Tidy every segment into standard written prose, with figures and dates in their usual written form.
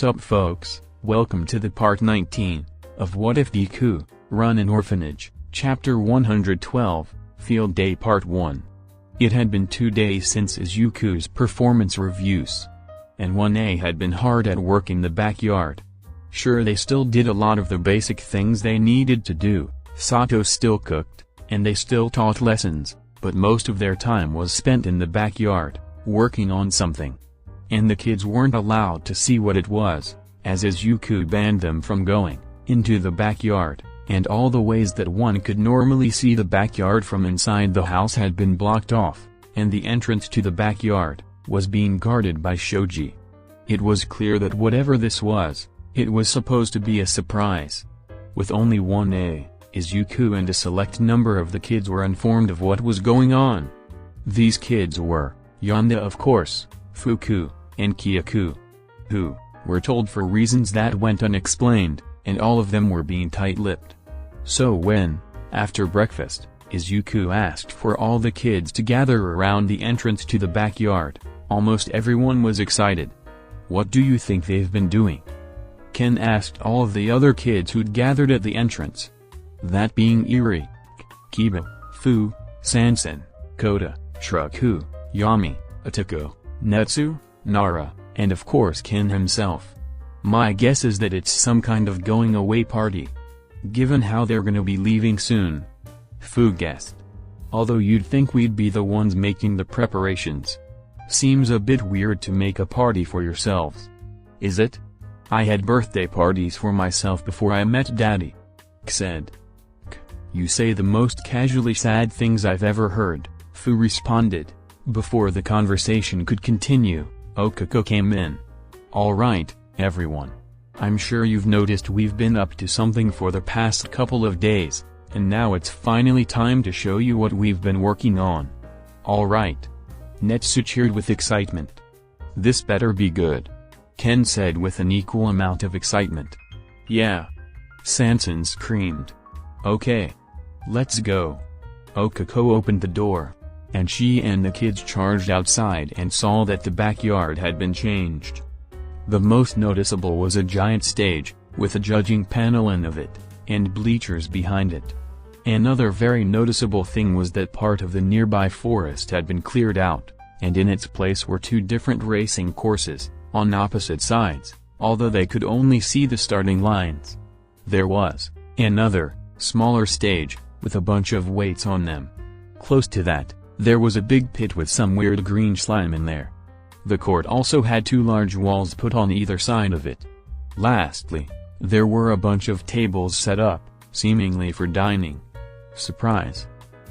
Sup folks, welcome to the part 19, of What If Deku, Run an Orphanage, Chapter 112, Field Day Part 1. It had been 2 days since Izuku's performance reviews. And 1A had been hard at work in the backyard. Sure, they still did a lot of the basic things they needed to do, Sato still cooked, and they still taught lessons, but most of their time was spent in the backyard, working on something. And the kids weren't allowed to see what it was, as Izuku banned them from going into the backyard, and all the ways that one could normally see the backyard from inside the house had been blocked off, and the entrance to the backyard was being guarded by shoji. It was clear that whatever this was, it was supposed to be a surprise. With only 1A, Izuku and a select number of the kids were informed of what was going on. These kids were Yonda, of course, Fuku, and Kyaku, who were told for reasons that went unexplained, and all of them were being tight-lipped. So when, after breakfast, Izuku asked for all the kids to gather around the entrance to the backyard, almost everyone was excited. "What do you think they've been doing?" Ken asked all of the other kids who'd gathered at the entrance. That being Eri, Kiba, Fu, Sansen, Kota, Shraku, Yami, Atoko, Netsu, Nara, and of course Ken himself. "My guess is that it's some kind of going away party. Given how they're gonna be leaving soon," Fu guessed. "Although you'd think we'd be the ones making the preparations. Seems a bit weird to make a party for yourselves." "Is it? I had birthday parties for myself before I met Daddy," K said. "You say the most casually sad things I've ever heard," Fu responded. Before the conversation could continue, Okako came in. "All right, everyone. I'm sure you've noticed we've been up to something for the past couple of days, and now it's finally time to show you what we've been working on." "All right." Netsu cheered with excitement. "This better be good," Ken said with an equal amount of excitement. "Yeah." Sansen screamed. "Okay. Let's go." Okako opened the door, and she and the kids charged outside and saw that the backyard had been changed. The most noticeable was a giant stage, with a judging panel in of it, and bleachers behind it. Another very noticeable thing was that part of the nearby forest had been cleared out, and in its place were 2 different racing courses, on opposite sides, although they could only see the starting lines. There was another, smaller stage, with a bunch of weights on them. Close to that, there was a big pit with some weird green slime in there. The court also had 2 large walls put on either side of it. Lastly, there were a bunch of tables set up, seemingly for dining. "Surprise!"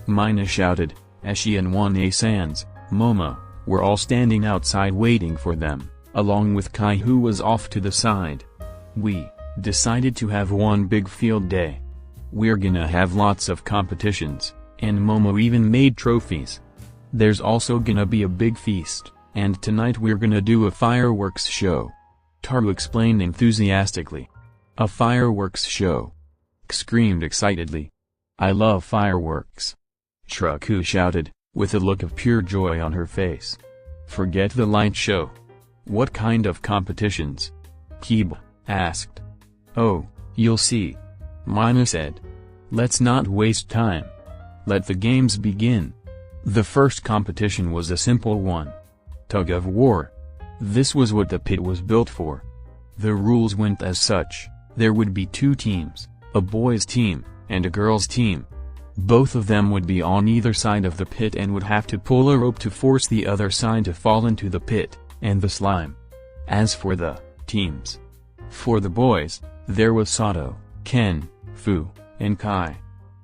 Mina shouted, as she and 1A Sans, Momo, were all standing outside waiting for them, along with Kai, who was off to the side. "We decided to have one big field day. We're gonna have lots of competitions, and Momo even made trophies. There's also gonna be a big feast, and tonight we're gonna do a fireworks show," Taru explained enthusiastically. "A fireworks show!" K screamed excitedly. "I love fireworks!" Shraku shouted, with a look of pure joy on her face. "Forget the light show. What kind of competitions?" Kiba asked. "Oh, you'll see," Mina said. "Let's not waste time. Let the games begin." The first competition was a simple one. Tug of war. This was what the pit was built for. The rules went as such: there would be 2 teams, a boys' team, and a girls' team. Both of them would be on either side of the pit and would have to pull a rope to force the other side to fall into the pit, and the slime. As for the teams, for the boys, there was Sato, Ken, Fu, and Kai.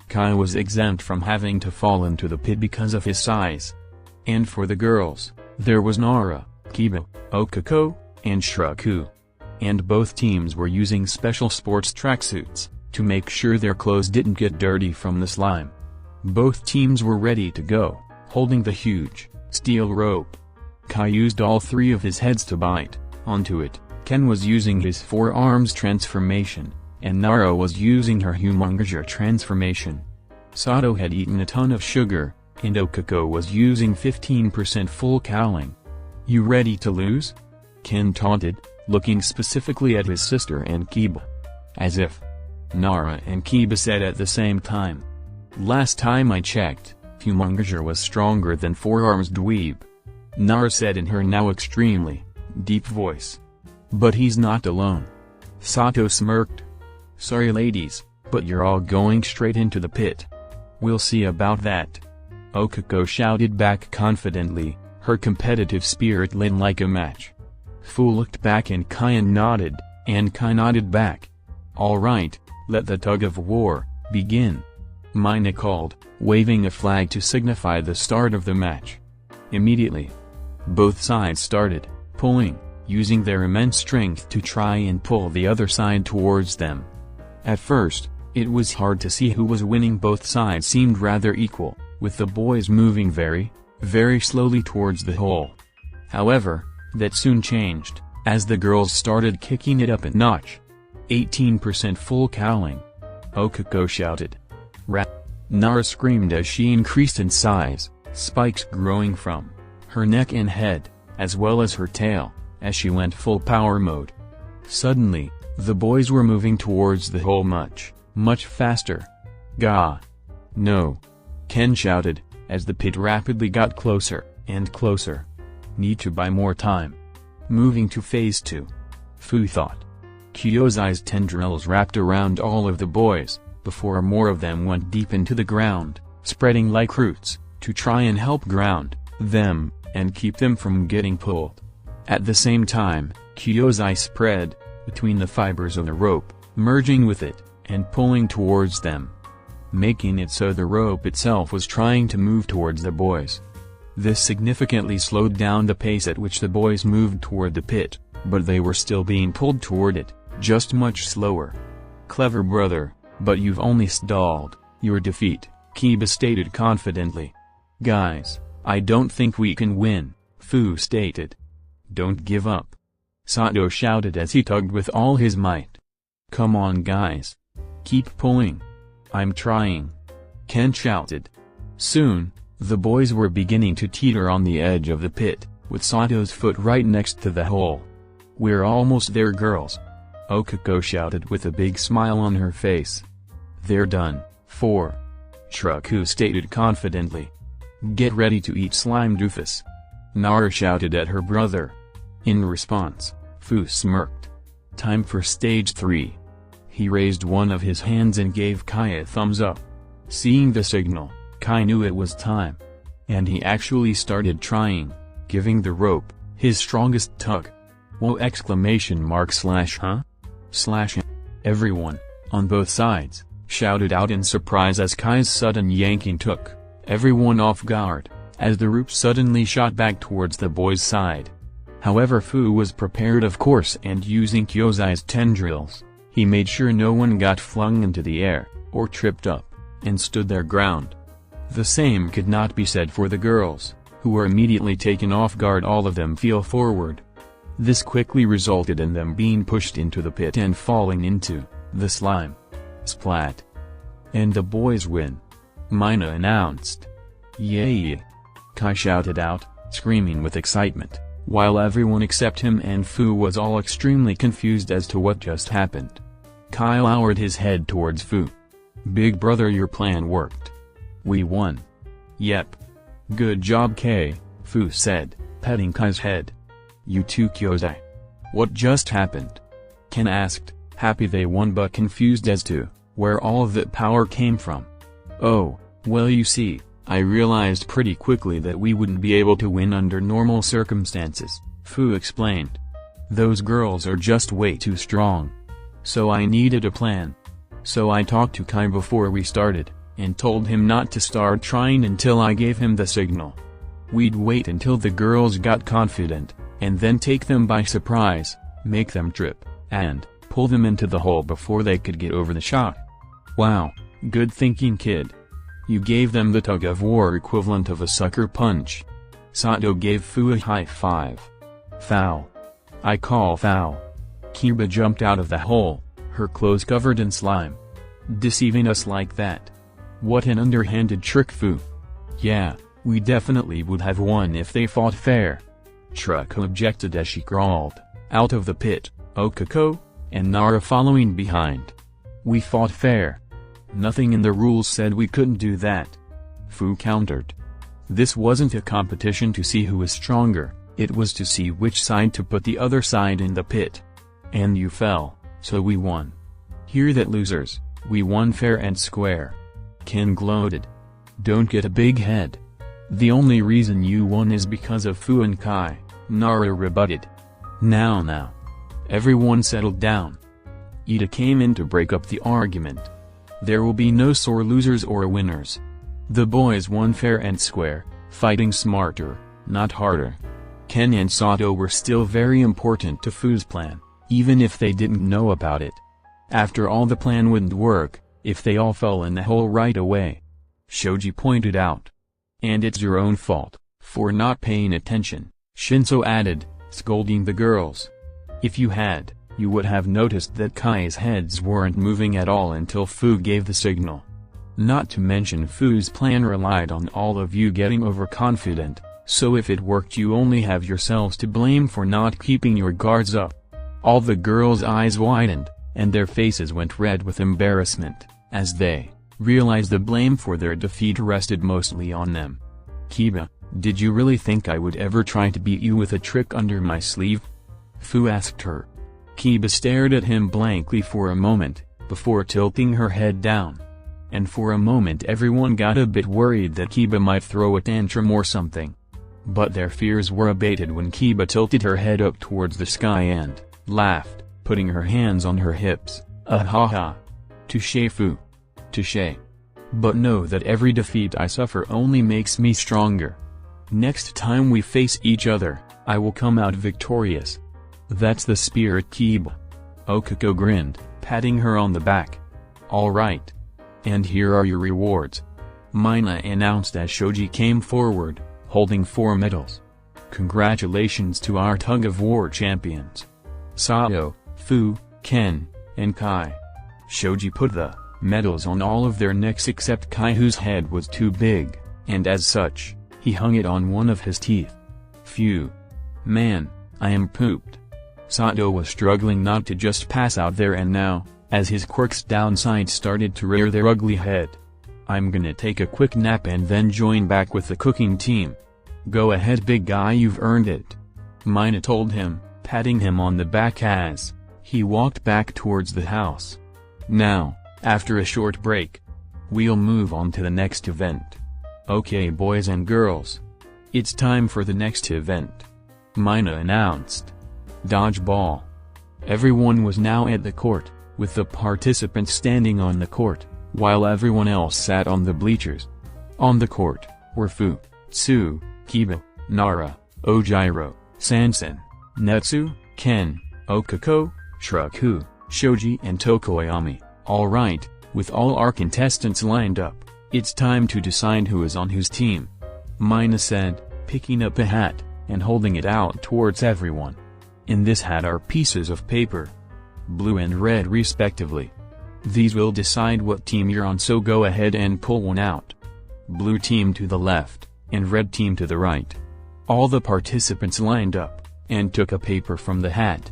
Kai was exempt from having to fall into the pit because of his size. And for the girls, there was Nara, Kiba, Okako, and Shraku. And both teams were using special sports tracksuits, to make sure their clothes didn't get dirty from the slime. Both teams were ready to go, holding the huge, steel rope. Kai used all 3 of his heads to bite onto it, Ken was using his 4 arms transformation, and Nara was using her humongous transformation. Sato had eaten a ton of sugar, and Okako was using 15% full cowling. "You ready to lose?" Ken taunted, looking specifically at his sister and Kiba. As if. Nara and Kiba said at the same time. Last time I checked, Humongager was stronger than Four-Arms Dweeb. Nara said in her now extremely deep voice. But he's not alone. Sato smirked. Sorry ladies, but you're all going straight into the pit. We'll see about that. Okako shouted back confidently, her competitive spirit lit like a match. Fu looked back and Kai nodded, and Kai nodded back. All right, let the tug-of-war begin. Mina called, waving a flag to signify the start of the match. Immediately, both sides started pulling, using their immense strength to try and pull the other side towards them. At first, it was hard to see who was winning. Both sides seemed rather equal, with the boys moving very, very slowly towards the hole. However, that soon changed, as the girls started kicking it up a notch. 18% full cowling. Okako shouted. Rat. Nara screamed as she increased in size, spikes growing from her neck and head, as well as her tail, as she went full power mode. Suddenly, the boys were moving towards the hole much, much faster. Gah! No! Ken shouted, as the pit rapidly got closer, and closer. Need to buy more time. Moving to phase 2. Fu thought. Kyozai's tendrils wrapped around all of the boys, before more of them went deep into the ground, spreading like roots, to try and help ground them, and keep them from getting pulled. At the same time, Kyozai spread between the fibers of the rope, merging with it, and pulling towards them, making it so the rope itself was trying to move towards the boys. This significantly slowed down the pace at which the boys moved toward the pit, but they were still being pulled toward it, just much slower. Clever brother, but you've only stalled your defeat, Kiba stated confidently. Guys, I don't think we can win, Fu stated. Don't give up. Sato shouted as he tugged with all his might. Come on guys. Keep pulling. I'm trying. Ken shouted. Soon, the boys were beginning to teeter on the edge of the pit, with Sato's foot right next to the hole. We're almost there girls. Okako shouted with a big smile on her face. They're done, 4. Shraku stated confidently. Get ready to eat slime doofus. Nara shouted at her brother. In response, Fu smirked. Time for stage 3. He raised one of his hands and gave Kai a thumbs up. Seeing the signal, Kai knew it was time. And he actually started trying, giving the rope his strongest tug. Whoa! !huh? Everyone, on both sides, shouted out in surprise as Kai's sudden yanking took everyone off guard, as the rope suddenly shot back towards the boys' side. However, Fu was prepared of course, and using Kyozai's tendrils, he made sure no one got flung into the air, or tripped up, and stood their ground. The same could not be said for the girls, who were immediately taken off guard. All of them fell forward. This quickly resulted in them being pushed into the pit and falling into the slime. Splat. And the boys win. Mina announced. Yay! Kai shouted out, screaming with excitement, while everyone except him and Fu was all extremely confused as to what just happened. Kai lowered his head towards Fu. Big brother, your plan worked. We won. Yep. Good job K, Fu said, petting Kai's head. You too Kyozai. What just happened? Ken asked, happy they won but confused as to where all of that power came from. Oh, well you see, I realized pretty quickly that we wouldn't be able to win under normal circumstances, Fu explained. Those girls are just way too strong. So I needed a plan. So I talked to Kai before we started, and told him not to start trying until I gave him the signal. We'd wait until the girls got confident, and then take them by surprise, make them trip, and pull them into the hole before they could get over the shock. Wow, good thinking kid. You gave them the tug-of-war equivalent of a sucker punch. Sato gave Fu a high five. Foul. I call foul. Kiba jumped out of the hole, her clothes covered in slime. Deceiving us like that. What an underhanded trick, Fu. Yeah, we definitely would have won if they fought fair. Shraku objected as she crawled out of the pit, Okako and Nara following behind. We fought fair. Nothing in the rules said we couldn't do that. Fu countered. This wasn't a competition to see who was stronger, it was to see which side to put the other side in the pit. And you fell, so we won. Hear that, losers, we won fair and square. Ken gloated. Don't get a big head. The only reason you won is because of Fu and Kai, Nara rebutted. Now. Everyone settled down. Ida came in to break up the argument. There will be no sore losers or winners. The boys won fair and square, fighting smarter, not harder. Ken and Sato were still very important to Fu's plan, even if they didn't know about it. After all, the plan wouldn't work if they all fell in the hole right away. Shoji pointed out. And it's your own fault for not paying attention, Shinso added, scolding the girls. If you had, you would have noticed that Kai's heads weren't moving at all until Fu gave the signal. Not to mention Fu's plan relied on all of you getting overconfident, so if it worked you only have yourselves to blame for not keeping your guards up. All the girls' eyes widened, and their faces went red with embarrassment, as they realized the blame for their defeat rested mostly on them. Kiba, did you really think I would ever try to beat you with a trick under my sleeve? Fu asked her. Kiba stared at him blankly for a moment, before tilting her head down. And for a moment everyone got a bit worried that Kiba might throw a tantrum or something. But their fears were abated when Kiba tilted her head up towards the sky and laughed, putting her hands on her hips. Ha. Touché, Fu. Touché. But know that every defeat I suffer only makes me stronger. Next time we face each other, I will come out victorious. That's the spirit, Kiba. Okako grinned, patting her on the back. All right. And here are your rewards. Mina announced as Shoji came forward, holding 4 medals. Congratulations to our tug-of-war champions. Sato, Fu, Ken, and Kai. Shoji put the medals on all of their necks except Kai, whose head was too big, and as such, he hung it on one of his teeth. Phew. Man, I am pooped. Sato was struggling not to just pass out there and now, as his quirks downside started to rear their ugly head. I'm gonna take a quick nap and then join back with the cooking team. Go ahead, big guy, you've earned it. Mina told him, patting him on the back as he walked back towards the house. Now, after a short break, we'll move on to the next event. Okay, boys and girls. It's time for the next event. Mina announced. Dodgeball. Everyone was now at the court, with the participants standing on the court, while everyone else sat on the bleachers. On the court were Fu, Tsu, Kiba, Nara, Ojiro, Sansen, Netsu, Ken, Okako, Shiraku, Shoji and Tokoyami. Alright, with all our contestants lined up, it's time to decide who is on whose team. Mina said, picking up a hat, and holding it out towards everyone. In this hat are pieces of paper. Blue and red respectively. These will decide what team you're on, so go ahead and pull one out. Blue team to the left, and red team to the right. All the participants lined up, and took a paper from the hat.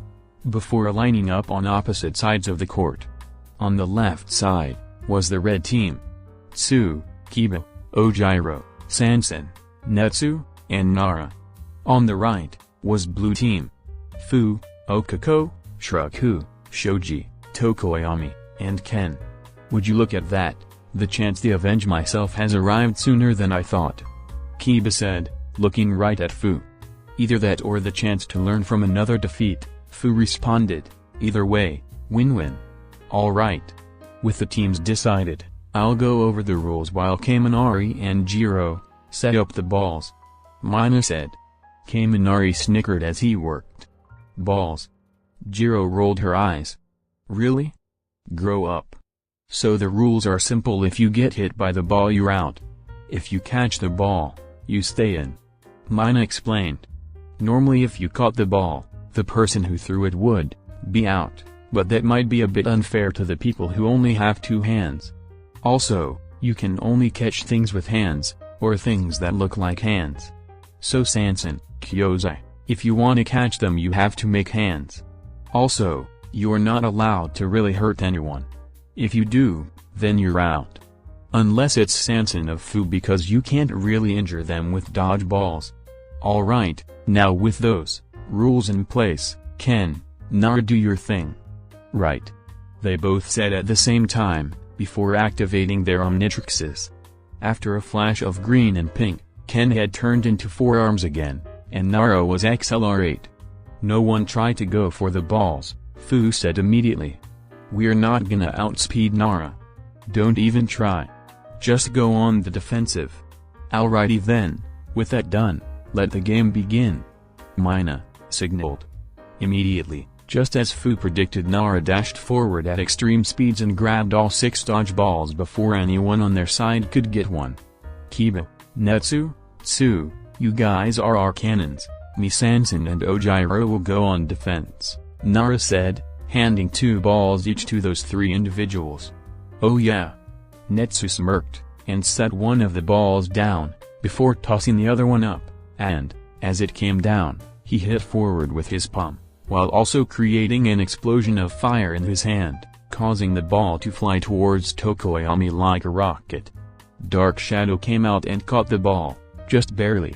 Before lining up on opposite sides of the court. On the left side, was the red team. Tsu, Kiba, Ojiro, Sansen, Netsu, and Nara. On the right, was blue team. Fu, Okako, Shiraku, Shoji, Tokoyami, and Ken. Would you look at that, the chance to avenge myself has arrived sooner than I thought. Kiba said, looking right at Fu. Either that or the chance to learn from another defeat, Fu responded, either way, win-win. Alright. With the teams decided, I'll go over the rules while Kaminari and Jiro set up the balls. Mina said. Kaminari snickered as he worked. Balls. Jiro rolled her eyes. Really? Grow up. So the rules are simple: if you get hit by the ball you're out. If you catch the ball, you stay in. Mina explained. Normally if you caught the ball, the person who threw it would be out, but that might be a bit unfair to the people who only have 2 hands. Also, you can only catch things with hands, or things that look like hands. So Sansen, Kyozai, If you want to catch them you have to make hands. Also, you're not allowed to really hurt anyone. If you do, then you're out. Unless it's Sanson of Fu, because you can't really injure them with dodgeballs. Alright, now with those rules in place, Ken, Nara, do your thing. Right. They both said at the same time, before activating their omnitrixes. After a flash of green and pink, Ken had turned into 4 arms again, and Nara was XLR8. No one tried to go for the balls, Fu said immediately. We're not gonna outspeed Nara. Don't even try. Just go on the defensive. Alrighty then, with that done, let the game begin. Mina signaled. Immediately, just as Fu predicted, Nara dashed forward at extreme speeds and grabbed all 6 dodgeballs before anyone on their side could get one. Kiba, Netsu, Tsu, you guys are our cannons. Me, Sanson and Ojiro will go on defense, Nara said, handing 2 balls each to those 3 individuals. Oh yeah. Netsu smirked, and set one of the balls down, before tossing the other one up, and, as it came down, he hit forward with his palm, while also creating an explosion of fire in his hand, causing the ball to fly towards Tokoyami like a rocket. Dark Shadow came out and caught the ball, just barely.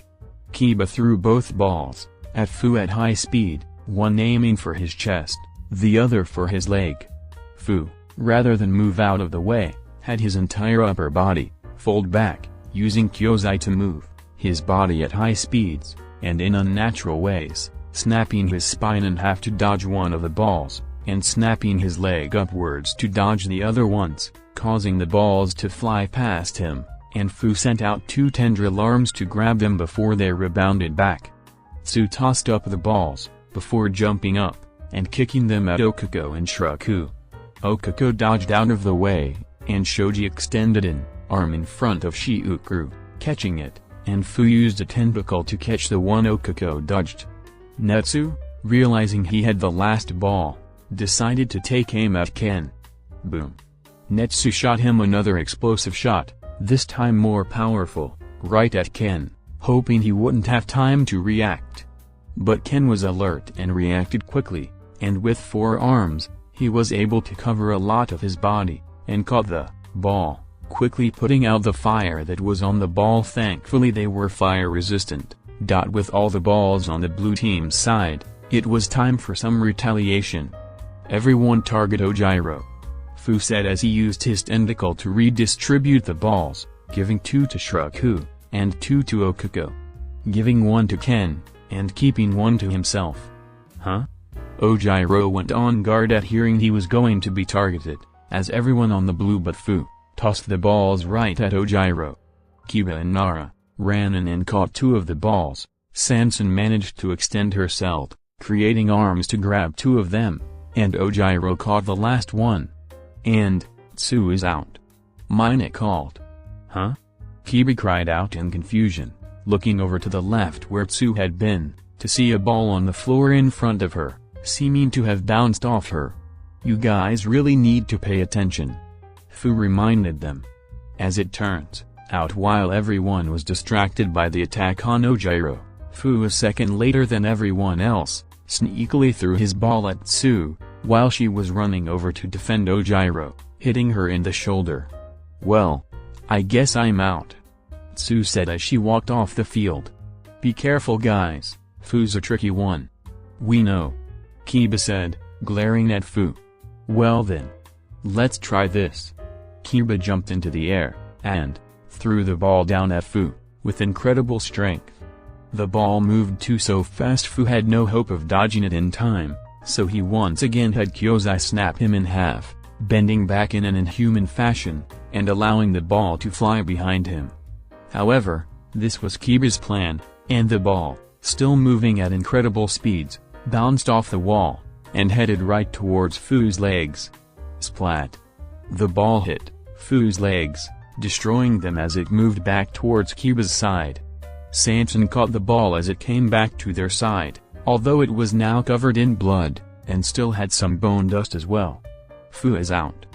Kiba threw both balls, at Fu at high speed, one aiming for his chest, the other for his leg. Fu, rather than move out of the way, had his entire upper body fold back, using Kyozai to move his body at high speeds, and in unnatural ways, snapping his spine in half to dodge one of the balls, and snapping his leg upwards to dodge the other ones, causing the balls to fly past him, and Fu sent out 2 tendril arms to grab them before they rebounded back. Tsu tossed up the balls, before jumping up, and kicking them at Okuko and Shuraku. Okuko dodged out of the way, and Shoji extended an arm in front of Shiukuru, catching it, and Fu used a tentacle to catch the one Okuko dodged. Netsu, realizing he had the last ball, decided to take aim at Ken. Boom. Netsu shot him another explosive shot, this time more powerful, right at Ken, hoping he wouldn't have time to react. But Ken was alert and reacted quickly, and with 4 arms, he was able to cover a lot of his body, and caught the ball, quickly putting out the fire that was on the ball. Thankfully they were fire resistant. With all the balls on the blue team's side, it was time for some retaliation. Everyone target Ojiro, Fu said as he used his tentacle to redistribute the balls, giving 2 to Shuraku, and 2 to Okuko. Giving 1 to Ken, and keeping 1 to himself. Huh? Ojiro went on guard at hearing he was going to be targeted, as everyone on the blue but Fu tossed the balls right at Ojiro. Kiba and Nara ran in and caught 2 of the balls. Sanson managed to extend herself, creating arms to grab 2 of them, and Ojiro caught the last one. And, Tsu is out. Mina called. Huh? Kiba cried out in confusion, looking over to the left where Tsu had been, to see a ball on the floor in front of her, seeming to have bounced off her. You guys really need to pay attention, Fu reminded them. As it turns out, while everyone was distracted by the attack on Ojiro, Fu a second later than everyone else, sneakily threw his ball at Tsu, while she was running over to defend Ojiro, hitting her in the shoulder. Well, I guess I'm out, Tsu said as she walked off the field. Be careful guys, Fu's a tricky one. We know, Kiba said, glaring at Fu. Well then, let's try this. Kiba jumped into the air, and threw the ball down at Fu, with incredible strength. The ball moved so fast Fu had no hope of dodging it in time, so he once again had Kyozai snap him in half, bending back in an inhuman fashion, and allowing the ball to fly behind him. However, this was Kiba's plan, and the ball, still moving at incredible speeds, bounced off the wall, and headed right towards Fu's legs. Splat. The ball hit Fu's legs, destroying them as it moved back towards Kiba's side. Sanson caught the ball as it came back to their side, although it was now covered in blood, and still had some bone dust as well. Fu is out,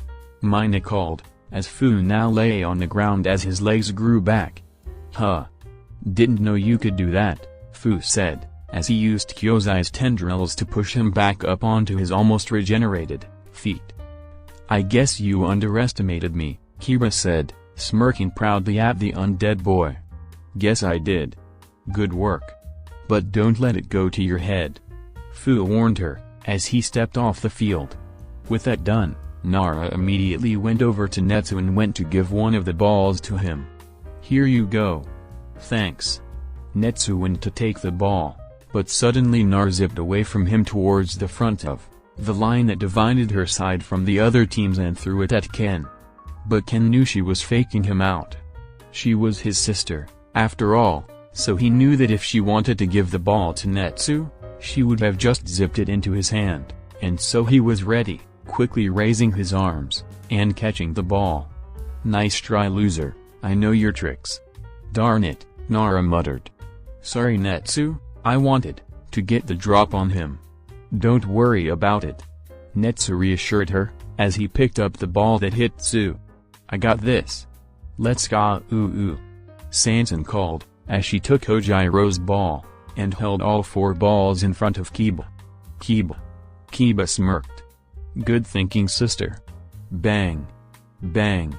Mina called, as Fu now lay on the ground as his legs grew back. Huh. Didn't know you could do that, Fu said, as he used Kyozai's tendrils to push him back up onto his almost regenerated feet. "I guess you underestimated me," Kiba said, smirking proudly at the undead boy. "Guess I did. Good work. But don't let it go to your head," Fu warned her, as he stepped off the field. With that done, Nara immediately went over to Netsu and went to give one of the balls to him. "Here you go." "Thanks." Netsu went to take the ball, but suddenly Nara zipped away from him towards the front of the line that divided her side from the other teams and threw it at Ken. But Ken knew she was faking him out. She was his sister, after all, so he knew that if she wanted to give the ball to Netsu, she would have just zipped it into his hand, and so he was ready, quickly raising his arms, and catching the ball. "Nice try, loser, I know your tricks." "Darn it," Nara muttered. "Sorry Netsu, I wanted to get the drop on him." "Don't worry about it," Netsu reassured her, as he picked up the ball that hit Tsu. "I got this. Let's go ooh," Sanson called, as she took Hojiro's ball, and held all 4 balls in front of Kiba. Kiba smirked. "Good thinking, sister." Bang. Bang.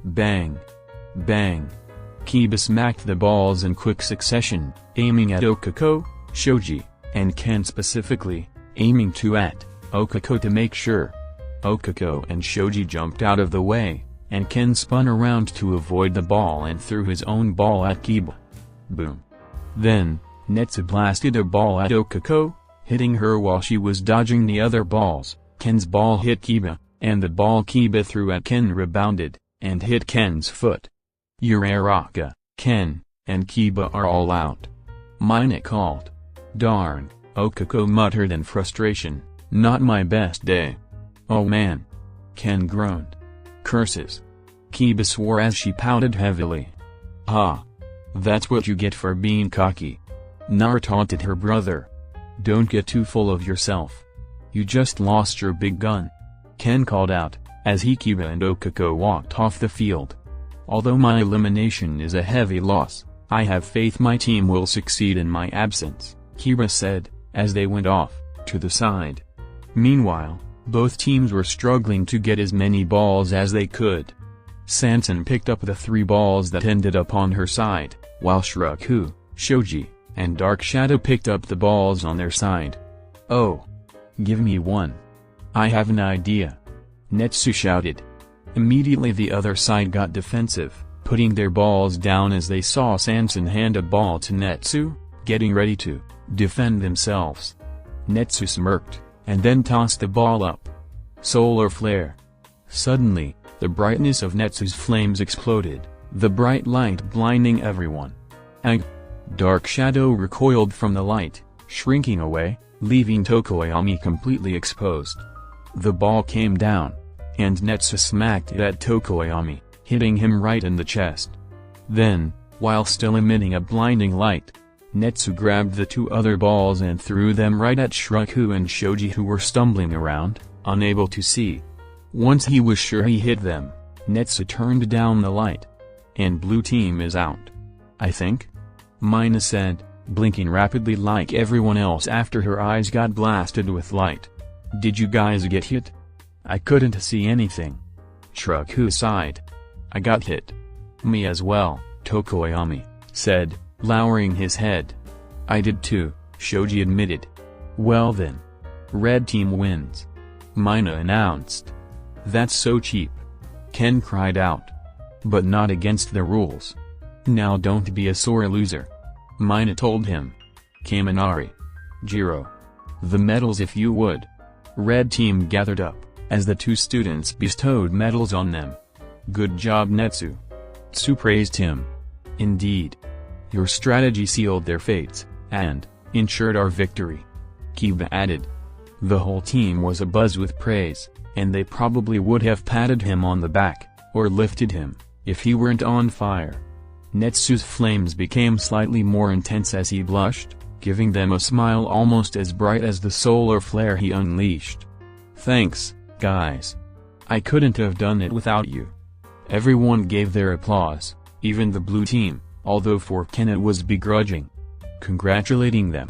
Bang. Bang. Kiba smacked the balls in quick succession, aiming at Okako, Shoji, and Ken specifically, aiming at Okako to make sure. Okako and Shoji jumped out of the way, and Ken spun around to avoid the ball and threw his own ball at Kiba. Boom. Then, Netsu blasted a ball at Okako, hitting her while she was dodging the other balls. Ken's ball hit Kiba, and the ball Kiba threw at Ken rebounded, and hit Ken's foot. "Uraraka, Ken, and Kiba are all out," Mina called. "Darn," Okako muttered in frustration, "not my best day." "Oh man," Ken groaned. "Curses," Kiba swore as she pouted heavily. "Ha. That's what you get for being cocky," Nara taunted her brother. "Don't get too full of yourself. You just lost your big gun," Ken called out, as Kiba and Okako walked off the field. "Although my elimination is a heavy loss, I have faith my team will succeed in my absence," Kiba said, as they went off to the side. Meanwhile, both teams were struggling to get as many balls as they could. Sanson picked up the 3 balls that ended up on her side, while Shiraku, Shoji, and Dark Shadow picked up the balls on their side. "Oh. Give me one. I have an idea," Netsu shouted. Immediately the other side got defensive, putting their balls down as they saw Sanson hand a ball to Netsu, getting ready to defend themselves. Netsu smirked, and then tossed the ball up. Solar flare. Suddenly, the brightness of Netsu's flames exploded, the bright light blinding everyone. Ag! Dark Shadow recoiled from the light, shrinking away, leaving Tokoyami completely exposed. The ball came down, and Netsu smacked it at Tokoyami, hitting him right in the chest. Then, while still emitting a blinding light, Netsu grabbed the 2 other balls and threw them right at Shiraku and Shoji, who were stumbling around, unable to see. Once he was sure he hit them, Netsu turned down the light. "And blue team is out, I think?" Mina said, blinking rapidly like everyone else after her eyes got blasted with light. "Did you guys get hit?" "I couldn't see anything." Shiraku sighed. "I got hit." "Me as well," Tokoyami said, lowering his head. "I did too," Shoji admitted. "Well then. Red team wins," Mina announced. "That's so cheap," Ken cried out. "But not against the rules. Now don't be a sore loser," Mina told him. "Kaminari. Jiro. The medals if you would." Red team gathered up, as the 2 students bestowed medals on them. "Good job Netsu." Tsu praised him. "Indeed. Your strategy sealed their fates, and ensured our victory," Kiba added. The whole team was abuzz with praise, and they probably would have patted him on the back, or lifted him, if he weren't on fire. Netsu's flames became slightly more intense as he blushed, giving them a smile almost as bright as the solar flare he unleashed. "Thanks, guys. I couldn't have done it without you." Everyone gave their applause, even the blue team, although for Ken it was begrudging. Congratulating them.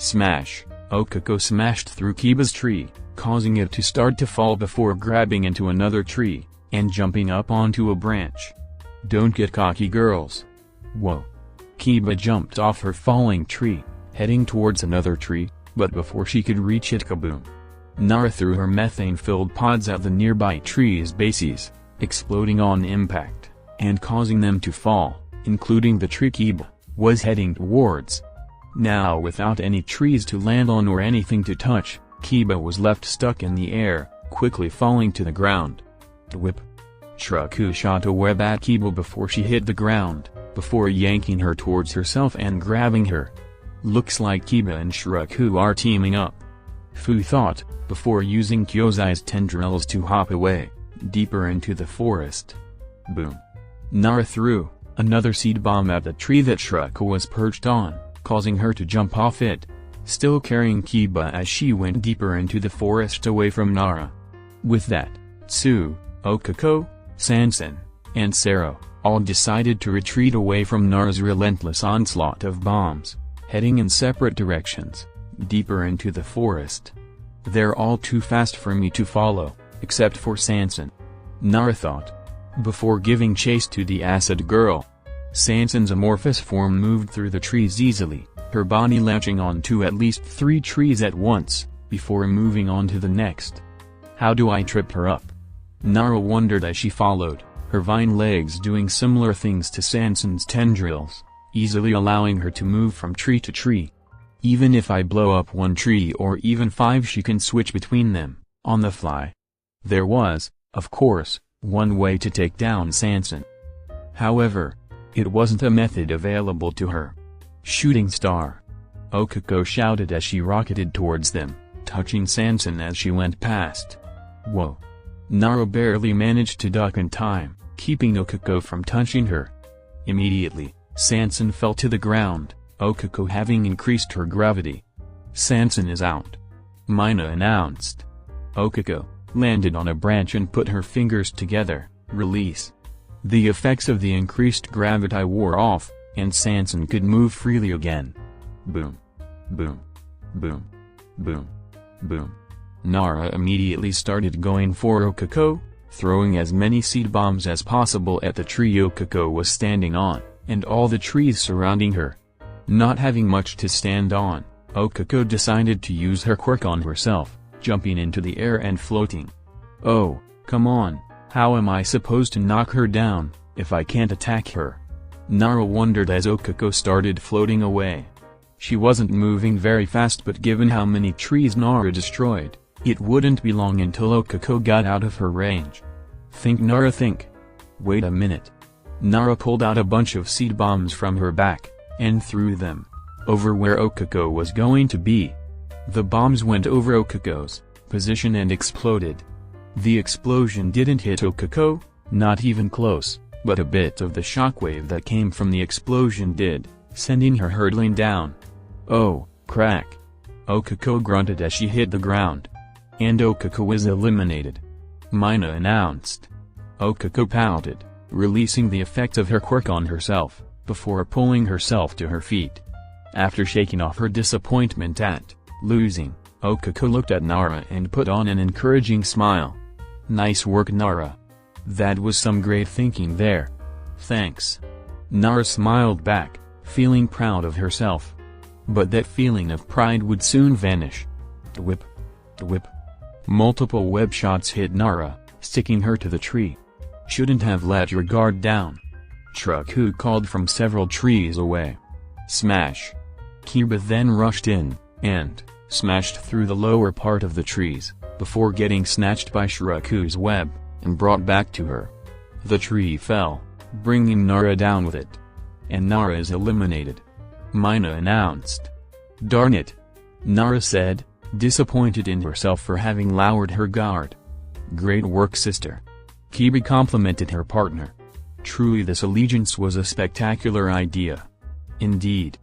Smash! Okako smashed through Kiba's tree, causing it to start to fall before grabbing into another tree, and jumping up onto a branch. Don't get cocky, girls. Whoa. Kiba jumped off her falling tree, heading towards another tree, but before she could reach it, kaboom! Nara threw her methane-filled pods at the nearby tree's bases, exploding on impact, and causing them to fall, including the tree Kiba was heading towards. Now without any trees to land on or anything to touch, Kiba was left stuck in the air, quickly falling to the ground. Whip! Shuraku shot a web at Kiba before she hit the ground, before yanking her towards herself and grabbing her. Looks like Kiba and Shuraku are teaming up. Fu thought, before using Kyozai's tendrils to hop away, deeper into the forest. Boom! Nara threw another seed bomb at the tree that Shuraku was perched on, causing her to jump off it, still carrying Kiba as she went deeper into the forest away from Nara. With that, Tsu, Okako, Sansen, and Sero all decided to retreat away from Nara's relentless onslaught of bombs, heading in separate directions, deeper into the forest. They're all too fast for me to follow, except for Sansen, Nara thought, before giving chase to the acid girl. Sansen's amorphous form moved through the trees easily, her body latching onto at least 3 trees at once, before moving on to the next. How do I trip her up? Nara wondered as she followed, her vine legs doing similar things to Sansen's tendrils, easily allowing her to move from tree to tree. Even if I blow up 1 tree or even 5, she can switch between them, on the fly. There was, of course, one way to take down Sansen. However, it wasn't a method available to her. Shooting star! Okako shouted as she rocketed towards them, touching Sansen as she went past. Whoa! Nara barely managed to duck in time, keeping Okako from touching her. Immediately, Sansen fell to the ground, Okako having increased her gravity. Sansen is out. Mina announced. Okako landed on a branch and put her fingers together, release. The effects of the increased gravity wore off, and Sansen could move freely again. Boom. Boom. Boom. Boom. Boom. Nara immediately started going for Okako, throwing as many seed bombs as possible at the tree Okako was standing on, and all the trees surrounding her. Not having much to stand on, Okako decided to use her quirk on herself, jumping into the air and floating. Oh, come on, how am I supposed to knock her down, if I can't attack her? Nara wondered as Okako started floating away. She wasn't moving very fast, but given how many trees Nara destroyed, it wouldn't be long until Okako got out of her range. Think, Nara, think. Wait a minute. Nara pulled out a bunch of seed bombs from her back, and threw them over where Okako was going to be. The bombs went over Okako's position and exploded. The explosion didn't hit Okako, not even close, but a bit of the shockwave that came from the explosion did, sending her hurtling down. Oh, crack! Okako grunted as she hit the ground. And Okako was eliminated. Mina announced. Okako pouted, releasing the effects of her quirk on herself, before pulling herself to her feet. After shaking off her disappointment at losing, Okako looked at Nara and put on an encouraging smile. Nice work, Nara. That was some great thinking there. Thanks. Nara smiled back, feeling proud of herself. But that feeling of pride would soon vanish. Whip. Whip. Multiple web shots hit Nara, sticking her to the tree. Shouldn't have let your guard down. Truku called from several trees away. Smash. Kiba then rushed in, and smashed through the lower part of the trees, before getting snatched by Shiraku's web, and brought back to her. The tree fell, bringing Nara down with it. And Nara is eliminated. Mina announced. Darn it! Nara said, disappointed in herself for having lowered her guard. Great work, sister. Kiba complimented her partner. Truly, this allegiance was a spectacular idea. Indeed.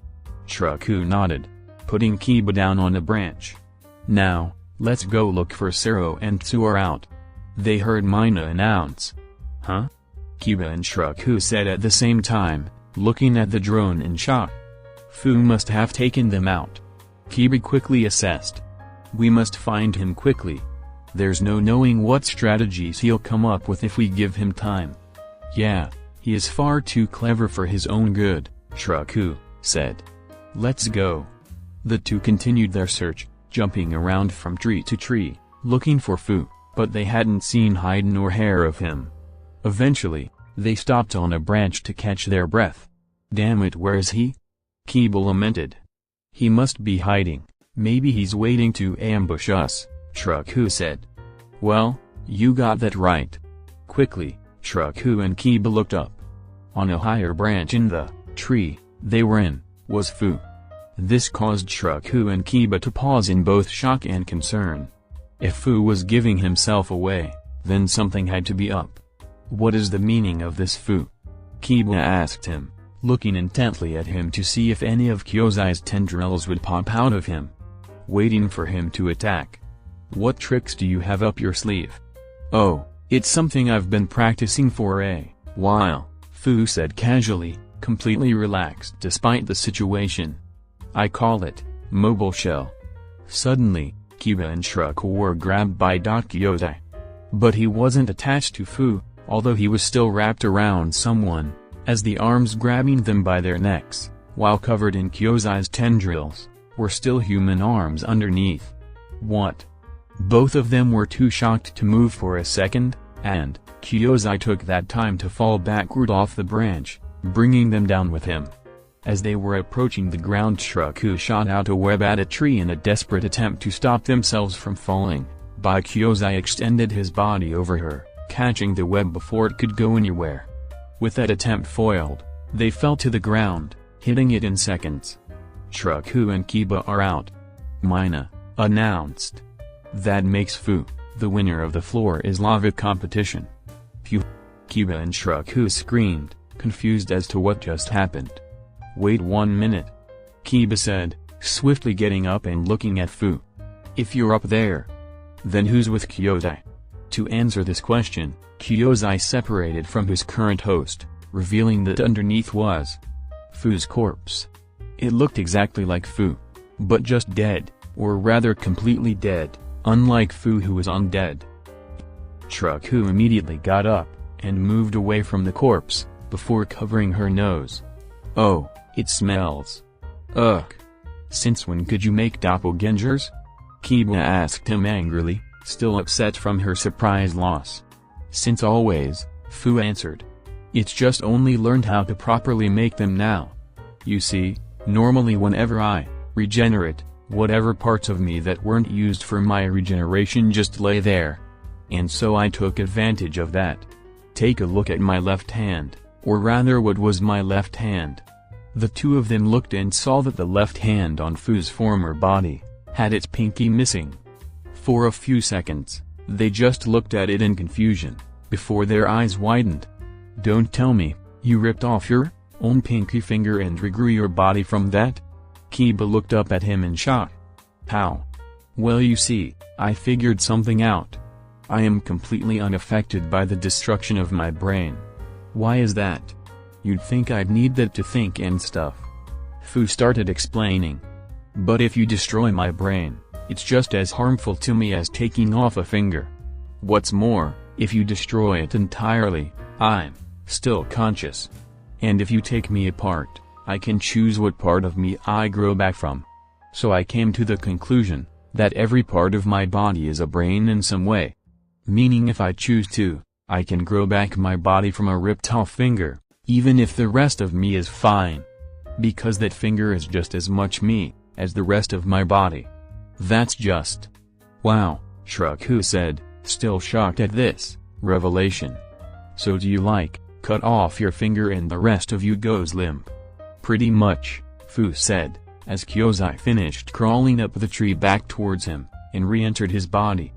Truku nodded, putting Kiba down on a branch. Now, let's go look for Sero and Tsu are out. They heard Mina announce. Huh? Kiba and Truku said at the same time, looking at the drone in shock. Fu must have taken them out. Kiba quickly assessed. We must find him quickly. There's no knowing what strategies he'll come up with if we give him time. Yeah, he is far too clever for his own good, Truku said. Let's go. The two continued their search, jumping around from tree to tree, looking for Fu, but they hadn't seen hide nor hair of him. Eventually, they stopped on a branch to catch their breath. Damn it, where is he? Kiba lamented. He must be hiding, maybe he's waiting to ambush us, Truku said. Well, you got that right. Quickly, Truku and Kiba looked up. On a higher branch in the tree they were in, was Fu. This caused Truku and Kiba to pause in both shock and concern. If Fu was giving himself away, then something had to be up. What is the meaning of this, Fu? Kiba asked him, looking intently at him to see if any of Kyozai's tendrils would pop out of him. Waiting for him to attack. What tricks do you have up your sleeve? Oh, it's something I've been practicing for a while, Fu said casually, completely relaxed despite the situation. I call it mobile shell. Suddenly, Kiba and Truku were grabbed by Kyozai. But he wasn't attached to Fu, although he was still wrapped around someone, as the arms grabbing them by their necks, while covered in Kyozai's tendrils, were still human arms underneath. What? Both of them were too shocked to move for a second, and Kyozai took that time to fall backward off the branch, bringing them down with him. As they were approaching the ground, Truku shot out a web at a tree in a desperate attempt to stop themselves from falling, but Kyozai extended his body over her, catching the web before it could go anywhere. With that attempt foiled, they fell to the ground, hitting it in seconds. Truku and Kiba are out. Mina announced. That makes Fu the winner of the floor is lava competition. Phew! Kiba and Truku screamed, confused as to what just happened. Wait 1 minute. Kiba said, swiftly getting up and looking at Fu. If you're up there, then who's with Kyozai? To answer this question, Kyozai separated from his current host, revealing that underneath was Fu's corpse. It looked exactly like Fu, but just dead, or rather completely dead, unlike Fu who was undead. Shraku immediately got up, and moved away from the corpse, before covering her nose. "Oh, it smells. Ugh. Since when could you make doppelgangers?" Kiba asked him angrily, still upset from her surprise loss. "Since always," Fu answered. "It's just only learned how to properly make them now. You see, normally whenever I regenerate, whatever parts of me that weren't used for my regeneration just lay there. And so I took advantage of that. Take a look at my left hand, or rather what was my left hand." The two of them looked and saw that the left hand on Fu's former body had its pinky missing. For a few seconds, they just looked at it in confusion, before their eyes widened. "Don't tell me, you ripped off your own pinky finger and regrew your body from that?" Kiba looked up at him in shock. "How?" "Well, you see, I figured something out. I am completely unaffected by the destruction of my brain." "Why is that?" "You'd think I'd need that to think and stuff." Fu started explaining. "But if you destroy my brain, it's just as harmful to me as taking off a finger. What's more, if you destroy it entirely, I'm still conscious. And if you take me apart, I can choose what part of me I grow back from. So I came to the conclusion that every part of my body is a brain in some way. Meaning if I choose to, I can grow back my body from a ripped-off finger, even if the rest of me is fine. Because that finger is just as much me as the rest of my body. That's just... Wow," Shraku said, still shocked at this revelation. "So do you cut off your finger and the rest of you goes limp?" "Pretty much," Fu said, as Kyozai finished crawling up the tree back towards him, and re-entered his body.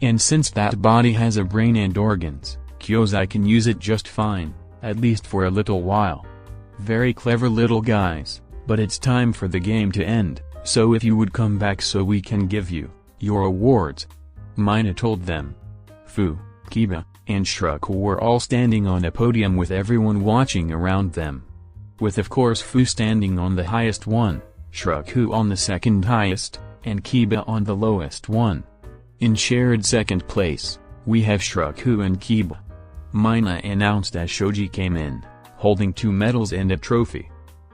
"And since that body has a brain and organs, Kyozai can use it just fine, at least for a little while. Very clever little guys, but it's time for the game to end, so if you would come back so we can give you your awards," Mina told them. Fu, Kiba, and Shraku were all standing on a podium with everyone watching around them. With of course Fu standing on the highest one, Shraku on the second highest, and Kiba on the lowest one. In shared second place, we have Shraku and Kiba. Mina announced as Shoji came in, holding 2 medals and a trophy.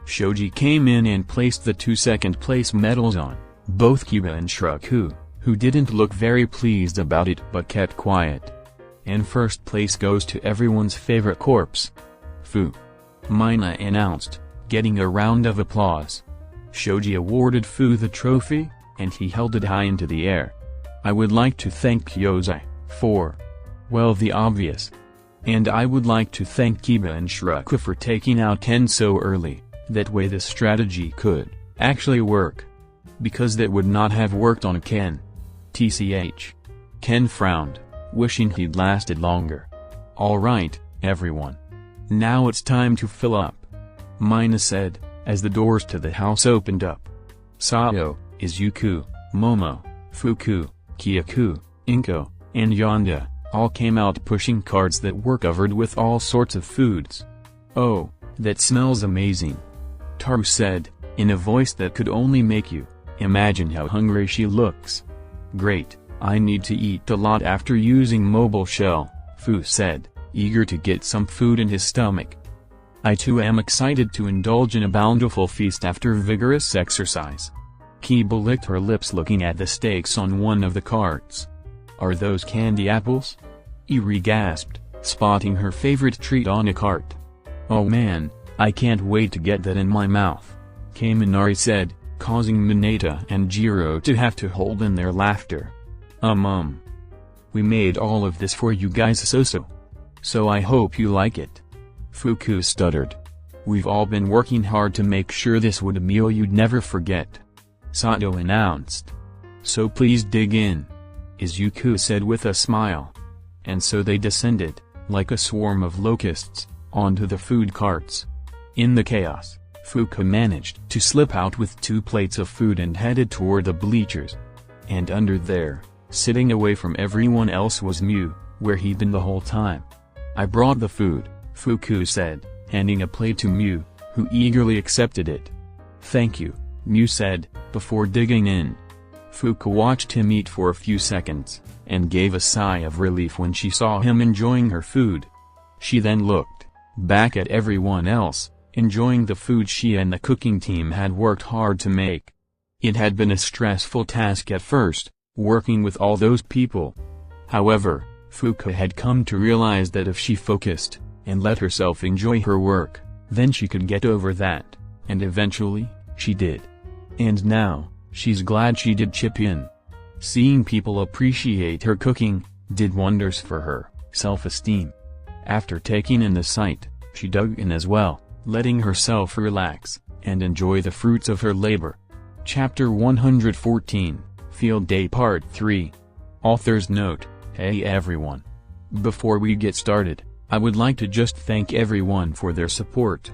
Shoji came in and placed the 2 second-place medals on both Kiba and Shraku, who didn't look very pleased about it but kept quiet. And first place goes to everyone's favorite corpse. Fu. Mina announced, getting a round of applause. Shoji awarded Fu the trophy, and he held it high into the air. "I would like to thank Kyozai for, well, the obvious. And I would like to thank Kiba and Shraku for taking out Ken so early, that way this strategy could actually work. Because that would not have worked on Ken. TCH. Ken frowned, wishing he'd lasted longer. Alright, everyone. Now it's time to fill up," Mina said, as the doors to the house opened up. Sato, Izuku, Momo, Fuku, Kyaku, Inko, and Yonda all came out pushing carts that were covered with all sorts of foods. "Oh, that smells amazing," Taru said, in a voice that could only make you imagine how hungry she looks. "Great, I need to eat a lot after using mobile shell," Fu said, eager to get some food in his stomach. "I too am excited to indulge in a bountiful feast after vigorous exercise." Kiba licked her lips looking at the steaks on one of the carts. "Are those candy apples?" Eri gasped, spotting her favorite treat on a cart. "Oh man, I can't wait to get that in my mouth," Kaminari said, causing Mineta and Jiro to have to hold in their laughter. We made all of this for you guys so I hope you like it." Fuku stuttered. "We've all been working hard to make sure this would a meal you'd never forget," Sato announced. "So please dig in," Izuku said with a smile. And so they descended, like a swarm of locusts, onto the food carts. In the chaos, Fuku managed to slip out with 2 plates of food and headed toward the bleachers. And under there, sitting away from everyone else, was Mew, where he'd been the whole time. "I brought the food," Fuku said, handing a plate to Mew, who eagerly accepted it. "Thank you," Mew said, before digging in. Fuka watched him eat for a few seconds, and gave a sigh of relief when she saw him enjoying her food. She then looked back at everyone else, enjoying the food she and the cooking team had worked hard to make. It had been a stressful task at first, working with all those people. However, Fuka had come to realize that if she focused, and let herself enjoy her work, then she could get over that, and eventually, she did. And now, she's glad she did chip in. Seeing people appreciate her cooking, did wonders for her self-esteem. After taking in the sight, she dug in as well, letting herself relax, and enjoy the fruits of her labor. Chapter 114, Field Day Part 3. Author's Note: Hey everyone. Before we get started, I would like to just thank everyone for their support.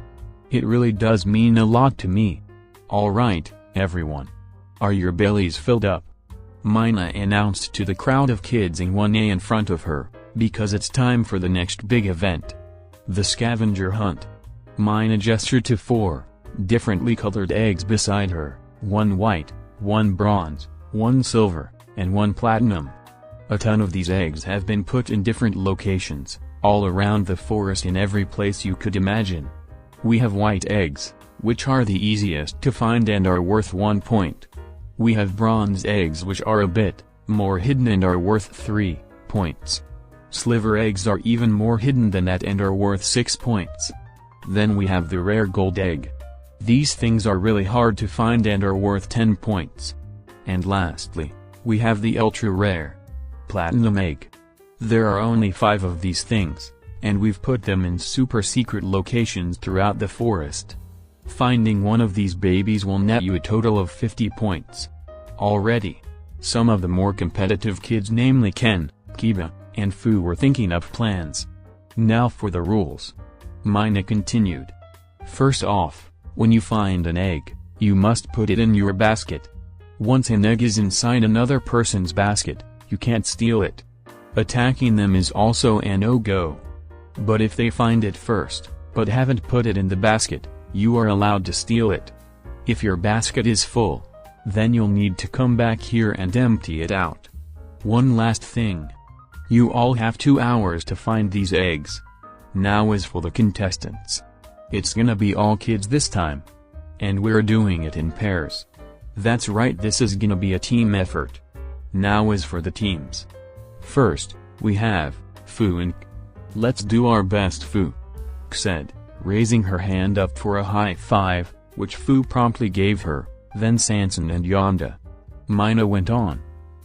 It really does mean a lot to me. Alright, everyone. Are your bellies filled up? Mina announced to the crowd of kids in 1A in front of her, because it's time for the next big event. The scavenger hunt. Mina gestured to 4 differently colored eggs beside her, 1 white, 1 bronze, 1 silver, and 1 platinum. A ton of these eggs have been put in different locations, all around the forest in every place you could imagine. We have white eggs, which are the easiest to find and are worth 1 point. We have bronze eggs which are a bit more hidden and are worth 3 points. Sliver eggs are even more hidden than that and are worth 6 points. Then we have the rare gold egg. These things are really hard to find and are worth 10 points. And lastly, we have the ultra rare platinum egg. There are only 5 of these things, and we've put them in super secret locations throughout the forest. Finding one of these babies will net you a total of 50 points. Already, some of the more competitive kids, namely Ken, Kiba, and Fu, were thinking up plans. Now for the rules. Mina continued. First off, when you find an egg, you must put it in your basket. Once an egg is inside another person's basket, you can't steal it. Attacking them is also a no-go. But if they find it first, but haven't put it in the basket, you are allowed to steal it. If your basket is full, then you'll need to come back here and empty it out. One last thing. You all have 2 hours to find these eggs. Now as for the contestants. It's gonna be all kids this time. And we're doing it in pairs. That's right, this is gonna be a team effort. Now as for the teams. First, we have Fu and K. Let's do our best, Fu, K said, raising her hand up for a high five, which Fu promptly gave her, then Sanson and Yonda. Mina went on.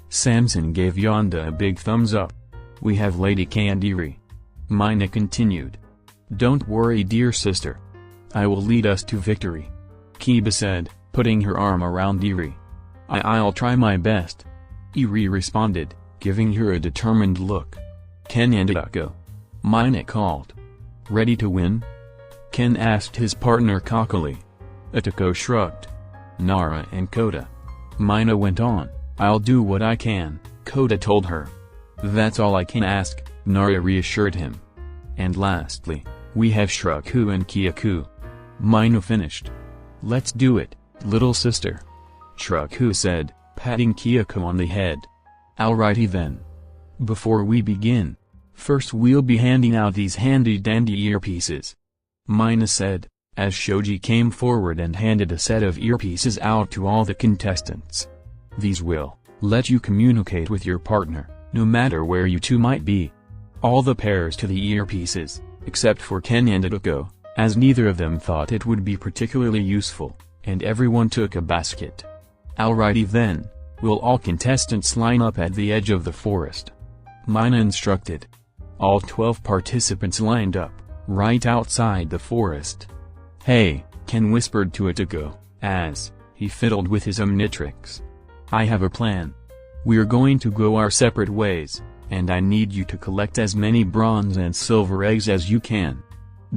Sanson gave Yonda a big thumbs up. We have Lady K and Eri. Mina continued. Don't worry, dear sister. I will lead us to victory, Kiba said, putting her arm around Eri. I'll try my best, Eri responded, giving her a determined look. Ken and Izuku, Mina called. Ready to win? Ken asked his partner cockily. Izuku shrugged. Nara and Kota. Mina went on. I'll do what I can, Kota told her. That's all I can ask, Nara reassured him. And lastly, we have Shraku and Kyaku. Mina finished. Let's do it, little sister, Shraku said, patting Kyaku on the head. Alrighty then. Before we begin, first we'll be handing out these handy-dandy earpieces, Mina said, as Shoji came forward and handed a set of earpieces out to all the contestants. These will let you communicate with your partner, no matter where you two might be. All the pairs to the earpieces, except for Ken and Izuku, as neither of them thought it would be particularly useful, and everyone took a basket. Alrighty then, will all contestants line up at the edge of the forest? Mina instructed. All 12 participants lined up, right outside the forest. Hey, Ken whispered to Izuku, as he fiddled with his omnitrix. I have a plan. We're going to go our separate ways, and I need you to collect as many bronze and silver eggs as you can.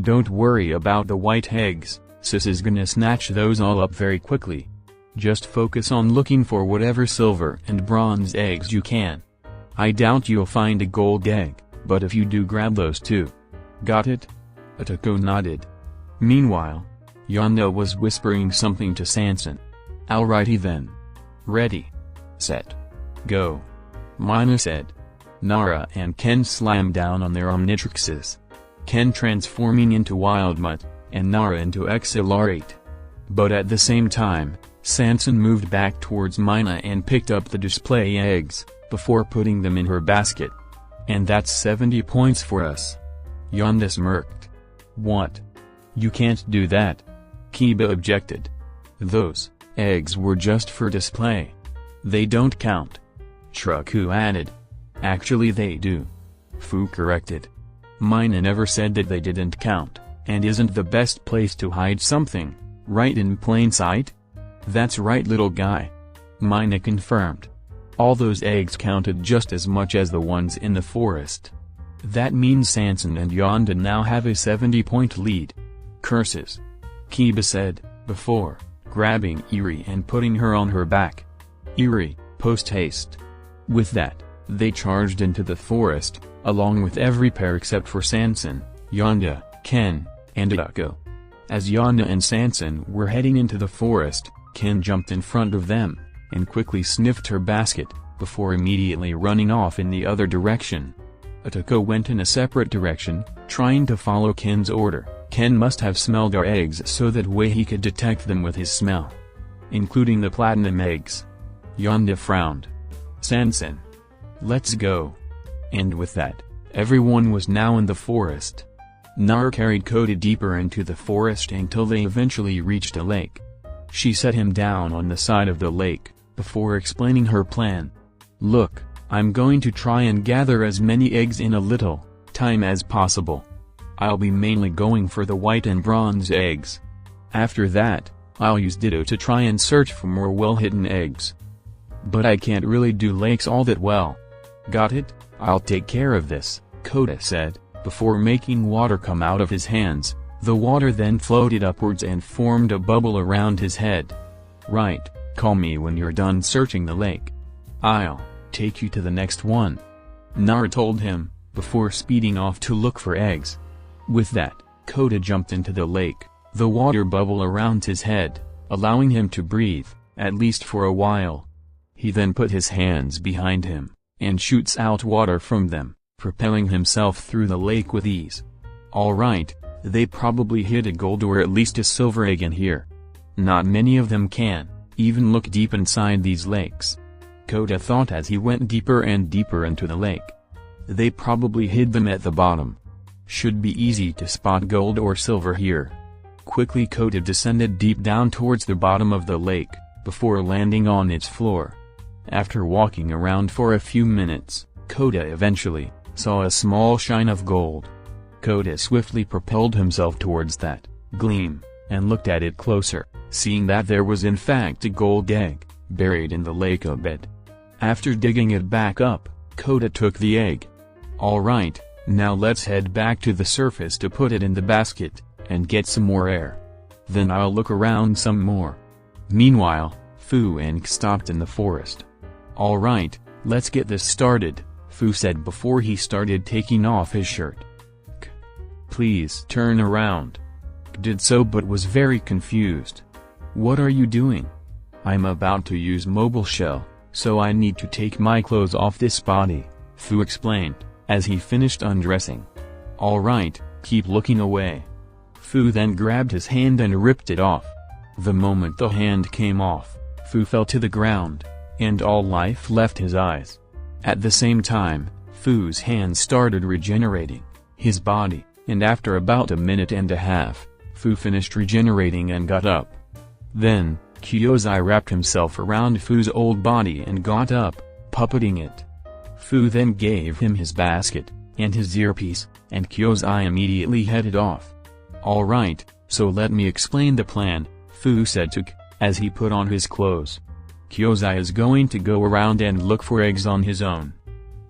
Don't worry about the white eggs, Sis is gonna snatch those all up very quickly. Just focus on looking for whatever silver and bronze eggs you can. I doubt you'll find a gold egg, but if you do, grab those too. Got it? Izuku nodded. Meanwhile, Yonda was whispering something to Sanson. Alrighty then. Ready. Set. Go. Mina said. Nara and Ken slammed down on their Omnitrixes. Ken transforming into Wild Mutt, and Nara into Accelerate. But at the same time, Sanson moved back towards Mina and picked up the display eggs, before putting them in her basket. And that's 70 points for us. Yonda smirked. What? You can't do that. Kiba objected. Those eggs were just for display. They don't count. Truku added. Actually they do. Fu corrected. Mina never said that they didn't count, and isn't the best place to hide something, right in plain sight? That's right, little guy. Mina confirmed. All those eggs counted just as much as the ones in the forest. That means Sanson and Yonda now have a 70-point lead. Curses. Kiba said, before grabbing Eri and putting her on her back. Eri, post-haste. With that, they charged into the forest, along with every pair except for Sanson, Yonda, Ken, and Izuku. As Yonda and Sanson were heading into the forest, Ken jumped in front of them, and quickly sniffed her basket, before immediately running off in the other direction. Izuku went in a separate direction, trying to follow Ken's order. Ken must have smelled our eggs so that way he could detect them with his smell. Including the platinum eggs. Yonda frowned. Sanson. Let's go. And with that, everyone was now in the forest. Nara carried Kota deeper into the forest until they eventually reached a lake. She set him down on the side of the lake, before explaining her plan. Look, I'm going to try and gather as many eggs in a little time as possible. I'll be mainly going for the white and bronze eggs. After that, I'll use Ditto to try and search for more well-hidden eggs. But I can't really do lakes all that well. Got it? I'll take care of this, Kota said, before making water come out of his hands. The water then floated upwards and formed a bubble around his head. Right, call me when you're done searching the lake. I'll take you to the next one. Nara told him, before speeding off to look for eggs. With that, Kota jumped into the lake, the water bubble around his head, allowing him to breathe, at least for a while. He then put his hands behind him, and shoots out water from them, propelling himself through the lake with ease. Alright, they probably hid a gold or at least a silver egg in here. Not many of them can even look deep inside these lakes. Kota thought as he went deeper and deeper into the lake. They probably hid them at the bottom. Should be easy to spot gold or silver here. Quickly Kota descended deep down towards the bottom of the lake, before landing on its floor. After walking around for a few minutes, Kota eventually saw a small shine of gold. Kota swiftly propelled himself towards that gleam, and looked at it closer, seeing that there was in fact a gold egg, buried in the lake a bit. After digging it back up, Kota took the egg. Alright, now let's head back to the surface to put it in the basket, and get some more air. Then I'll look around some more. Meanwhile, Fu and K stopped in the forest. Alright, let's get this started, Fu said before he started taking off his shirt. K, please turn around. K did so but was very confused. What are you doing? I'm about to use mobile shell, so I need to take my clothes off this body, Fu explained, as he finished undressing. Alright, keep looking away. Fu then grabbed his hand and ripped it off. The moment the hand came off, Fu fell to the ground, and all life left his eyes. At the same time, Fu's hands started regenerating his body, and after about a minute and a half, Fu finished regenerating and got up. Then, Kyozai wrapped himself around Fu's old body and got up, puppeting it. Fu then gave him his basket, and his earpiece, and Kyozai immediately headed off. Alright, so let me explain the plan, Fu said to K, as he put on his clothes. Kyozai is going to go around and look for eggs on his own.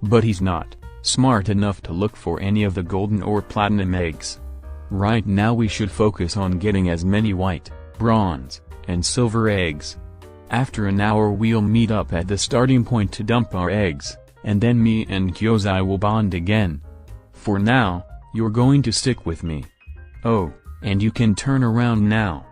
But he's not smart enough to look for any of the golden or platinum eggs. Right now we should focus on getting as many white, bronze, and silver eggs. After an hour we'll meet up at the starting point to dump our eggs, and then me and Kyozai will bond again. For now, you're going to stick with me. Oh, and you can turn around now.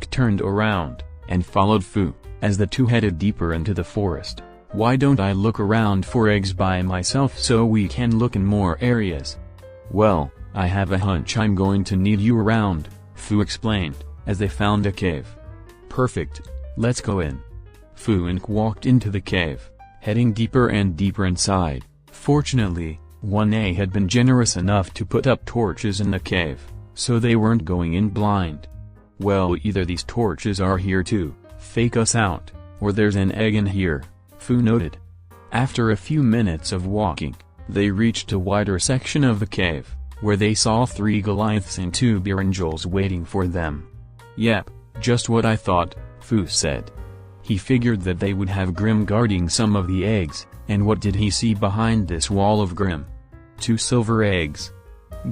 K turned around, and followed Fu, as the two headed deeper into the forest. Why don't I look around for eggs by myself so we can look in more areas? Well, I have a hunch I'm going to need you around, Fu explained, as they found a cave. Perfect, let's go in. Fu and K walked into the cave, heading deeper and deeper inside. Fortunately, 1A had been generous enough to put up torches in the cave, so they weren't going in blind. Well, either these torches are here to fake us out, or there's an egg in here, Fu noted. After a few minutes of walking, they reached a wider section of the cave, where they saw 3 Goliaths and 2 Berinjals waiting for them. Yep, just what I thought, Fu said. He figured that they would have Grim guarding some of the eggs, and what did he see behind this wall of Grim? 2 silver eggs.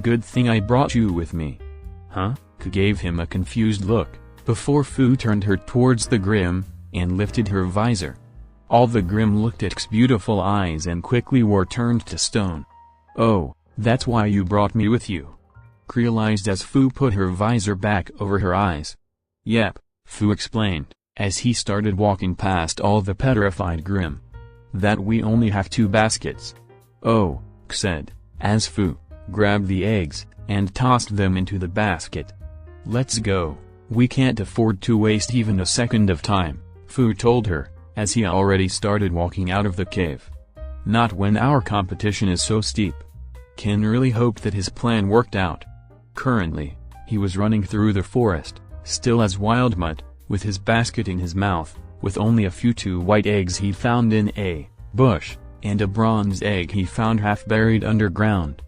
Good thing I brought you with me. Huh? K gave him a confused look, before Fu turned her towards the Grim, and lifted her visor. All the Grim looked at K's beautiful eyes and quickly were turned to stone. Oh, that's why you brought me with you. K realized as Fu put her visor back over her eyes. Yep, Fu explained, as he started walking past all the petrified Grim. That we only have 2 baskets. Oh, K said, as Fu grabbed the eggs, and tossed them into the basket. Let's go, we can't afford to waste even a second of time, Fu told her, as he already started walking out of the cave. Not when our competition is so steep. Ken really hoped that his plan worked out. Currently, he was running through the forest, still as Wildmutt, with his basket in his mouth, with only a few 2 white eggs he'd found in a bush, and a bronze egg he found half buried underground.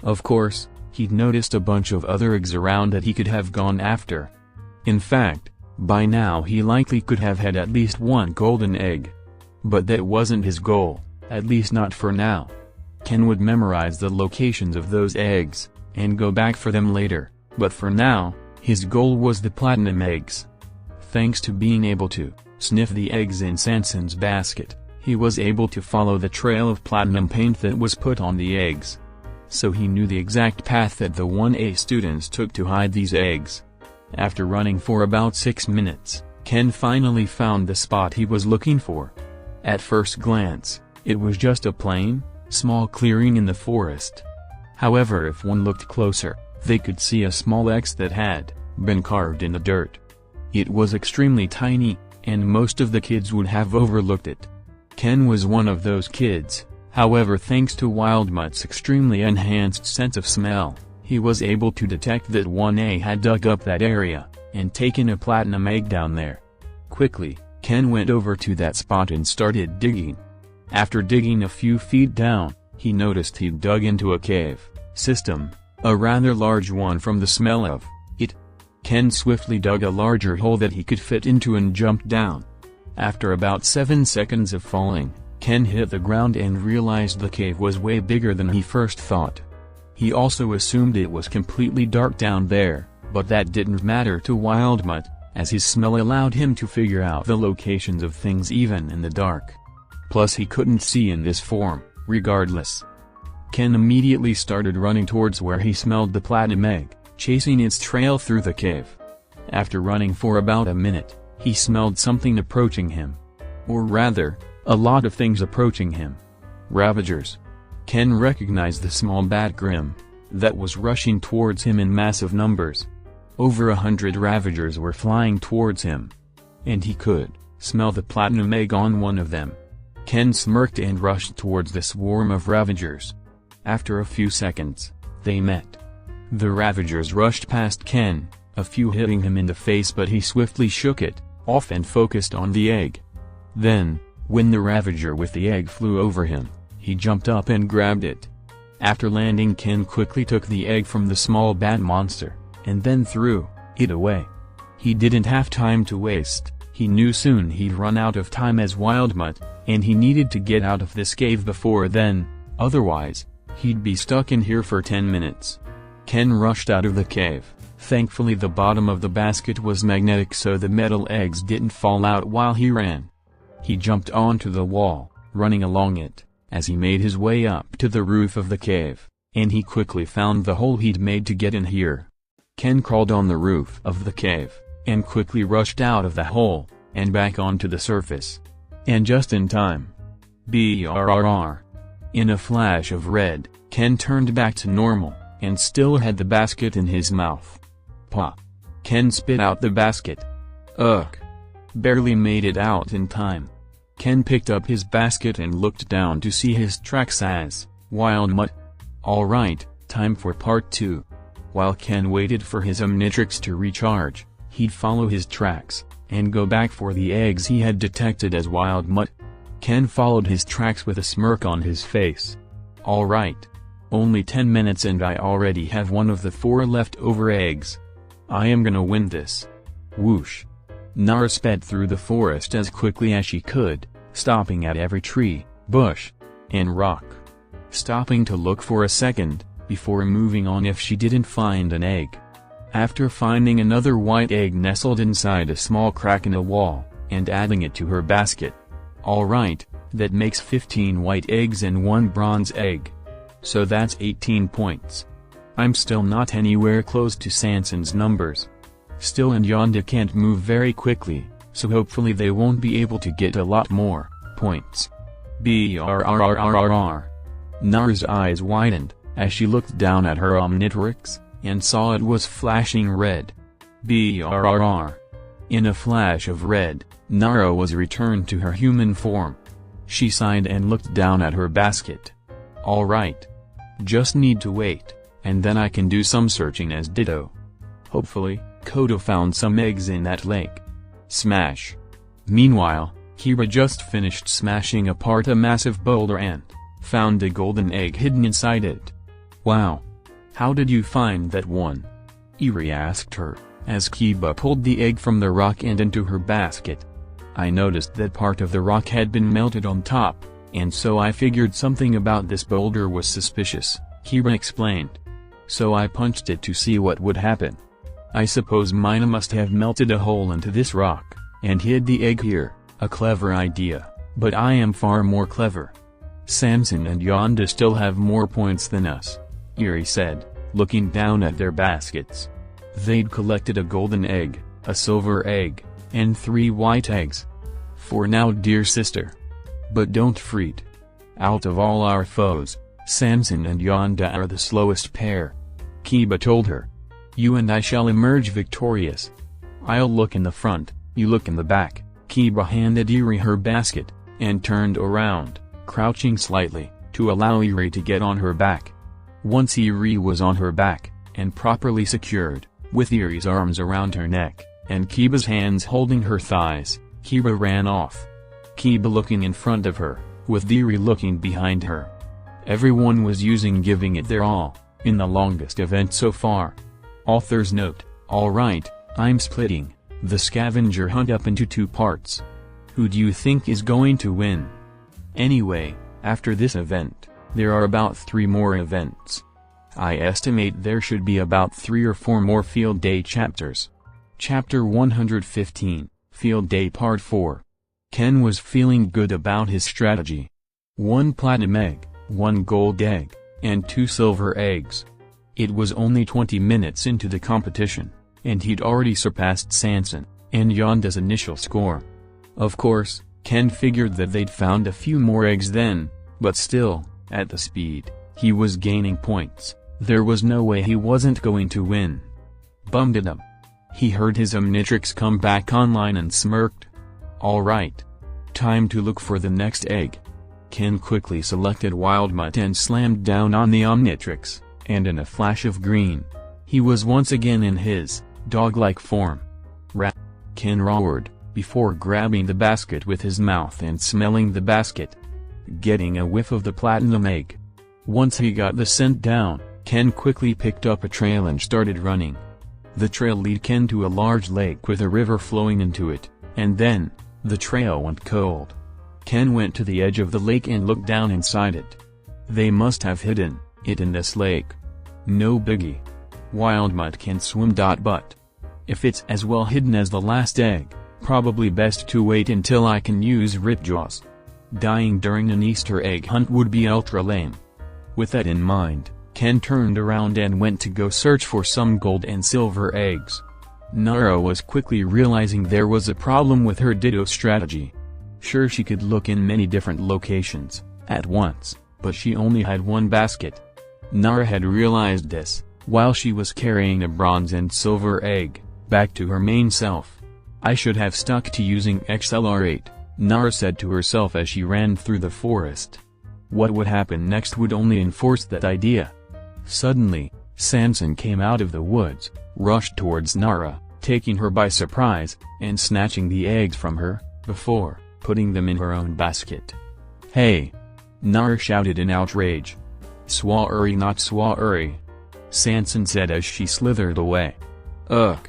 Of course, he'd noticed a bunch of other eggs around that he could have gone after. In fact, by now he likely could have had at least 1 golden egg. But that wasn't his goal, at least not for now. Ken would memorize the locations of those eggs, and go back for them later, but for now, his goal was the platinum eggs. Thanks to being able to sniff the eggs in Sanson's basket, he was able to follow the trail of platinum paint that was put on the eggs. So he knew the exact path that the 1A students took to hide these eggs. After running for about 6 minutes, Ken finally found the spot he was looking for. At first glance, it was just a plain, small clearing in the forest. However, if one looked closer, they could see a small X that had been carved in the dirt. It was extremely tiny, and most of the kids would have overlooked it. Ken was one of those kids. However, thanks to Wildmutt's extremely enhanced sense of smell, he was able to detect that 1A had dug up that area, and taken a platinum egg down there. Quickly, Ken went over to that spot and started digging. After digging a few feet down, he noticed he'd dug into a cave system, a rather large one from the smell of it. Ken swiftly dug a larger hole that he could fit into and jumped down. After about 7 seconds of falling, Ken hit the ground and realized the cave was way bigger than he first thought. He also assumed it was completely dark down there, but that didn't matter to Wildmutt, as his smell allowed him to figure out the locations of things even in the dark. Plus he couldn't see in this form, regardless. Ken immediately started running towards where he smelled the platinum egg, chasing its trail through the cave. After running for about a minute, he smelled something approaching him. Or rather, a lot of things approaching him. Ravagers. Ken recognized the small bat Grim that was rushing towards him in massive numbers. Over 100 Ravagers were flying towards him. And he could smell the platinum egg on one of them. Ken smirked and rushed towards the swarm of Ravagers. After a few seconds, they met. The Ravagers rushed past Ken, a few hitting him in the face, but he swiftly shook it off and focused on the egg. Then, when the Ravager with the egg flew over him, he jumped up and grabbed it. After landing, Ken quickly took the egg from the small bat monster, and then threw it away. He didn't have time to waste. He knew soon he'd run out of time as Wildmutt, and he needed to get out of this cave before then, otherwise, he'd be stuck in here for 10 minutes. Ken rushed out of the cave. Thankfully the bottom of the basket was magnetic so the metal eggs didn't fall out while he ran. He jumped onto the wall, running along it, as he made his way up to the roof of the cave, and he quickly found the hole he'd made to get in here. Ken crawled on the roof of the cave, and quickly rushed out of the hole, and back onto the surface. And just in time. Brrr. In a flash of red, Ken turned back to normal, and still had the basket in his mouth. Pop. Ken spit out the basket. Ugh. Barely made it out in time. Ken picked up his basket and looked down to see his tracks as wild mutt. Alright, time for part 2. While Ken waited for his Omnitrix to recharge, he'd follow his tracks, and go back for the eggs he had detected as wild mutt. Ken followed his tracks with a smirk on his face. Alright. Only 10 minutes and I already have one of the 4 leftover eggs. I am gonna win this. Whoosh. Nara sped through the forest as quickly as she could, stopping at every tree, bush, and rock. Stopping to look for a second, before moving on if she didn't find an egg. After finding another white egg nestled inside a small crack in a wall, and adding it to her basket. Alright, that makes 15 white eggs and 1 bronze egg. So that's 18 points. I'm still not anywhere close to Sanson's numbers. Still and Yonda can't move very quickly, so hopefully they won't be able to get a lot more points. Brrrr. Nara's eyes widened, as she looked down at her Omnitrix, and saw it was flashing red. Brrrr. In a flash of red, Nara was returned to her human form. She sighed and looked down at her basket. Alright. Just need to wait, and then I can do some searching as Ditto. Hopefully, Kodo found some eggs in that lake. Smash. Meanwhile, Kira just finished smashing apart a massive boulder and found a golden egg hidden inside it. Wow. How did you find that one? Eri asked her, as Kiba pulled the egg from the rock and into her basket. I noticed that part of the rock had been melted on top, and so I figured something about this boulder was suspicious, Kira explained. So I punched it to see what would happen. I suppose Mina must have melted a hole into this rock, and hid the egg here. A clever idea, but I am far more clever. Samson and Yonda still have more points than us, Eri said, looking down at their baskets. They'd collected a golden egg, a silver egg, and 3 white eggs. For now, dear sister. But don't fret. Out of all our foes, Samson and Yonda are the slowest pair. Kiba told her. You and I shall emerge victorious. I'll look in the front, you look in the back. Kiba handed Eri her basket, and turned around, crouching slightly, to allow Eri to get on her back. Once Eri was on her back, and properly secured, with Eri's arms around her neck, and Kiba's hands holding her thighs, Kira ran off. Kiba looking in front of her, with Eri looking behind her. Everyone was giving it their all, in the longest event so far. Author's note, alright, I'm splitting the scavenger hunt up into 2 parts. Who do you think is going to win? Anyway, after this event, there are about 3 more events. I estimate there should be about 3 or 4 more Field Day chapters. Chapter 115, Field Day Part 4. Ken was feeling good about his strategy. 1 platinum egg, 1 gold egg, and 2 silver eggs. It was only 20 minutes into the competition, and he'd already surpassed Sanson and Yonda's initial score. Of course, Ken figured that they'd found a few more eggs then, but still, at the speed he was gaining points, there was no way he wasn't going to win. Bum-de-dum. He heard his Omnitrix come back online and smirked. Alright. Time to look for the next egg. Ken quickly selected Wild Mutt and slammed down on the Omnitrix, and in a flash of green, he was once again in his dog-like form. Rat! Ken roared, before grabbing the basket with his mouth and smelling the basket. Getting a whiff of the platinum egg. Once he got the scent down, Ken quickly picked up a trail and started running. The trail led Ken to a large lake with a river flowing into it, and then, the trail went cold. Ken went to the edge of the lake and looked down inside it. They must have hidden it in this lake. No biggie. Wild Mutt can swim. But if it's as well hidden as the last egg, probably best to wait until I can use Ripjaws. Dying during an Easter egg hunt would be ultra lame. With that in mind, Ken turned around and went to go search for some gold and silver eggs. Nara was quickly realizing there was a problem with her Ditto strategy. Sure, she could look in many different locations at once, but she only had one basket. Nara had realized this while she was carrying a bronze and silver egg back to her main self. I should have stuck to using XLR8, Nara said to herself as she ran through the forest. What would happen next would only enforce that idea. Suddenly, Samson came out of the woods, rushed towards Nara, taking her by surprise, and snatching the eggs from her, before putting them in her own basket. "Hey!" Nara shouted in outrage. "Swauri, not Swauri," Samson said as she slithered away. "Ugh!"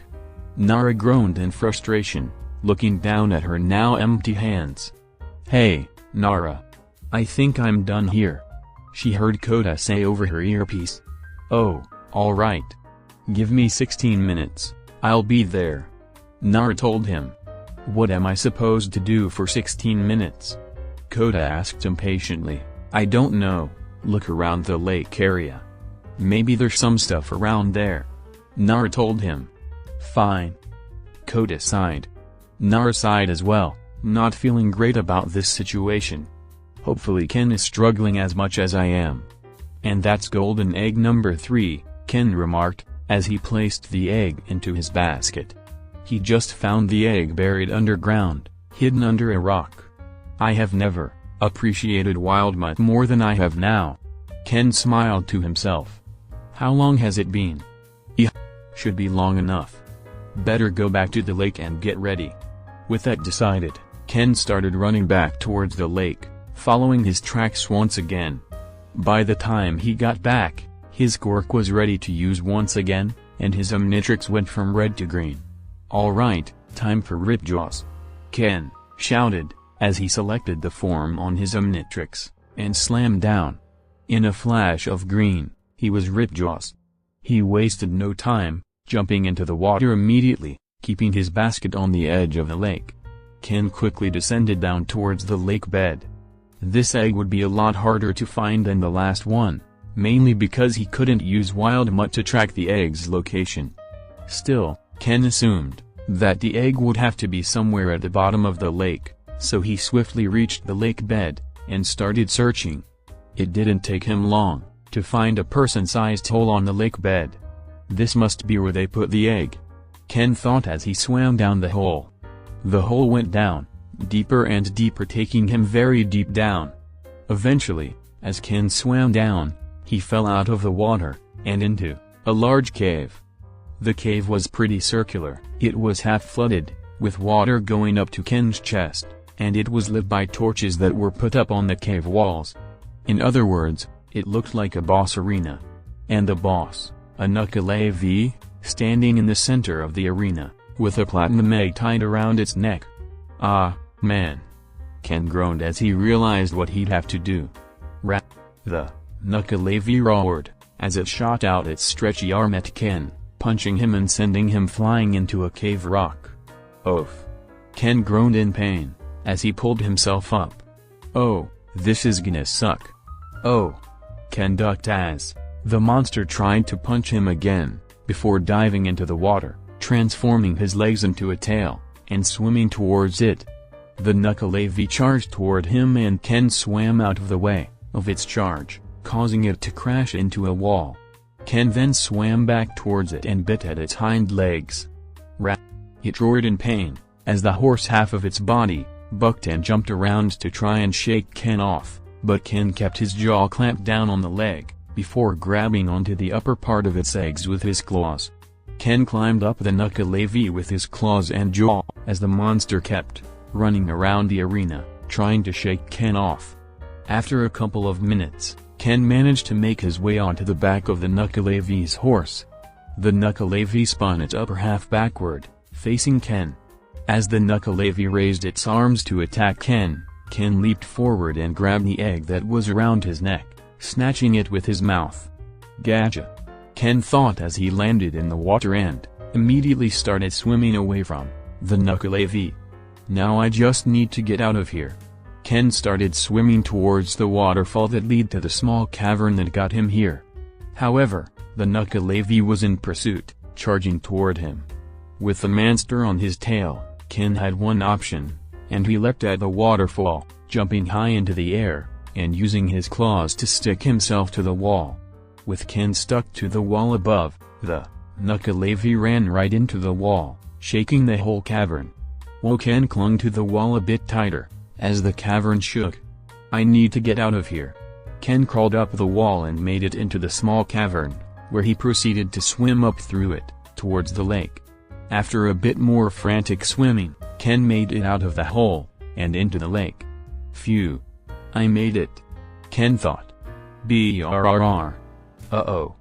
Nara groaned in frustration, looking down at her now empty hands. "Hey, Nara. I think I'm done here," she heard Kota say over her earpiece. "Oh, alright. Give me 16 minutes, I'll be there," Nara told him. "What am I supposed to do for 16 minutes? Kota asked impatiently. "I don't know, look around the lake area. Maybe there's some stuff around there," Nara told him. "Fine." Kota sighed. Nara sighed as well, not feeling great about this situation. "Hopefully Ken is struggling as much as I am." "And that's golden egg number 3, Ken remarked, as he placed the egg into his basket. He just found the egg buried underground, hidden under a rock. "I have never appreciated wild mutt more than I have now." Ken smiled to himself. "How long has it been?" "Yeah, should be long enough. Better go back to the lake and get ready." With that decided, Ken started running back towards the lake, following his tracks once again. By the time he got back, his quirk was ready to use once again, and his omnitrix went from red to green. "Alright, time for Ripjaws," Ken shouted, as he selected the form on his omnitrix, and slammed down. In a flash of green, he was Ripjaws. He wasted no time, jumping into the water immediately, keeping his basket on the edge of the lake. Ken quickly descended down towards the lake bed. This egg would be a lot harder to find than the last one, mainly because he couldn't use wild mutt to track the egg's location. Still, Ken assumed that the egg would have to be somewhere at the bottom of the lake, so he swiftly reached the lake bed, and started searching. It didn't take him long to find a person-sized hole on the lake bed. This must be where they put the egg, Ken thought as he swam down the hole. The hole went down, deeper and deeper, taking him very deep down. Eventually, as Ken swam down, he fell out of the water, and into a large cave. The cave was pretty circular, it was half flooded, with water going up to Ken's chest, and it was lit by torches that were put up on the cave walls. In other words, it looked like a boss arena. And the boss, a Nuka-Levi, standing in the center of the arena, with a platinum egg tied around its neck. "Ah, man." Ken groaned as he realized what he'd have to do. "Rat!" The Nuka-Levi roared, as it shot out its stretchy arm at Ken, punching him and sending him flying into a cave rock. "Oof." Ken groaned in pain, as he pulled himself up. "Oh, this is gonna suck." "Oh." Ken ducked as the monster tried to punch him again, before diving into the water, transforming his legs into a tail, and swimming towards it. The Nuka-Levi charged toward him and Ken swam out of the way of its charge, causing it to crash into a wall. Ken then swam back towards it and bit at its hind legs. "Rat!" It roared in pain, as the horse half of its body bucked and jumped around to try and shake Ken off, but Ken kept his jaw clamped down on the leg, before grabbing onto the upper part of its eggs with his claws. Ken climbed up the Nuka-Levi with his claws and jaw, as the monster kept running around the arena, trying to shake Ken off. After a couple of minutes, Ken managed to make his way onto the back of the Nuka-Levi's horse. The Nuka-Levi spun its upper half backward, facing Ken. As the Nuka-Levi raised its arms to attack Ken, Ken leaped forward and grabbed the egg that was around his neck, snatching it with his mouth. "Gotcha!" Ken thought as he landed in the water and immediately started swimming away from the Nuka-Levi. "Now I just need to get out of here." Ken started swimming towards the waterfall that led to the small cavern that got him here. However, the Nuka-Levi was in pursuit, charging toward him. With the monster on his tail, Ken had one option: and he leapt at the waterfall, jumping high into the air, and using his claws to stick himself to the wall. With Ken stuck to the wall above, the Nuka-Levi ran right into the wall, shaking the whole cavern. While Ken clung to the wall a bit tighter, as the cavern shook. "I need to get out of here." Ken crawled up the wall and made it into the small cavern, where he proceeded to swim up through it, towards the lake. After a bit more frantic swimming, Ken made it out of the hole, and into the lake. "Phew. I made it," Ken thought. Brrr. Uh-oh.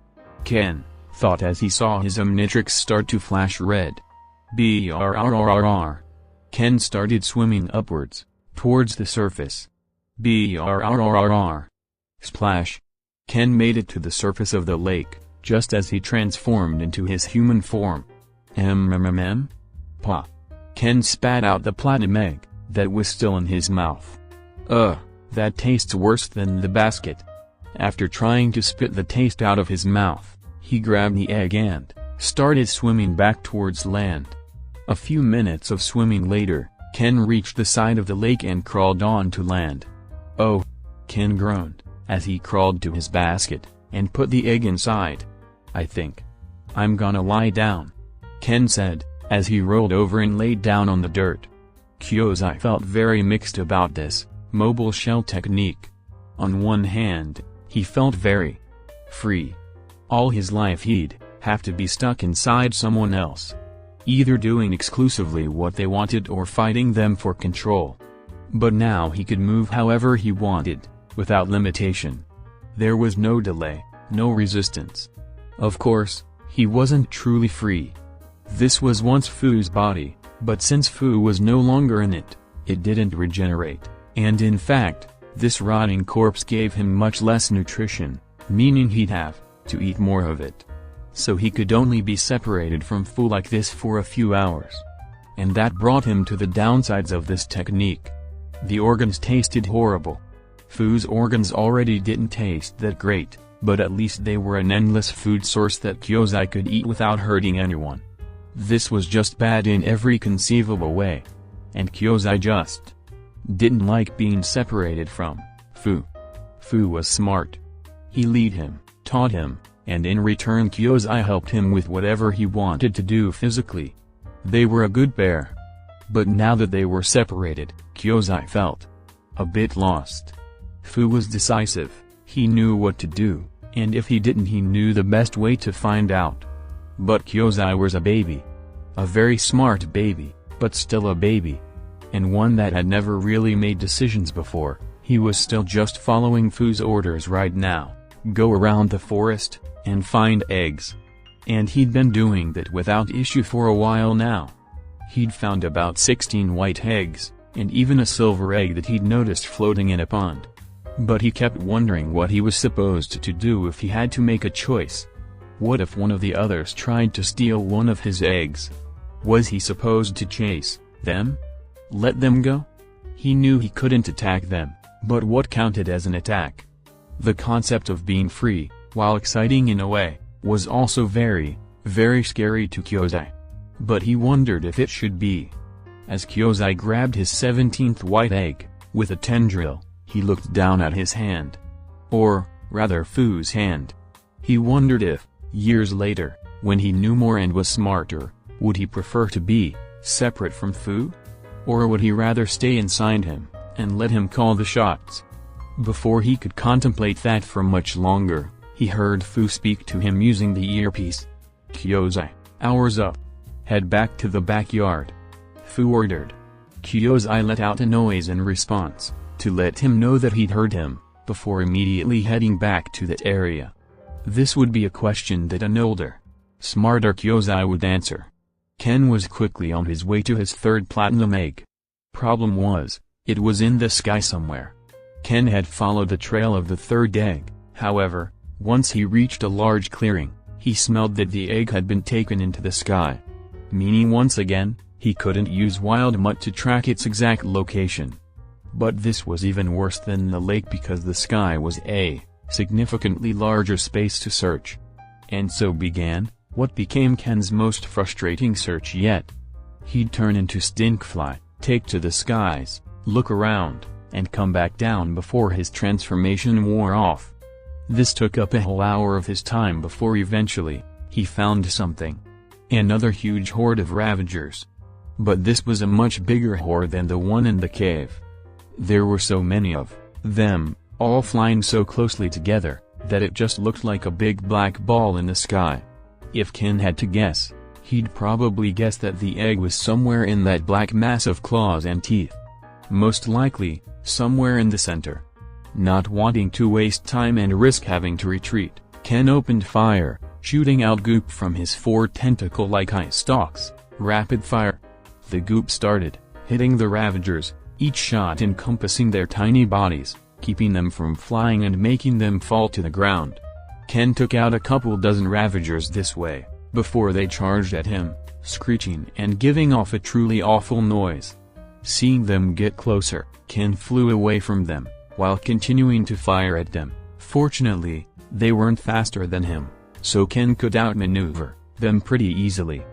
Ken thought as he saw his Omnitrix start to flash red. Brrr. Ken started swimming upwards, towards the surface. Brrr. Splash. Ken made it to the surface of the lake, just as he transformed into his human form. Pa. Ken spat out the platinum egg, that was still in his mouth. That tastes worse than the basket. After trying to spit the taste out of his mouth, he grabbed the egg and started swimming back towards land. A few minutes of swimming later, Ken reached the side of the lake and crawled on to land. "Oh!" Ken groaned, as he crawled to his basket, and put the egg inside. "I think I'm gonna lie down," Ken said, as he rolled over and laid down on the dirt. Kyozai felt very mixed about this mobile shell technique. On one hand, he felt very free. All his life he'd have to be stuck inside someone else, either doing exclusively what they wanted or fighting them for control. But now he could move however he wanted, without limitation. There was no delay, no resistance. Of course, he wasn't truly free. This was once Fu's body, but since Fu was no longer in it, it didn't regenerate, and in fact, this rotting corpse gave him much less nutrition, meaning he'd have to eat more of it. So he could only be separated from Fu like this for a few hours. And that brought him to the downsides of this technique. The organs tasted horrible. Fu's organs already didn't taste that great, but at least they were an endless food source that Kyozai could eat without hurting anyone. This was just bad in every conceivable way. And Kyozai just didn't like being separated from Fu. Fu was smart. He led him, taught him, and in return Kyozai helped him with whatever he wanted to do physically. They were a good pair. But now that they were separated, Kyozai felt a bit lost. Fu was decisive, he knew what to do, and if he didn't he knew the best way to find out. But Kyozai was a baby. A very smart baby, but still a baby. And one that had never really made decisions before. He was still just following Fu's orders right now. Go around the forest, and find eggs. And he'd been doing that without issue for a while now. He'd found about 16 white eggs, and even a silver egg that he'd noticed floating in a pond. But he kept wondering what he was supposed to do if he had to make a choice. What if one of the others tried to steal one of his eggs? Was he supposed to chase them? Let them go? He knew he couldn't attack them, but what counted as an attack? The concept of being free, while exciting in a way, was also very, very scary to Kyozai. But he wondered if it should be. As Kyozai grabbed his 17th white egg, with a tendril, he looked down at his hand. Or, rather Fu's hand. He wondered if, years later, when he knew more and was smarter, would he prefer to be separate from Fu? Or would he rather stay inside him, and let him call the shots? Before he could contemplate that for much longer, he heard Fu speak to him using the earpiece. "Kyozai, hour's up. Head back to the backyard," Fu ordered. Kyozai let out a noise in response, to let him know that he'd heard him, before immediately heading back to that area. This would be a question that an older, smarter Kyozai would answer. Ken was quickly on his way to his third platinum egg. Problem was, it was in the sky somewhere. Ken had followed the trail of the third egg, however, once he reached a large clearing, he smelled that the egg had been taken into the sky. Meaning once again, he couldn't use Wild Mutt to track its exact location. But this was even worse than the lake because the sky was a significantly larger space to search. And so began what became Ken's most frustrating search yet. He'd turn into Stinkfly, take to the skies, look around, and come back down before his transformation wore off. This took up a whole hour of his time before eventually, he found something. Another huge horde of Ravagers. But this was a much bigger horde than the one in the cave. There were so many of them, all flying so closely together, that it just looked like a big black ball in the sky. If Ken had to guess, he'd probably guess that the egg was somewhere in that black mass of claws and teeth. Most likely, somewhere in the center. Not wanting to waste time and risk having to retreat, Ken opened fire, shooting out goop from his 4 tentacle-like eye stalks. Rapid fire. The goop started, hitting the Ravagers, each shot encompassing their tiny bodies, keeping them from flying and making them fall to the ground. Ken took out a couple dozen Ravagers this way, before they charged at him, screeching and giving off a truly awful noise. Seeing them get closer, Ken flew away from them, while continuing to fire at them. Fortunately, they weren't faster than him, so Ken could outmaneuver them pretty easily.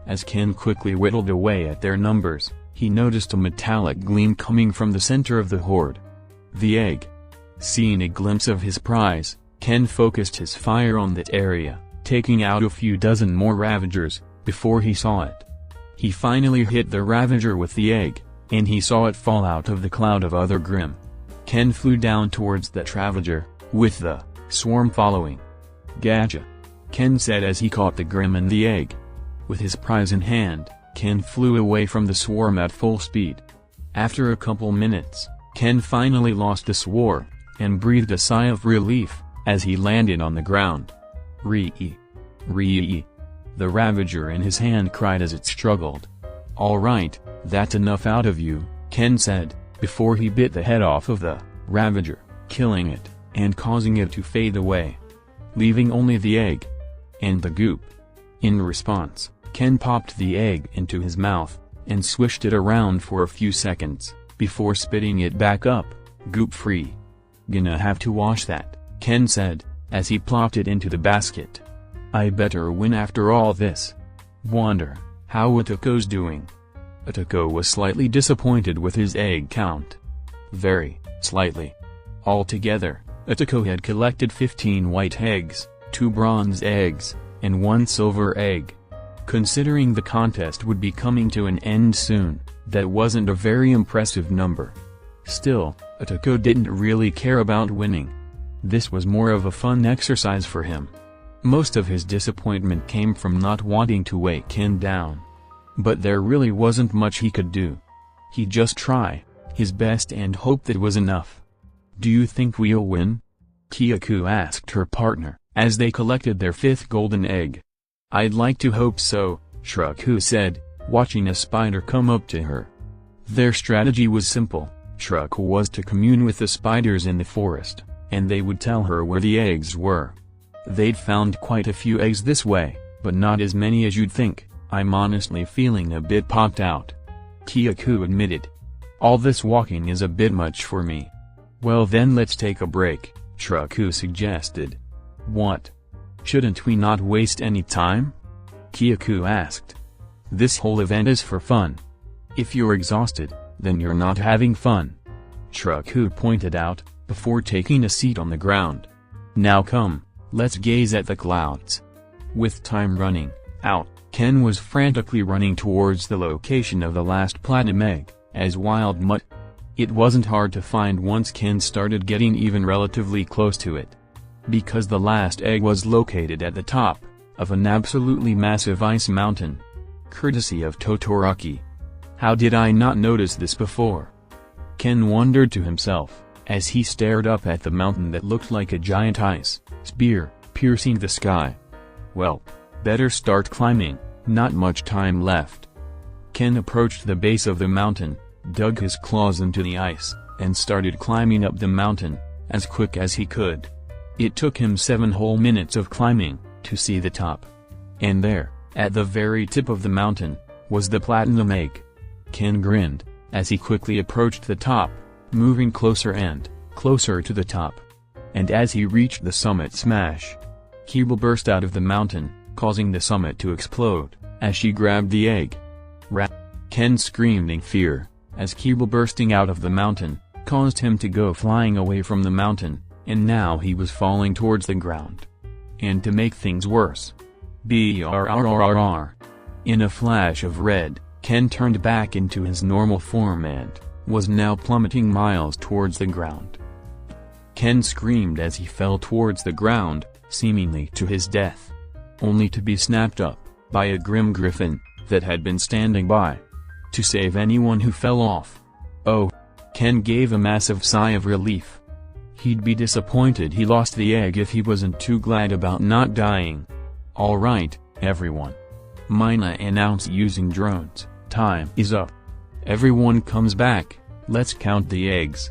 As Ken quickly whittled away at their numbers, he noticed a metallic gleam coming from the center of the horde. The egg. Seeing a glimpse of his prize, Ken focused his fire on that area, taking out a few dozen more Ravagers, before he saw it. He finally hit the Ravager with the egg, and he saw it fall out of the cloud of other Grimm. Ken flew down towards that Ravager, with the swarm following. "Gotcha," Ken said as he caught the Grimm and the egg. With his prize in hand, Ken flew away from the swarm at full speed. After a couple minutes, Ken finally lost the swarm, and breathed a sigh of relief, as he landed on the ground. "Ree! Ree!" The Ravager in his hand cried as it struggled. "All right, that's enough out of you," Ken said, before he bit the head off of the Ravager, killing it, and causing it to fade away. Leaving only the egg and the goop. In response, Ken popped the egg into his mouth, and swished it around for a few seconds, before spitting it back up, goop-free. "Gonna have to wash that," Ken said, as he plopped it into the basket. "I better win after all this. Wonder how Izuku's doing." Izuku was slightly disappointed with his egg count. Very slightly. Altogether, Izuku had collected 15 white eggs, 2 bronze eggs, and 1 silver egg. Considering the contest would be coming to an end soon, that wasn't a very impressive number. Still, Izuku didn't really care about winning. This was more of a fun exercise for him. Most of his disappointment came from not wanting to weigh Ken down. But there really wasn't much he could do. He'd just try his best and hope that was enough. "Do you think we'll win?" Kyaku asked her partner, as they collected their 5th golden egg. "I'd like to hope so," Shraku said, watching a spider come up to her. Their strategy was simple. Shraku was to commune with the spiders in the forest, and they would tell her where the eggs were. They'd found quite a few eggs this way, but not as many as you'd think. "I'm honestly feeling a bit popped out," Kyaku admitted. "All this walking is a bit much for me." "Well then let's take a break," Shraku suggested. "What? Shouldn't we not waste any time?" Kyaku asked. "This whole event is for fun. If you're exhausted, then you're not having fun," Shraku pointed out, before taking a seat on the ground. "Now come, let's gaze at the clouds." With time running out, Ken was frantically running towards the location of the last platinum egg, as wild mutt. It wasn't hard to find once Ken started getting even relatively close to it. Because the last egg was located at the top of an absolutely massive ice mountain. Courtesy of Todoroki. How did I not notice this before? Ken wondered to himself, as he stared up at the mountain that looked like a giant ice spear, piercing the sky. Well, better start climbing, not much time left. Ken approached the base of the mountain, dug his claws into the ice, and started climbing up the mountain, as quick as he could. It took him 7 whole minutes of climbing, to see the top. And there, at the very tip of the mountain, was the platinum egg. Ken grinned, as he quickly approached the top, moving closer and closer to the top. And as he reached the summit smash, Kibble burst out of the mountain, causing the summit to explode, as she grabbed the egg. Rat! Ken screamed in fear, as Kiba bursting out of the mountain, caused him to go flying away from the mountain, and now he was falling towards the ground. And to make things worse, brrrrrr. In a flash of red, Ken turned back into his normal form and was now plummeting miles towards the ground. Ken screamed as he fell towards the ground, seemingly to his death, only to be snapped up by a grim griffin that had been standing by to save anyone who fell off. Oh! Ken gave a massive sigh of relief. He'd be disappointed he lost the egg if he wasn't too glad about not dying. "Alright, everyone," Mina announced using drones, "time is up. Everyone comes back, let's count the eggs."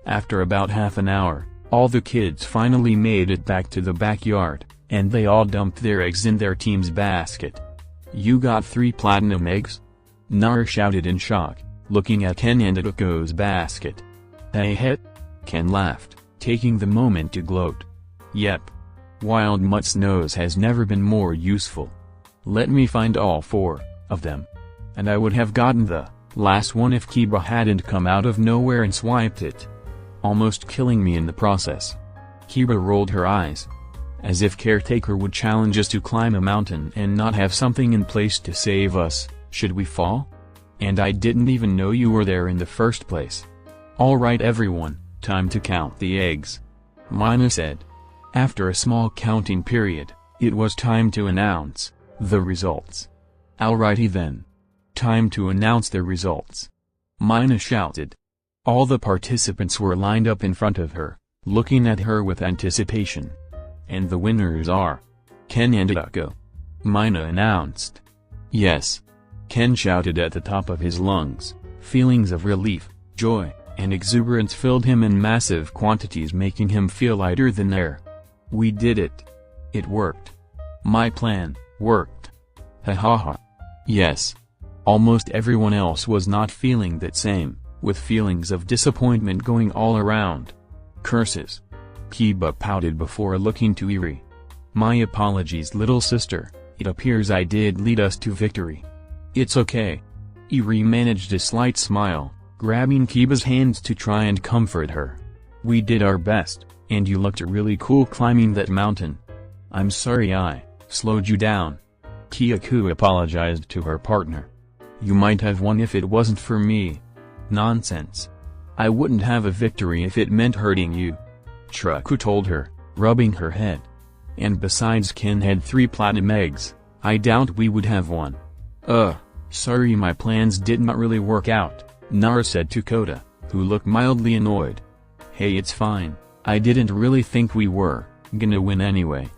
After about half an hour, all the kids finally made it back to the backyard, and they all dumped their eggs in their team's basket. "You got 3 platinum eggs?" Nara shouted in shock, looking at Ken and Izuku's basket. "Hey, Ken laughed, taking the moment to gloat. "Yep. Wild Mutt's nose has never been more useful. Let me find all 4 of them. And I would have gotten the last one if Kiba hadn't come out of nowhere and swiped it, almost killing me in the process." Kiba rolled her eyes, as if Caretaker would challenge us to climb a mountain and not have something in place to save us should we fall? "And I didn't even know you were there in the first place." "Alright everyone, time to count the eggs," Mina said. After a small counting period, it was time to announce the results. "Alrighty then. Time to announce the results," Mina shouted. All the participants were lined up in front of her, looking at her with anticipation. "And the winners are Ken and Izuku," Mina announced. "Yes," Ken shouted at the top of his lungs. Feelings of relief, joy, and exuberance filled him in massive quantities, making him feel lighter than air. "We did it. It worked. My plan worked. Ha ha ha." Yes. Almost everyone else was not feeling that same, with feelings of disappointment going all around. "Curses." Kiba pouted before looking to Eri. "My apologies, little sister, it appears I did lead us to victory." "It's okay." Eri managed a slight smile, grabbing Kiba's hands to try and comfort her. "We did our best, and you looked really cool climbing that mountain." "I'm sorry I slowed you down." Kyaku apologized to her partner. "You might have won if it wasn't for me." "Nonsense. I wouldn't have a victory if it meant hurting you," Truku told her, rubbing her head. "And besides, Ken had 3 platinum eggs. I doubt we would have won." Sorry, my plans did not really work out," Nara said to Kota, who looked mildly annoyed. "Hey, it's fine, I didn't really think we were gonna win anyway."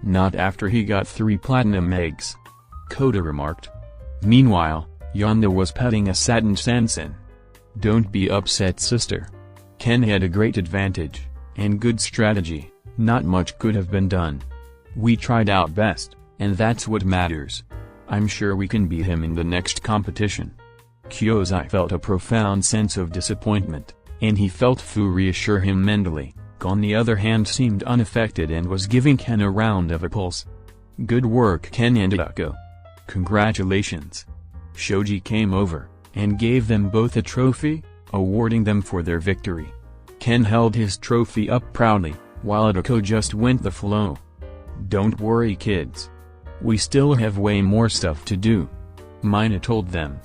"Not after he got 3 platinum eggs," Kota remarked. Meanwhile, Yonda was petting a satin Sansen. "Don't be upset, sister. Ken had a great advantage, and good strategy, not much could have been done. We tried our best, and that's what matters. I'm sure we can beat him in the next competition." Kyozai felt a profound sense of disappointment, and he felt Fu reassure him mentally. On the other hand, seemed unaffected and was giving Ken a round of applause. "Good work, Ken and Izuku. Congratulations." Shoji came over, and gave them both a trophy, awarding them for their victory. Ken held his trophy up proudly, while Izuku just went the flow. "Don't worry, kids. We still have way more stuff to do," Mina told them.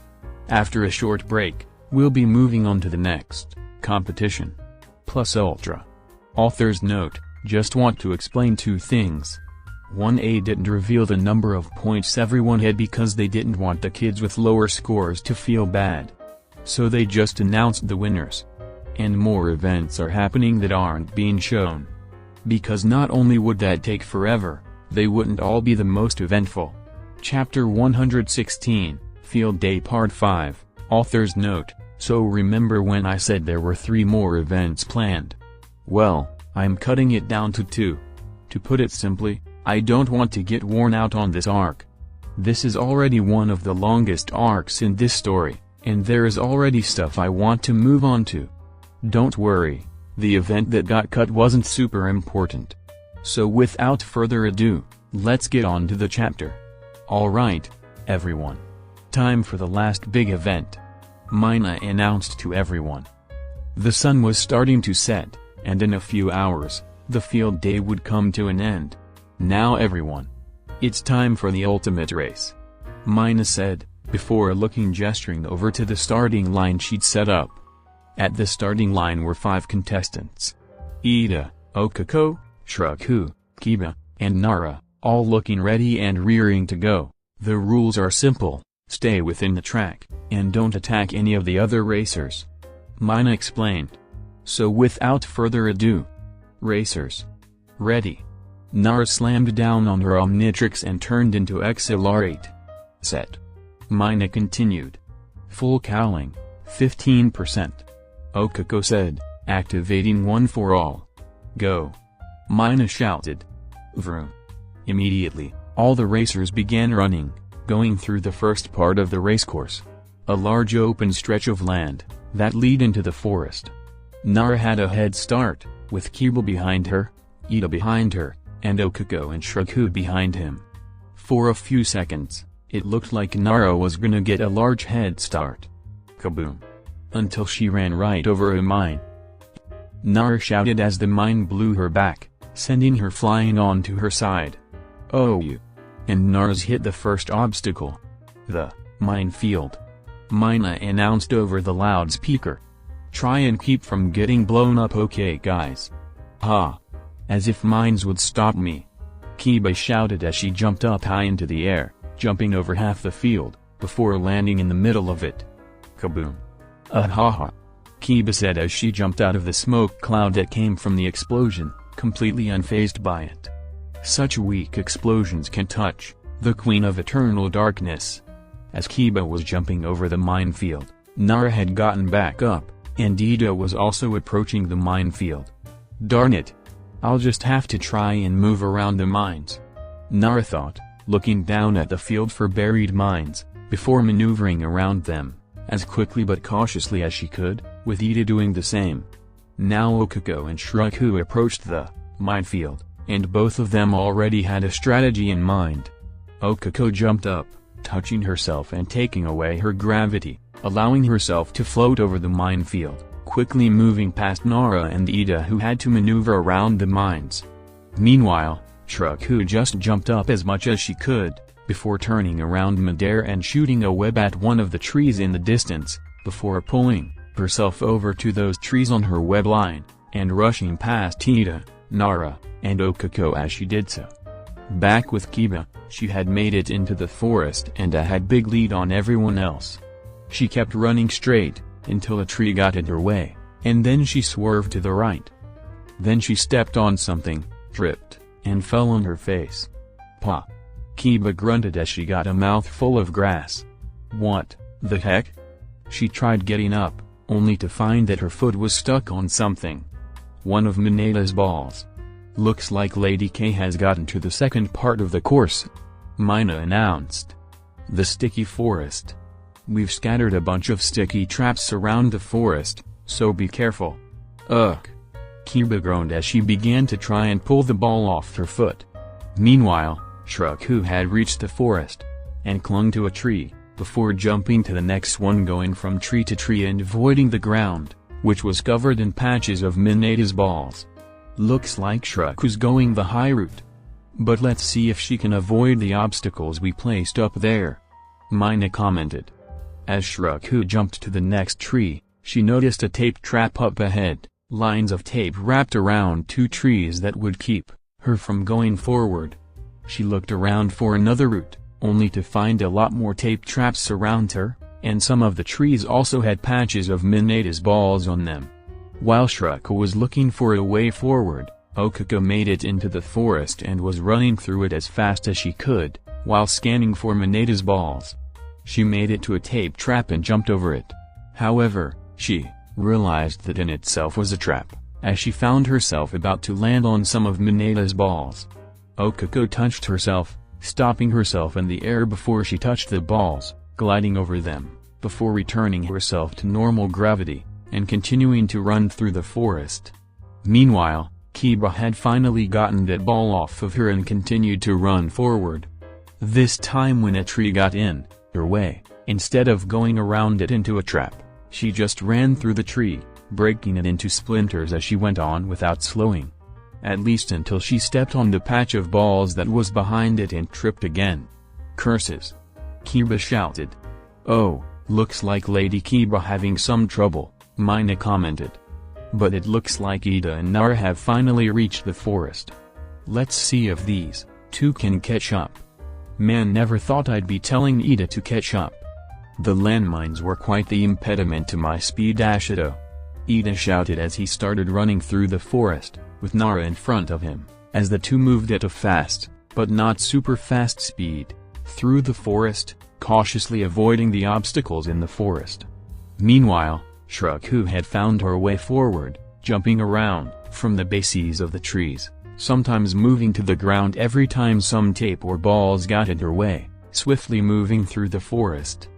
"After a short break, we'll be moving on to the next competition. Plus Ultra." Author's note: just want to explain 2 things. 1A didn't reveal the number of points everyone had because they didn't want the kids with lower scores to feel bad. So they just announced the winners. And more events are happening that aren't being shown. Because not only would that take forever, they wouldn't all be the most eventful. Chapter 116, Field Day Part 5, Author's note: so remember when I said there were 3 more events planned? Well, I'm cutting it down to 2. To put it simply, I don't want to get worn out on this arc. This is already one of the longest arcs in this story, and there is already stuff I want to move on to. Don't worry, the event that got cut wasn't super important. So without further ado, let's get on to the chapter. Alright, everyone. Time for the last big event. Mina announced to everyone. The sun was starting to set, and in a few hours, the field day would come to an end. Now everyone. It's time for the ultimate race, Mina said, before gesturing over to the starting line she'd set up. At the starting line were 5 contestants. Ida, Okuko, Shuraku, Kiba, and Nara, all looking ready and rearing to go. The rules are simple: stay within the track, and don't attack any of the other racers, Mina explained. So without further ado, racers, ready. Nara slammed down on her Omnitrix and turned into XLR8. Set. Mina continued. Full cowling, 15%. Okuko said, activating one for all. Go. Mina shouted. Vroom. Immediately, all the racers began running, going through the first part of the racecourse. A large open stretch of land, that lead into the forest. Nara had a head start, with Kiba behind her, Ida behind her, and Okuko and Shuraku behind him. For a few seconds, it looked like Nara was gonna get a large head start. Kaboom. Until she ran right over a mine. Nara shouted as the mine blew her back, sending her flying onto her side. Oh you. And Nara's hit the first obstacle. The minefield. Mina announced over the loudspeaker. Try and keep from getting blown up, okay guys? Ha. As if mines would stop me. Kiba shouted as she jumped up high into the air, jumping over half the field, before landing in the middle of it. Kaboom. Ahaha. Kiba said as she jumped out of the smoke cloud that came from the explosion, completely unfazed by it. Such weak explosions can touch the Queen of Eternal Darkness. As Kiba was jumping over the minefield, Nara had gotten back up, and Ida was also approaching the minefield. Darn it. I'll just have to try and move around the mines, Nara thought, looking down at the field for buried mines, before maneuvering around them, as quickly but cautiously as she could, with Ida doing the same. Now Okuko and Shuraku approached the minefield, and both of them already had a strategy in mind. Okuko jumped up, touching herself and taking away her gravity, allowing herself to float over the minefield, quickly moving past Nara and Ida who had to maneuver around the mines. Meanwhile, Shuraku just jumped up as much as she could, before turning around midair and shooting a web at one of the trees in the distance, before pulling herself over to those trees on her web line, and rushing past Ida, Nara, and Okuko as she did so. Back with Kiba, she had made it into the forest and had big lead on everyone else. She kept running straight, until a tree got in her way, and then she swerved to the right. Then she stepped on something, tripped, and fell on her face. Pa! Kiba grunted as she got a mouthful of grass. What the heck? She tried getting up, only to find that her foot was stuck on something. One of Minata's balls. Looks like Lady K has gotten to the second part of the course, Mina announced. The sticky forest. We've scattered a bunch of sticky traps around the forest, so be careful. Ugh. Kiba groaned as she began to try and pull the ball off her foot. Meanwhile, Shuraku had reached the forest, and clung to a tree, before jumping to the next one, going from tree to tree and avoiding the ground, which was covered in patches of Minata's balls. Looks like Shuraku's going the high route. But let's see if she can avoid the obstacles we placed up there, Mina commented. As Shuraku jumped to the next tree, she noticed a tape trap up ahead, lines of tape wrapped around 2 trees that would keep her from going forward. She looked around for another route, only to find a lot more tape traps around her, and some of the trees also had patches of Minata's balls on them. While Shuraku was looking for a way forward, Okuko made it into the forest and was running through it as fast as she could, while scanning for Minata's balls. She made it to a tape trap and jumped over it. However, she realized that in itself was a trap, as she found herself about to land on some of Minata's balls. Okuko touched herself, stopping herself in the air before she touched the balls, gliding over them, before returning herself to normal gravity, and continuing to run through the forest. Meanwhile, Kiba had finally gotten that ball off of her and continued to run forward. This time when a tree got in her way, Instead of going around it into a trap, she just ran through the tree, breaking it into splinters as she went on without slowing. At least until she stepped on the patch of balls that was behind it and tripped again. Curses! Kiba shouted. "Oh, looks like Lady Kiba having some trouble," Mina commented. "But it looks like Ida and Nara have finally reached the forest. Let's see if these two can catch up. Man, never thought I'd be telling Ida to catch up. The landmines were quite the impediment to my speed dash though," Ida shouted as he started running through the forest, with Nara in front of him, as the two moved at a fast, but not super fast speed, through the forest, cautiously avoiding the obstacles in the forest. Meanwhile, Shraku had found her way forward, jumping around from the bases of the trees, sometimes moving to the ground every time some tape or balls got in her way, swiftly moving through the forest.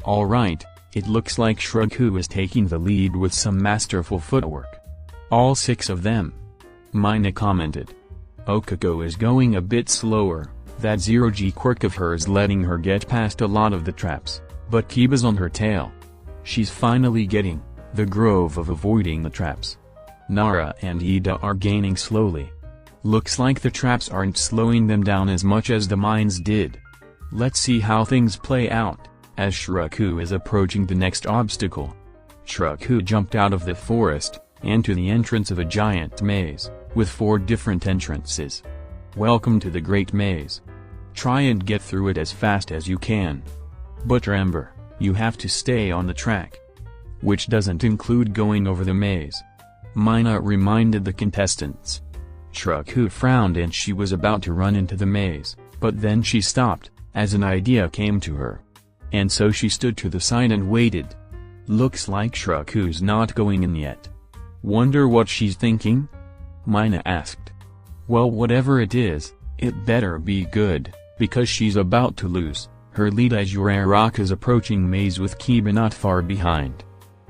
"Alright, it looks like Shraku is taking the lead with some masterful footwork. All 6 of them," Mina commented. "Okako is going a bit slower, that 0G quirk of hers letting her get past a lot of the traps, but Kiba's on her tail. She's finally getting the groove of avoiding the traps. Nara and Ida are gaining slowly. Looks like the traps aren't slowing them down as much as the mines did. Let's see how things play out, as Shraku is approaching the next obstacle." Shraku jumped out of the forest, and to the entrance of a giant maze, with 4 different entrances. "Welcome to the Great Maze. Try and get through it as fast as you can. But remember, you have to stay on the track. Which doesn't include going over the maze," Mina reminded the contestants. Shraku frowned and she was about to run into the maze, but then she stopped, as an idea came to her. And so she stood to the side and waited. "Looks like Shraku's not going in yet. Wonder what she's thinking?" Mina asked. "Well, whatever it is, it better be good, because she's about to lose her lead as Uraraka's approaching maze with Kiba not far behind."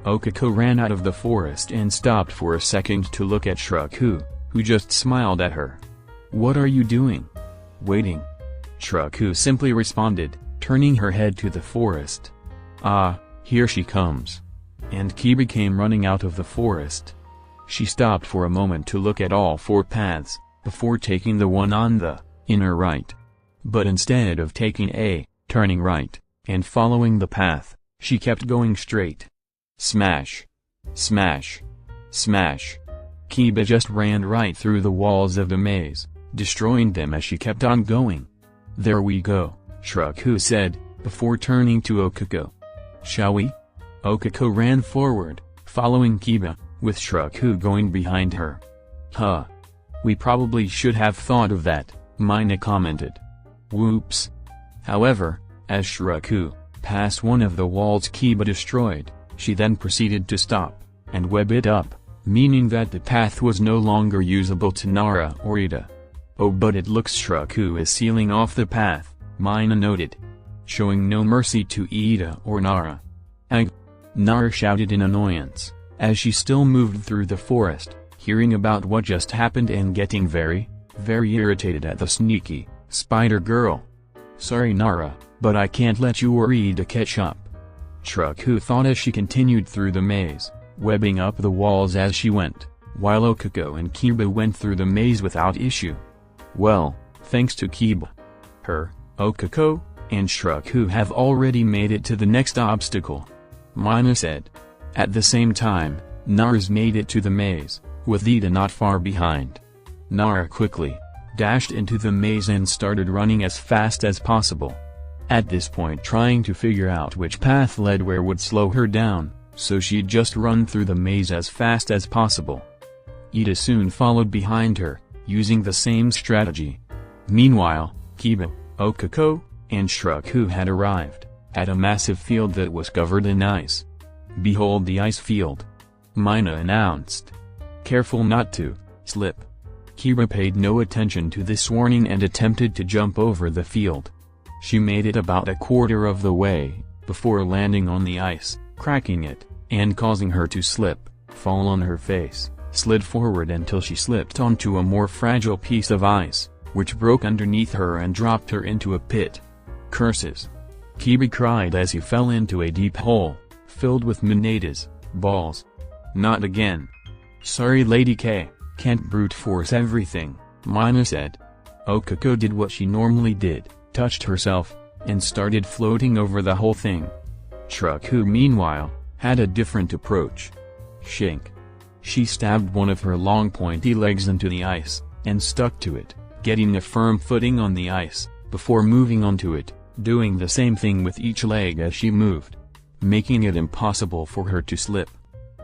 Okako ran out of the forest and stopped for a second to look at Shraku, who just smiled at her. "What are you doing?" "Waiting," Shraku simply responded, turning her head to the forest. "Ah, here she comes." And Kiba came running out of the forest. She stopped for a moment to look at all 4 paths, before taking the one on the inner right. But instead of taking turning right, and following the path, she kept going straight. Smash! Smash! Smash! Kiba just ran right through the walls of the maze, destroying them as she kept on going. "There we go," Shraku said, before turning to Okako. "Shall we?" Okako ran forward, following Kiba, with Shraku going behind her. "Huh. We probably should have thought of that," Mina commented. Whoops. However, as Shraku passed one of the walls Kiba destroyed, she then proceeded to stop and web it up, meaning that the path was no longer usable to Nara or Ida. "Oh, but it looks Shraku is sealing off the path," Mina noted, showing no mercy to Ida or Nara. "Ag!" Nara shouted in annoyance, as she still moved through the forest, hearing about what just happened and getting very irritated at the sneaky spider girl. "Sorry Nara, but I can't let you or Ida catch up," Shraku thought as she continued through the maze, webbing up the walls as she went, while Okako and Kiba went through the maze without issue. "Well, thanks to Kiba, Okako, and Shraku have already made it to the next obstacle," Mina said. At the same time, Nara's made it to the maze, with Ida not far behind. Nara quickly dashed into the maze and started running as fast as possible. At this point, trying to figure out which path led where would slow her down, so she'd just run through the maze as fast as possible. Ida soon followed behind her, using the same strategy. Meanwhile, Kiba, Okako, and Shraku had arrived at a massive field that was covered in ice. "Behold the ice field," Mina announced. "Careful not to slip." Kiba paid no attention to this warning and attempted to jump over the field. She made it about a quarter of the way, before landing on the ice, cracking it, and causing her to slip, fall on her face, slid forward until she slipped onto a more fragile piece of ice, which broke underneath her and dropped her into a pit. Curses! Kiba cried as he fell into a deep hole, filled with Minatas balls. Not again. Sorry Lady K, can't brute force everything, Mina said. Okako did what she normally did, touched herself, and started floating over the whole thing. Shuraku meanwhile, had a different approach. Shink. She stabbed one of her long pointy legs into the ice, and stuck to it, getting a firm footing on the ice, before moving onto it, doing the same thing with each leg as she moved, making it impossible for her to slip.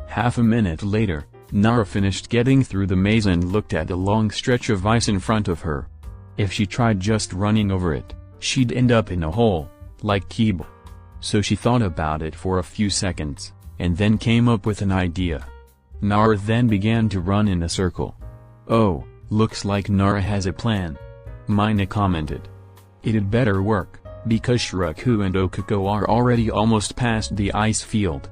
Half a minute later, Nara finished getting through the maze and looked at a long stretch of ice in front of her. If she tried just running over it, she'd end up in a hole, like Kiba. So she thought about it for a few seconds, and then came up with an idea. Nara then began to run in a circle. Oh, looks like Nara has a plan. Mina commented. It'd better work, because Shuraku and Okako are already almost past the ice field.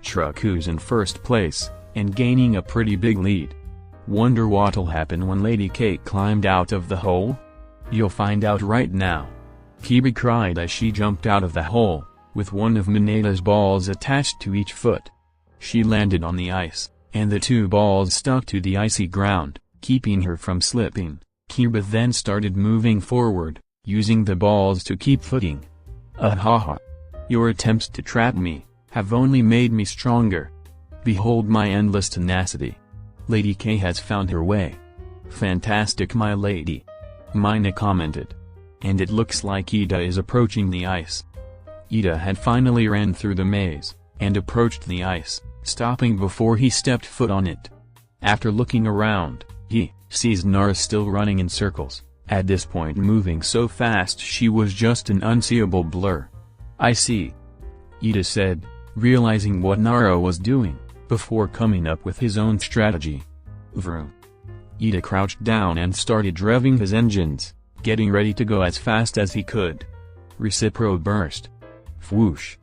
Shuraku's in first place, and gaining a pretty big lead. Wonder what'll happen when Lady K climbed out of the hole? You'll find out right now. Kiba cried as she jumped out of the hole, with one of Mineta's balls attached to each foot. She landed on the ice, and the two balls stuck to the icy ground, keeping her from slipping. Kiba then started moving forward, using the balls to keep footing. Ahaha. Your attempts to trap me have only made me stronger. Behold my endless tenacity. Lady K has found her way. Fantastic, my lady. Mina commented. And it looks like Ida is approaching the ice. Ida had finally ran through the maze, and approached the ice, stopping before he stepped foot on it. After looking around, he sees Nara still running in circles, at this point moving so fast she was just an unseeable blur. I see. Ida said, realizing what Nara was doing, before coming up with his own strategy. Vroom. Ida crouched down and started revving his engines, getting ready to go as fast as he could. Recipro burst. Whoosh.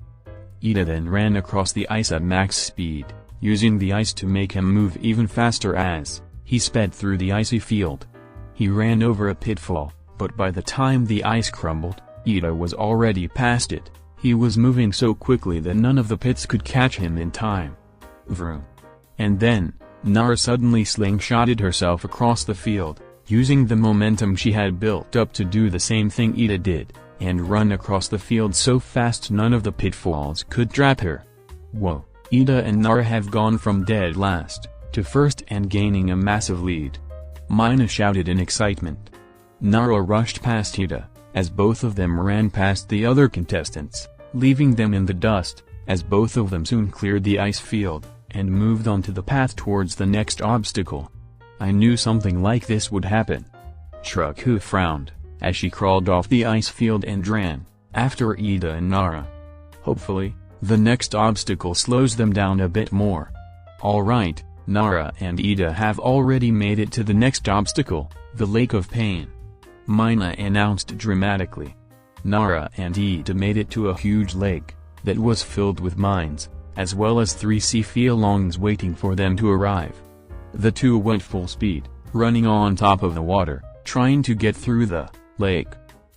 Ida then ran across the ice at max speed, using the ice to make him move even faster as he sped through the icy field. He ran over a pitfall, but by the time the ice crumbled, Ida was already past it. He was moving so quickly that none of the pits could catch him in time. Vroom. And then, Nara suddenly slingshotted herself across the field, using the momentum she had built up to do the same thing Ida did, and run across the field so fast none of the pitfalls could trap her. Whoa, Ida and Nara have gone from dead last to first and gaining a massive lead. Mina shouted in excitement. Nara rushed past Ida, as both of them ran past the other contestants, leaving them in the dust, as both of them soon cleared the ice field, and moved on to the path towards the next obstacle. I knew something like this would happen. Shuraku frowned, as she crawled off the ice field and ran after Ida and Nara. Hopefully, the next obstacle slows them down a bit more. Alright, Nara and Ida have already made it to the next obstacle, the Lake of Pain. Mina announced dramatically. Nara and Ida made it to a huge lake that was filled with mines, as well as 3 sea-feelongs waiting for them to arrive. The two went full speed, running on top of the water, trying to get through the lake.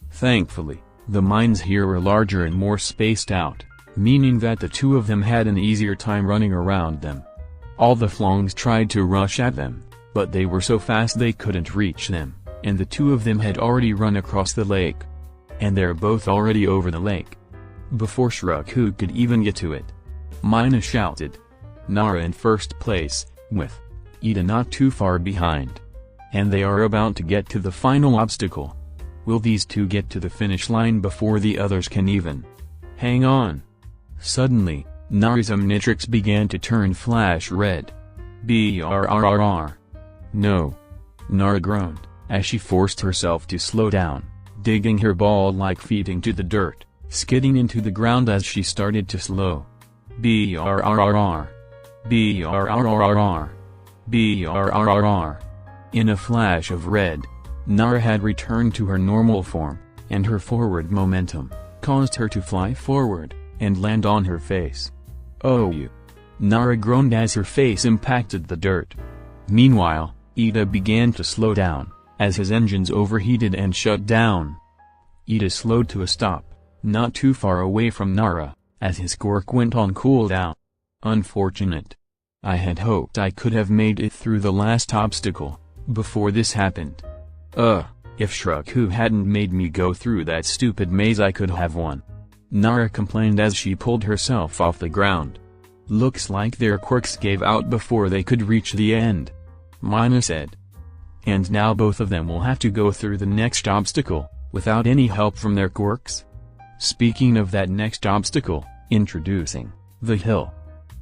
Thankfully, the mines here were larger and more spaced out, meaning that the two of them had an easier time running around them. All the flongs tried to rush at them, but they were so fast they couldn't reach them, and the two of them had already run across the lake. And they're both already over the lake. Before Shuraku could even get to it, Mina shouted. Nara in first place, with Ida not too far behind. And they are about to get to the final obstacle. Will these two get to the finish line before the others can even hang on? Suddenly, Nara's omnitrix began to turn flash red. Brrrr. No. Nara groaned, as she forced herself to slow down, digging her ball-like feet into the dirt, skidding into the ground as she started to slow. Brrrr. Brrrr. Brrrr. In a flash of red, Nara had returned to her normal form, and her forward momentum caused her to fly forward and land on her face. Oh you! Nara groaned as her face impacted the dirt. Meanwhile, Ida began to slow down, as his engines overheated and shut down. Ida slowed to a stop, not too far away from Nara, as his quirk went on cooldown. Unfortunate. I had hoped I could have made it through the last obstacle, before this happened. If Shraku hadn't made me go through that stupid maze I could have won. Nara complained as she pulled herself off the ground. Looks like their quirks gave out before they could reach the end. Mina said. And now both of them will have to go through the next obstacle, without any help from their quirks? Speaking of that next obstacle, introducing the hill.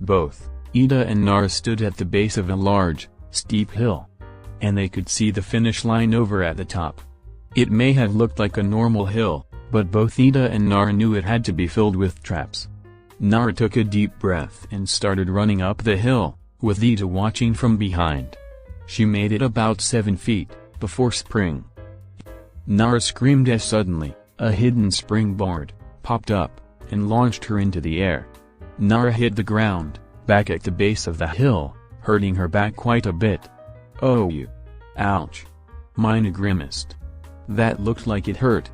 Both Ida and Nara stood at the base of a large, steep hill. And they could see the finish line over at the top. It may have looked like a normal hill, but both Ida and Nara knew it had to be filled with traps. Nara took a deep breath and started running up the hill, with Ida watching from behind. She made it about 7 feet, before spring. Nara screamed as suddenly, a hidden springboard popped up, and launched her into the air. Nara hit the ground, back at the base of the hill, hurting her back quite a bit. Oh you! Ouch! Mina grimaced. That looked like it hurt.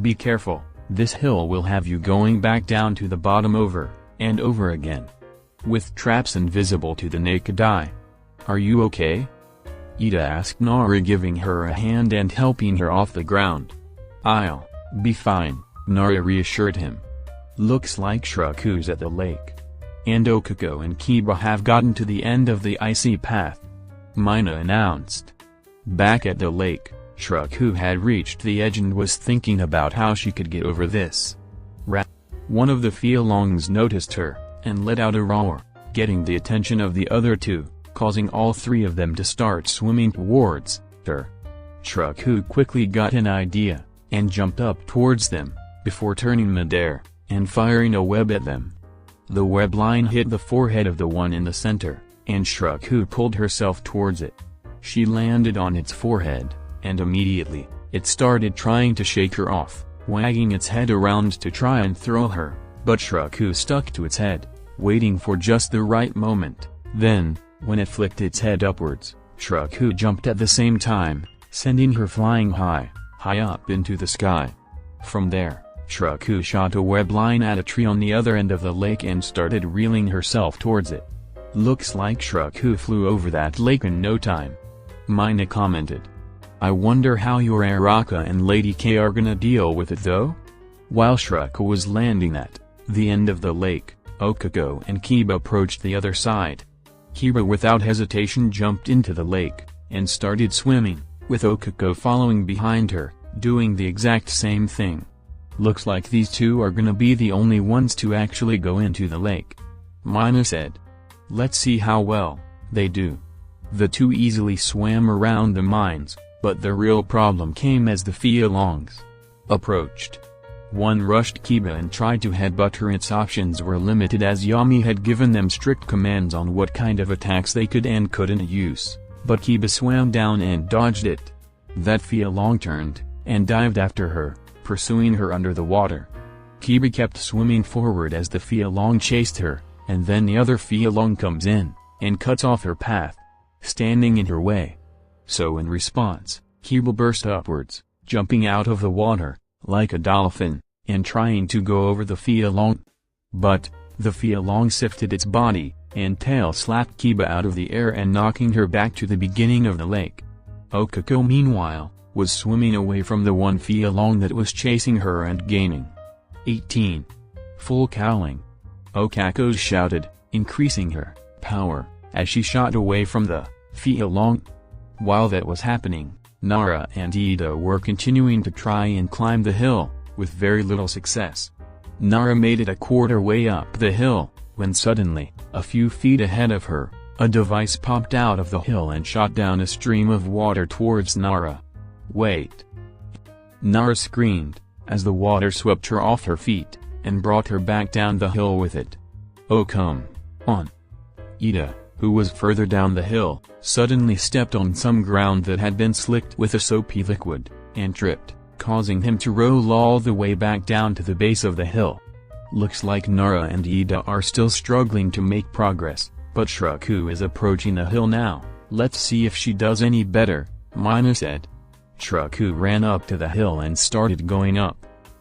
Be careful, this hill will have you going back down to the bottom over, and over again. With traps invisible to the naked eye. Are you okay? Ida asked Nara, giving her a hand and helping her off the ground. I'll be fine, Nara reassured him. Looks like Shraku's at the lake. And Okako and Kiba have gotten to the end of the icy path. Mina announced. Back at the lake, Shraku had reached the edge and was thinking about how she could get over this. One of the Feelongs noticed her, and let out a roar, getting the attention of the other two, causing all three of them to start swimming towards her. Shraku quickly got an idea, and jumped up towards them, before turning midair, and firing a web at them. The web line hit the forehead of the one in the center, and Shraku pulled herself towards it. She landed on its forehead, and immediately, it started trying to shake her off, wagging its head around to try and throw her, but Shraku stuck to its head, waiting for just the right moment. Then, when it flicked its head upwards, Shraku jumped at the same time, sending her flying high up into the sky. From there, Shraku shot a web line at a tree on the other end of the lake and started reeling herself towards it. Looks like Shraku flew over that lake in no time. Mina commented. I wonder how your Araka and Lady K are gonna deal with it though? While Shraku was landing at the end of the lake, Okako and Kiba approached the other side. Kiba without hesitation jumped into the lake, and started swimming, with Okako following behind her, doing the exact same thing. Looks like these two are gonna be the only ones to actually go into the lake. Mina said. Let's see how well they do. The two easily swam around the mines, but the real problem came as the Feelongs approached. One rushed Kiba and tried to headbutt her. Its options were limited as Yami had given them strict commands on what kind of attacks they could and couldn't use, but Kiba swam down and dodged it. That Feelong turned, and dived after her, pursuing her under the water. Kiba kept swimming forward as the Feelong chased her, and then the other Feelong comes in, and cuts off her path, standing in her way. So in response, Kiba burst upwards, jumping out of the water, like a dolphin, and trying to go over the Feelong. But, the Feelong sifted its body, and tail slapped Kiba out of the air and knocking her back to the beginning of the lake. Okako meanwhile, was swimming away from the one Feelong that was chasing her and gaining 18. Full cowling. Okako shouted, increasing her power, as she shot away from the Feelong. While that was happening, Nara and Ida were continuing to try and climb the hill, with very little success. Nara made it a quarter way up the hill, when suddenly, a few feet ahead of her, a device popped out of the hill and shot down a stream of water towards Nara. Wait! Nara screamed, as the water swept her off her feet, and brought her back down the hill with it. Oh come on! Ida, who was further down the hill, suddenly stepped on some ground that had been slicked with a soapy liquid, and tripped, causing him to roll all the way back down to the base of the hill. Looks like Nara and Ida are still struggling to make progress, but Shraku is approaching the hill now. Let's see if she does any better, Mina said. Shraku ran up to the hill and started going up.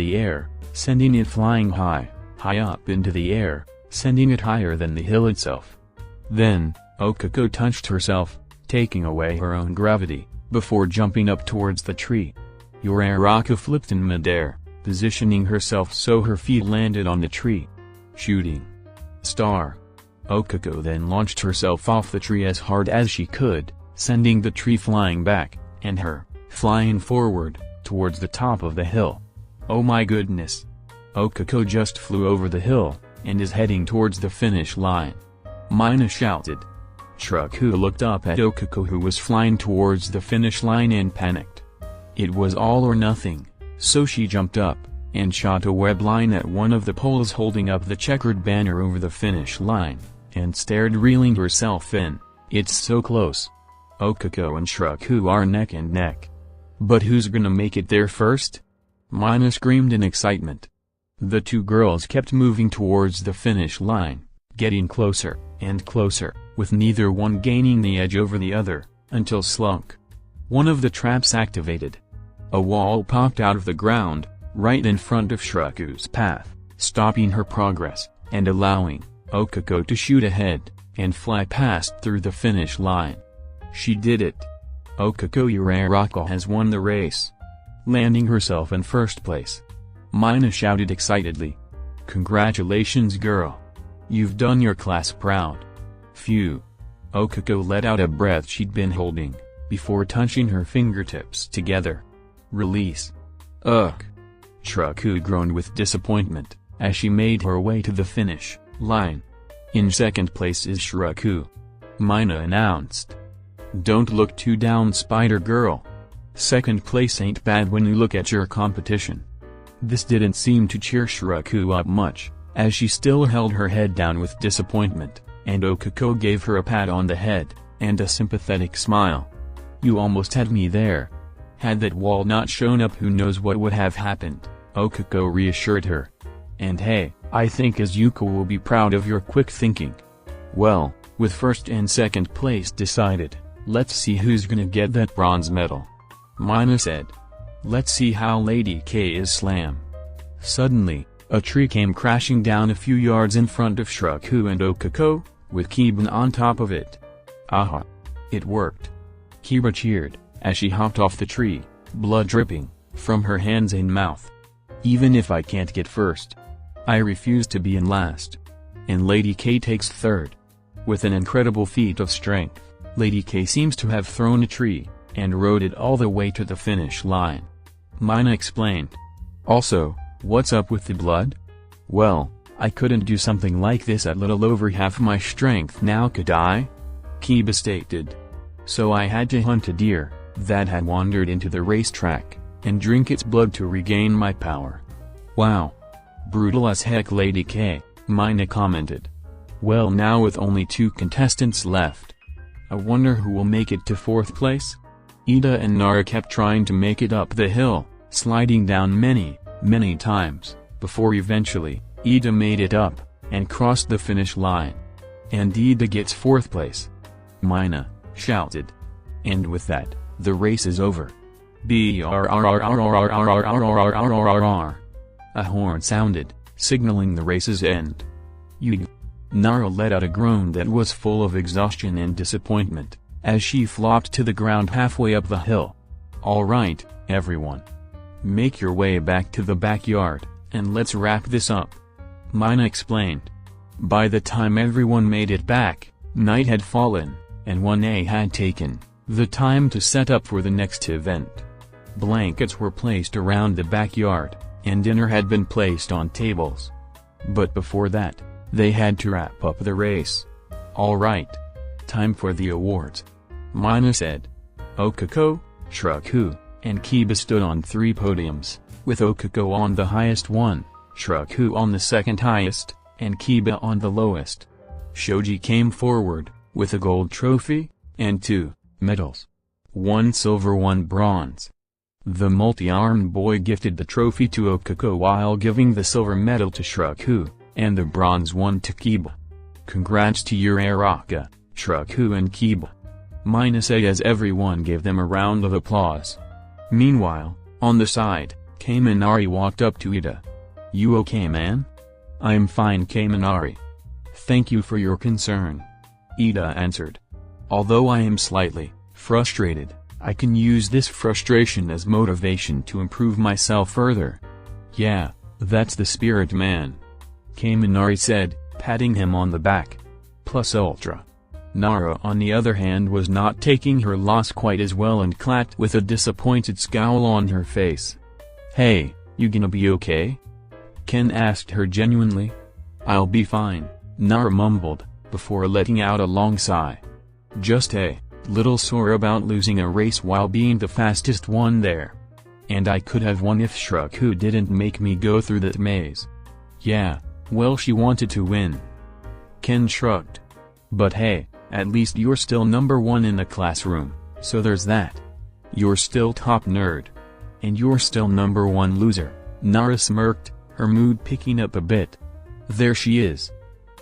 the air, sending it flying high up into the air, sending it higher than the hill itself. Then, Okako touched herself, taking away her own gravity, before jumping up towards the tree. Uraraka flipped in midair, positioning herself so her feet landed on the tree. Shooting star. Okako then launched herself off the tree as hard as she could, sending the tree flying back, and her, flying forward, towards the top of the hill. Oh my goodness! Okako just flew over the hill, and is heading towards the finish line. Mina shouted. Shuraku looked up at Okako, who was flying towards the finish line, and panicked. It was all or nothing, so she jumped up, and shot a web line at one of the poles holding up the checkered banner over the finish line, and stared, reeling herself in. It's so close. Okako and Shuraku are neck and neck. But who's gonna make it there first? Mina screamed in excitement. The two girls kept moving towards the finish line, getting closer and closer, with neither one gaining the edge over the other, until slunk. One of the traps activated. A wall popped out of the ground, right in front of Shuraku's path, stopping her progress, and allowing Okako to shoot ahead, and fly past through the finish line. She did it. Okako Uraraka has won the race, landing herself in first place. Mina shouted excitedly. Congratulations, girl. You've done your class proud. Phew. Okako let out a breath she'd been holding, before touching her fingertips together. Release. Ugh. Shuraku groaned with disappointment, as she made her way to the finish line. In second place is Shuraku. Mina announced. Don't look too down, Spider Girl. Second place ain't bad when you look at your competition. This didn't seem to cheer Shuraku up much, as she still held her head down with disappointment, and Okako gave her a pat on the head, and a sympathetic smile. You almost had me there. Had that wall not shown up, who knows what would have happened, Okako reassured her. And hey, I think Izuku will be proud of your quick thinking. Well, with first and second place decided, let's see who's gonna get that bronze medal. Mina said. Let's see how Lady K is slam. Suddenly, a tree came crashing down a few yards in front of Shuraku and Okako, with Kiba on top of it. Aha! It worked. Kiba cheered, as she hopped off the tree, blood dripping from her hands and mouth. Even if I can't get first, I refuse to be in last. And Lady K takes third. With an incredible feat of strength, Lady K seems to have thrown a tree, and rode it all the way to the finish line. Mina explained. Also, what's up with the blood? Well, I couldn't do something like this at little over half my strength now, could I? Kiba stated. So I had to hunt a deer that had wandered into the racetrack, and drink its blood to regain my power. Wow. Brutal as heck, Lady K, Mina commented. Well, now with only 2 contestants left, I wonder who will make it to 4th place? Ida and Nara kept trying to make it up the hill, sliding down many times, before eventually, Ida made it up, and crossed the finish line. And Ida gets 4th place. Mina, shouted. And with that, the race is over. A horn sounded, signaling the race's end. Nara let out a groan that was full of exhaustion and disappointment, as she flopped to the ground halfway up the hill. "All right, everyone. Make your way back to the backyard, and let's wrap this up," Mina explained. By the time everyone made it back, night had fallen, and 1A had taken the time to set up for the next event. Blankets were placed around the backyard, and dinner had been placed on tables. But before that, they had to wrap up the race. "All right. Time for the awards," Mina said. Okako, Shraku, and Kiba stood on 3 podiums, with Okako on the highest one, Shraku on the second highest, and Kiba on the lowest. Shoji came forward, with a gold trophy, and 2 medals. 1 silver, 1 bronze. The multi-armed boy gifted the trophy to Okako while giving the silver medal to Shraku, and the bronze one to Kiba. "Congrats to your Araka, Shraku and Kiba," Mina said as everyone gave them a round of applause. Meanwhile, on the side, Kaminari walked up to Ida. "You okay, man?" "I'm fine, Kaminari. Thank you for your concern," Ida answered. "Although I am slightly frustrated, I can use this frustration as motivation to improve myself further." "Yeah, that's the spirit, man," Kaminari said, patting him on the back. Plus ultra. Nara on the other hand was not taking her loss quite as well and clapped with a disappointed scowl on her face. "Hey, you gonna be okay?" Ken asked her genuinely. "I'll be fine," Nara mumbled, before letting out a long sigh. "Just a little sore about losing a race while being the fastest one there. And I could have won if Shraku didn't make me go through that maze." "Yeah, well, she wanted to win." Ken shrugged. "But hey, at least you're still number 1 in the classroom, so there's that. You're still top nerd. And you're still number 1 loser," Nara smirked, her mood picking up a bit. "There she is.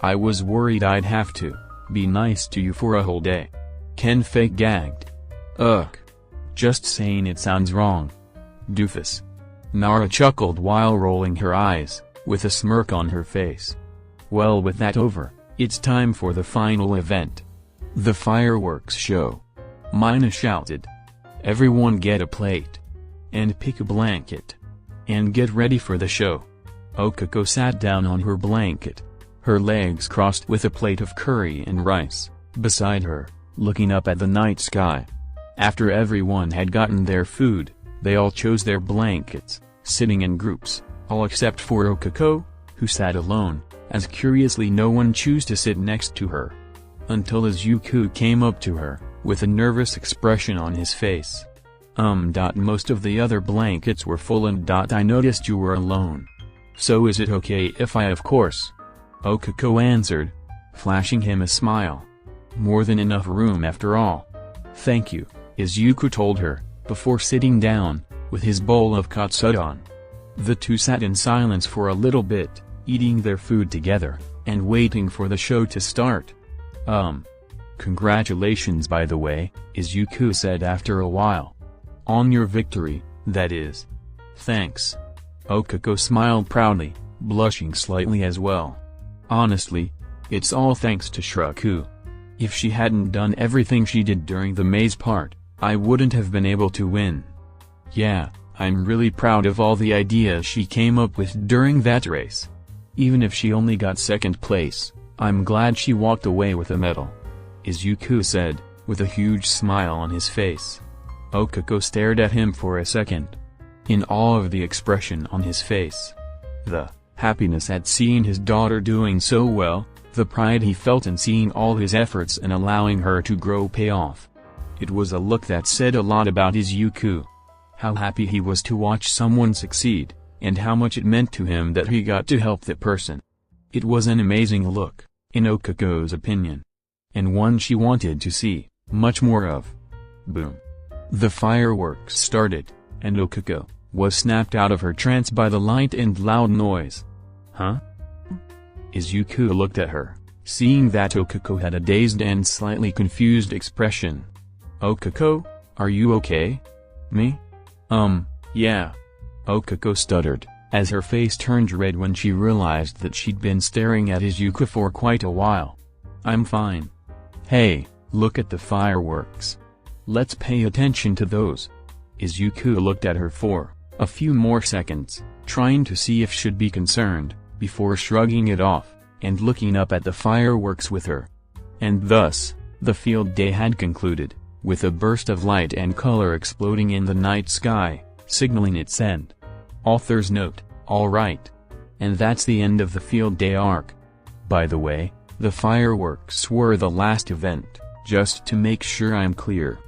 I was worried I'd have to be nice to you for a whole day." Ken fake gagged. "Ugh. Just saying it sounds wrong. Doofus." Nara chuckled while rolling her eyes, with a smirk on her face. "Well, with that over, it's time for the final event. The fireworks show," Mina shouted. "Everyone get a plate. And pick a blanket. And get ready for the show." Okako sat down on her blanket, her legs crossed with a plate of curry and rice, beside her, looking up at the night sky. After everyone had gotten their food, they all chose their blankets, sitting in groups, all except for Okako, who sat alone, as curiously no one chose to sit next to her. Until Izuku came up to her, with a nervous expression on his face. Most of the other blankets were full and I noticed you were alone. So is it okay if I of course?" Okako answered, flashing him a smile. "More than enough room after all." "Thank you," Izuku told her, before sitting down, with his bowl of katsudon. The two sat in silence for a little bit, eating their food together, and waiting for the show to start. Congratulations by the way," Izuku said after a while. "On your victory, that is." "Thanks." Okako smiled proudly, blushing slightly as well. "Honestly, it's all thanks to Shraku. If she hadn't done everything she did during the maze part, I wouldn't have been able to win. Yeah, I'm really proud of all the ideas she came up with during that race. Even if she only got second place, I'm glad she walked away with a medal," Izuku said, with a huge smile on his face. Okako stared at him for a second, in awe of the expression on his face. The happiness at seeing his daughter doing so well, the pride he felt in seeing all his efforts and allowing her to grow pay off. It was a look that said a lot about Izuku. How happy he was to watch someone succeed, and how much it meant to him that he got to help that person. It was an amazing look, in Okako's opinion. And one she wanted to see much more of. Boom. The fireworks started, and Okako was snapped out of her trance by the light and loud noise. Huh? Izuku looked at her, Seeing that Okako had a dazed and slightly confused expression. "Okako, are you okay?" "Me? Yeah." Okako stuttered, as her face turned red when she realized that she'd been staring at Izuku for quite a while. "I'm fine." "Hey, look at the fireworks. Let's pay attention to those." Izuku looked at her for a few more seconds, trying to see if she'd be concerned, before shrugging it off, and looking up at the fireworks with her. And thus, the field day had concluded, with a burst of light and color exploding in the night sky, signaling its end. Author's note: alright. And that's the end of the field day arc. By the way, the fireworks were the last event, just to make sure I'm clear.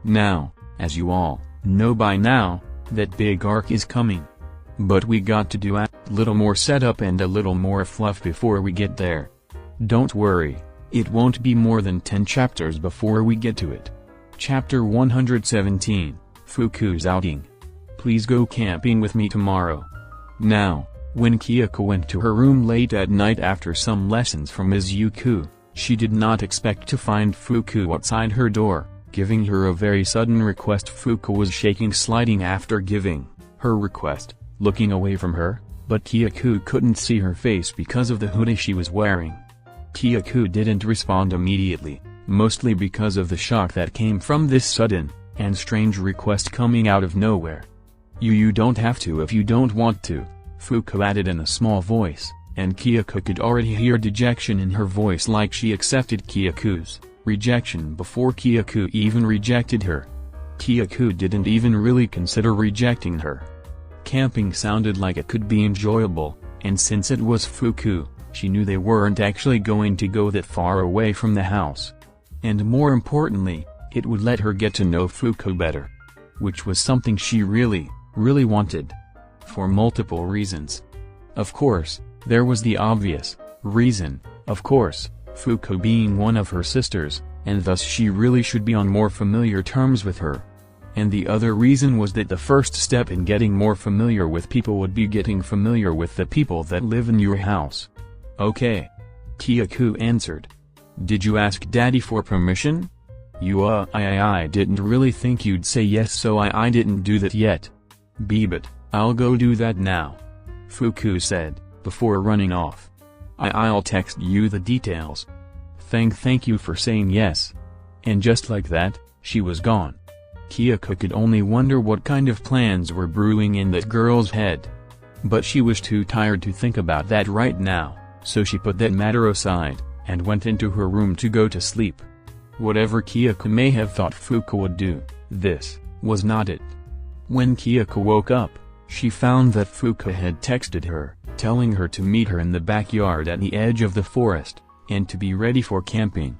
Now, as you all know by now, that big arc is coming. But we got to do a little more setup and a little more fluff before we get there. Don't worry, it won't be more than 10 chapters before we get to it. Chapter 117, Fuku's Outing. Please go camping with me tomorrow. Now, when Kyoko went to her room late at night after some lessons from Izuku, she did not expect to find Fuku outside her door, giving her a very sudden request. Fuku was shaking, sliding after giving her request, looking away from her, but Kyoko couldn't see her face because of the hoodie she was wearing. Kyoko didn't respond immediately, mostly because of the shock that came from this sudden and strange request coming out of nowhere. You don't have to if you don't want to," Fuku added in a small voice, and Kyoko could already hear dejection in her voice, like she accepted Kyoko's rejection before Kyoko even rejected her. Kyoko didn't even really consider rejecting her. Camping sounded like it could be enjoyable, and since it was Fuku, she knew they weren't actually going to go that far away from the house. And more importantly, it would let her get to know Fuku better. Which was something she really wanted. For multiple reasons. Of course, there was the obvious reason, of course, Fuku being one of her sisters, and thus she really should be on more familiar terms with her. And the other reason was that the first step in getting more familiar with people would be getting familiar with the people that live in your house. "Okay." Kyoko answered. "Did you ask Daddy for permission?" I didn't really think you'd say yes, so I didn't do that yet." "But I'll go do that now," Fuku said, before running off. I'll text you the details." Thank you for saying yes." And just like that, she was gone. Kyoko could only wonder what kind of plans were brewing in that girl's head. But she was too tired to think about that right now, so she put that matter aside, and went into her room to go to sleep. Whatever Kyoko may have thought Fuku would do, this was not it. When Kyoko woke up, she found that Fuku had texted her, telling her to meet her in the backyard at the edge of the forest, and to be ready for camping.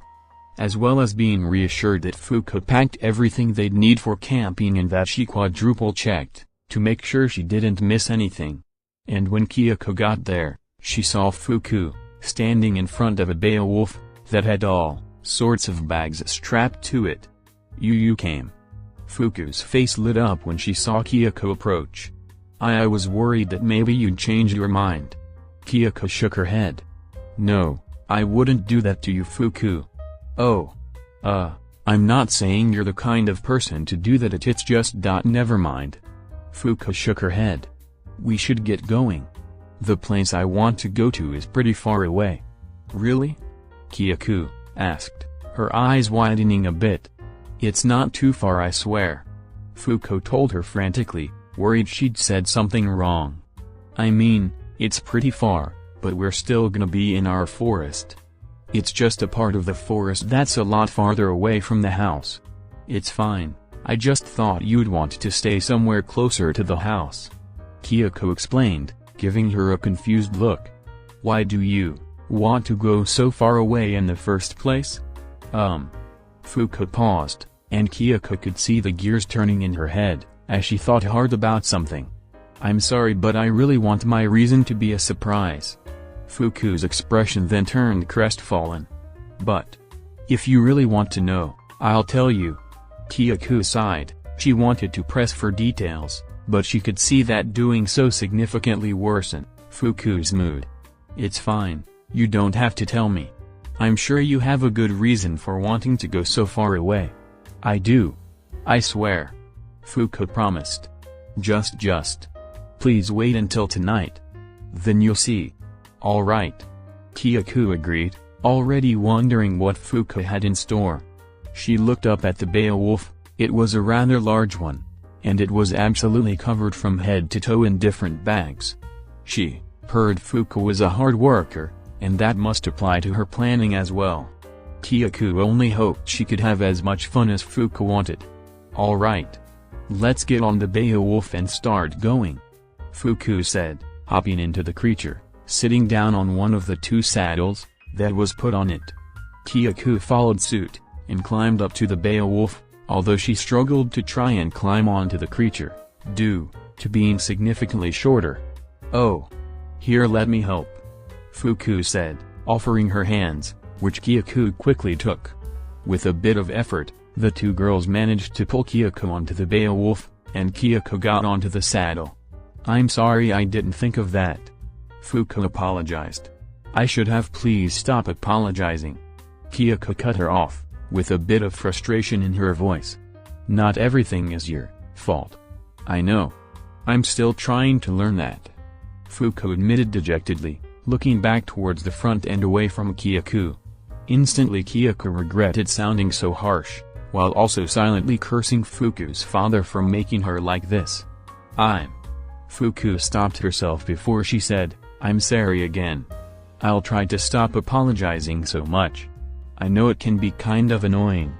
As well as being reassured that Fuku packed everything they'd need for camping and that she quadruple-checked, to make sure she didn't miss anything. And when Kyoko got there, she saw Fuku, standing in front of a beowulf, that had all sorts of bags strapped to it. You came." Fuku's face lit up when she saw Kyoko approach. I was worried that maybe you'd change your mind." Kyoko shook her head. "No, I wouldn't do that to you, Fuku." "Oh. I'm not saying you're the kind of person to do that, it's just never mind." Fuku shook her head. "We should get going. The place I want to go to is pretty far away." "Really?" Kyoko asked, her eyes widening a bit. "It's not too far, I swear," Fuku told her frantically, worried she'd said something wrong. "I mean, it's pretty far, but we're still gonna be in our forest. It's just a part of the forest that's a lot farther away from the house. It's fine, I just thought you'd want to stay somewhere closer to the house," Kyoko explained, giving her a confused look. "Why do you want to go so far away in the first place?" Fuku paused, and Kyoko could see the gears turning in her head, as she thought hard about something. "I'm sorry, but I really want my reason to be a surprise." Fuku's expression then turned crestfallen. "But if you really want to know, I'll tell you." Kyoko sighed. She wanted to press for details, but she could see that doing so significantly worsened Fuku's mood. "It's fine, you don't have to tell me. I'm sure you have a good reason for wanting to go so far away. I do. I swear. Fuko promised. Just. Please wait until tonight. Then you'll see. All right. Kyaku agreed, already wondering what Fuko had in store. She looked up at the Beowulf. It was a rather large one, and it was absolutely covered from head to toe in different bags. She heard Fuko was a hard worker, and that must apply to her planning as well. Kyaku only hoped she could have as much fun as Fuko wanted. All right. Let's get on the Beowulf and start going, Fuko said, hopping into the creature, sitting down on one of the two saddles that was put on it. Kyaku followed suit, and climbed up to the Beowulf, although she struggled to try and climb onto the creature, due to being significantly shorter. Oh. Here, let me help, Fuko said, offering her hands, which Kyaku quickly took. With a bit of effort, the two girls managed to pull Kyaku onto the Beowulf, and Kyaku got onto the saddle. I'm sorry I didn't think of that. Fuko apologized. I should have. Please stop apologizing. Kyaku cut her off, with a bit of frustration in her voice. Not everything is your fault. I know. I'm still trying to learn that, Fuko admitted dejectedly, looking back towards the front and away from Kyaku. Instantly Kyaku regretted sounding so harsh, while also silently cursing Fuku's father for making her like this. Fuku stopped herself before she said, I'm sorry again. I'll try to stop apologizing so much. I know it can be kind of annoying.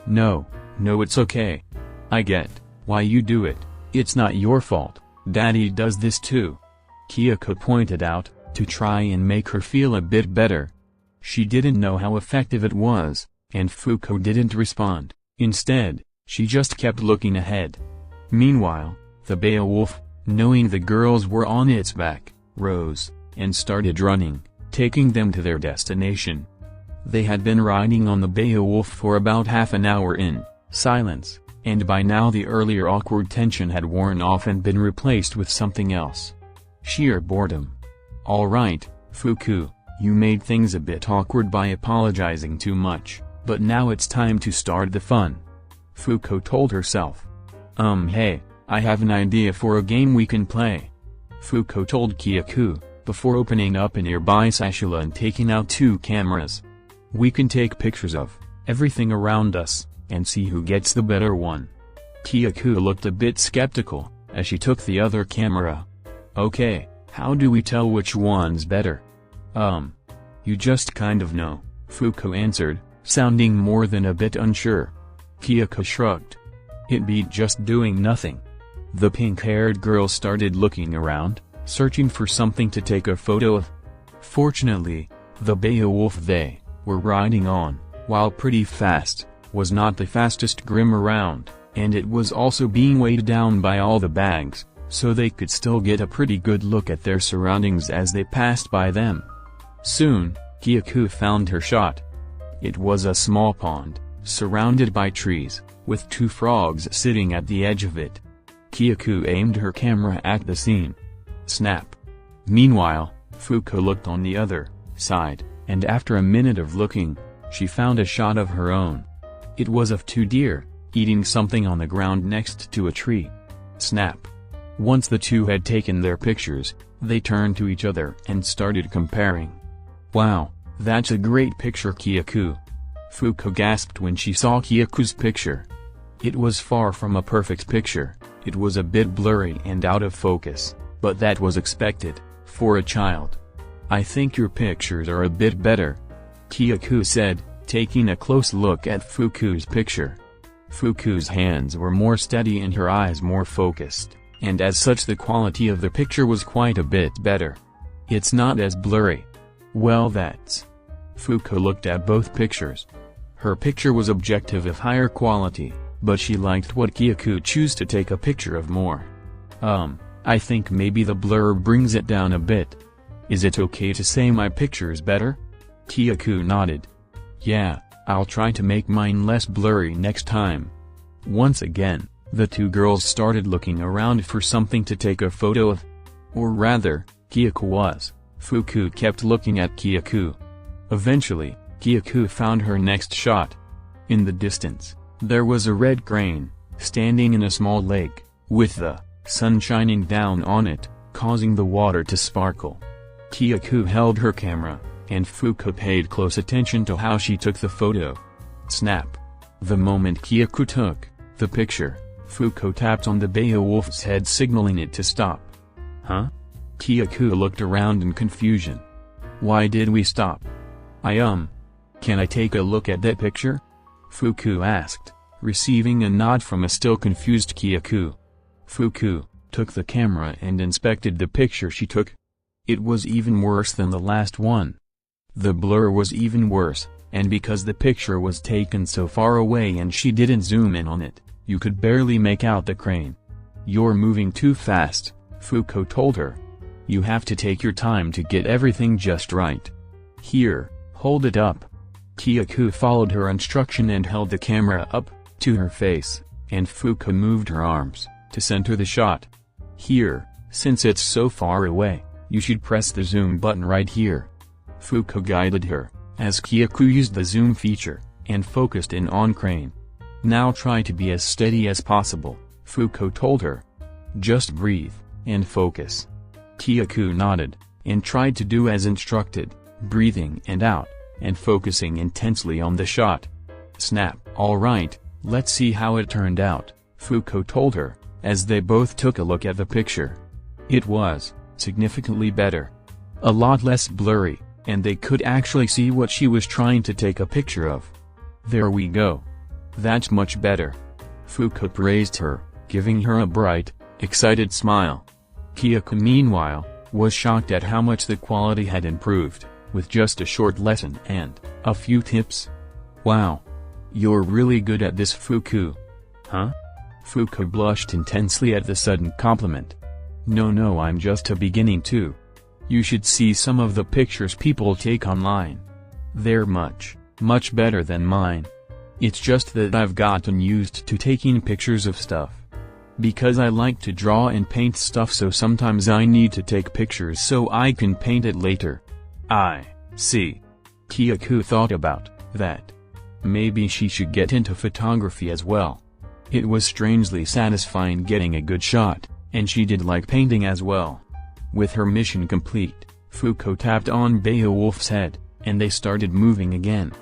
No, it's okay. I get why you do it. It's not your fault. Daddy does this too, Kyaku pointed out, to try and make her feel a bit better. She didn't know how effective it was, and Fuko didn't respond. Instead, she just kept looking ahead. Meanwhile, the Beowulf, knowing the girls were on its back, rose, and started running, taking them to their destination. They had been riding on the Beowulf for about half an hour in silence, and by now the earlier awkward tension had worn off and been replaced with something else. Sheer boredom. All right, Fuku, you made things a bit awkward by apologizing too much, but now it's time to start the fun, Fuko told herself. Hey, I have an idea for a game we can play, Fuko told Kyaku, before opening up a nearby satchel and taking out two cameras. We can take pictures of everything around us, and see who gets the better one. Kyaku looked a bit skeptical, as she took the other camera. Okay, how do we tell which one's better? You just kind of know, Fuko answered, sounding more than a bit unsure. Kyaku shrugged. It beat just doing nothing. The pink-haired girl started looking around, searching for something to take a photo of. Fortunately, the Beowulf they were riding on, while pretty fast, was not the fastest Grim around, and it was also being weighed down by all the bags, so they could still get a pretty good look at their surroundings as they passed by them. Soon, Kyaku found her shot. It was a small pond, surrounded by trees, with two frogs sitting at the edge of it. Kyaku aimed her camera at the scene. Snap. Meanwhile, Fuko looked on the other side, and after a minute of looking, she found a shot of her own. It was of two deer, eating something on the ground next to a tree. Snap. Once the two had taken their pictures, they turned to each other and started comparing. Wow, that's a great picture, Kyaku. Fuko gasped when she saw Kyaku's picture. It was far from a perfect picture, it was a bit blurry and out of focus, but that was expected, for a child. I think your pictures are a bit better, Kyaku said, taking a close look at Fuku's picture. Fuku's hands were more steady and her eyes more focused, and as such the quality of the picture was quite a bit better. It's not as blurry. Well, that's... Fuko looked at both pictures. Her picture was objective of higher quality, but she liked what Kyaku chose to take a picture of more. I think maybe the blur brings it down a bit. Is it okay to say my picture's better? Kyaku nodded. Yeah, I'll try to make mine less blurry next time. Once again, the two girls started looking around for something to take a photo of. Or rather, Kyaku was. Fuku kept looking at Kyaku. Eventually, Kyaku found her next shot. In the distance, there was a red crane, standing in a small lake, with the sun shining down on it, causing the water to sparkle. Kyaku held her camera, and Fuko paid close attention to how she took the photo. Snap! The moment Kyaku took the picture, Fuko tapped on the Beowulf's head, signaling it to stop. Huh? Kyaku looked around in confusion. Why did we stop? Can I take a look at that picture? Fuku asked, receiving a nod from a still confused Kyaku. Fuku took the camera and inspected the picture she took. It was even worse than the last one. The blur was even worse, and because the picture was taken so far away and she didn't zoom in on it, you could barely make out the crane. You're moving too fast, Fuko told her. You have to take your time to get everything just right. Here, hold it up. Kyaku followed her instruction and held the camera up to her face, and Fuko moved her arms to center the shot. Here, since it's so far away, you should press the zoom button right here. Fuko guided her, as Kyaku used the zoom feature, and focused in on crane. Now try to be as steady as possible, Fuko told her. Just breathe, and focus. Kyaku nodded, and tried to do as instructed, breathing in and out, and focusing intensely on the shot. Snap! Alright, let's see how it turned out, Fuko told her, as they both took a look at the picture. It was significantly better. A lot less blurry, and they could actually see what she was trying to take a picture of. There we go. That's much better. Fuko praised her, giving her a bright, excited smile. Kyaku meanwhile, was shocked at how much the quality had improved, with just a short lesson and a few tips. Wow! You're really good at this, Fuku. Huh? Fuko blushed intensely at the sudden compliment. No, I'm just beginning too. You should see some of the pictures people take online. They're much better than mine. It's just that I've gotten used to taking pictures of stuff. Because I like to draw and paint stuff, so sometimes I need to take pictures so I can paint it later. I see. Kyaku thought about that. Maybe she should get into photography as well. It was strangely satisfying getting a good shot, and she did like painting as well. With her mission complete, Fuko tapped on Beowulf's head, and they started moving again.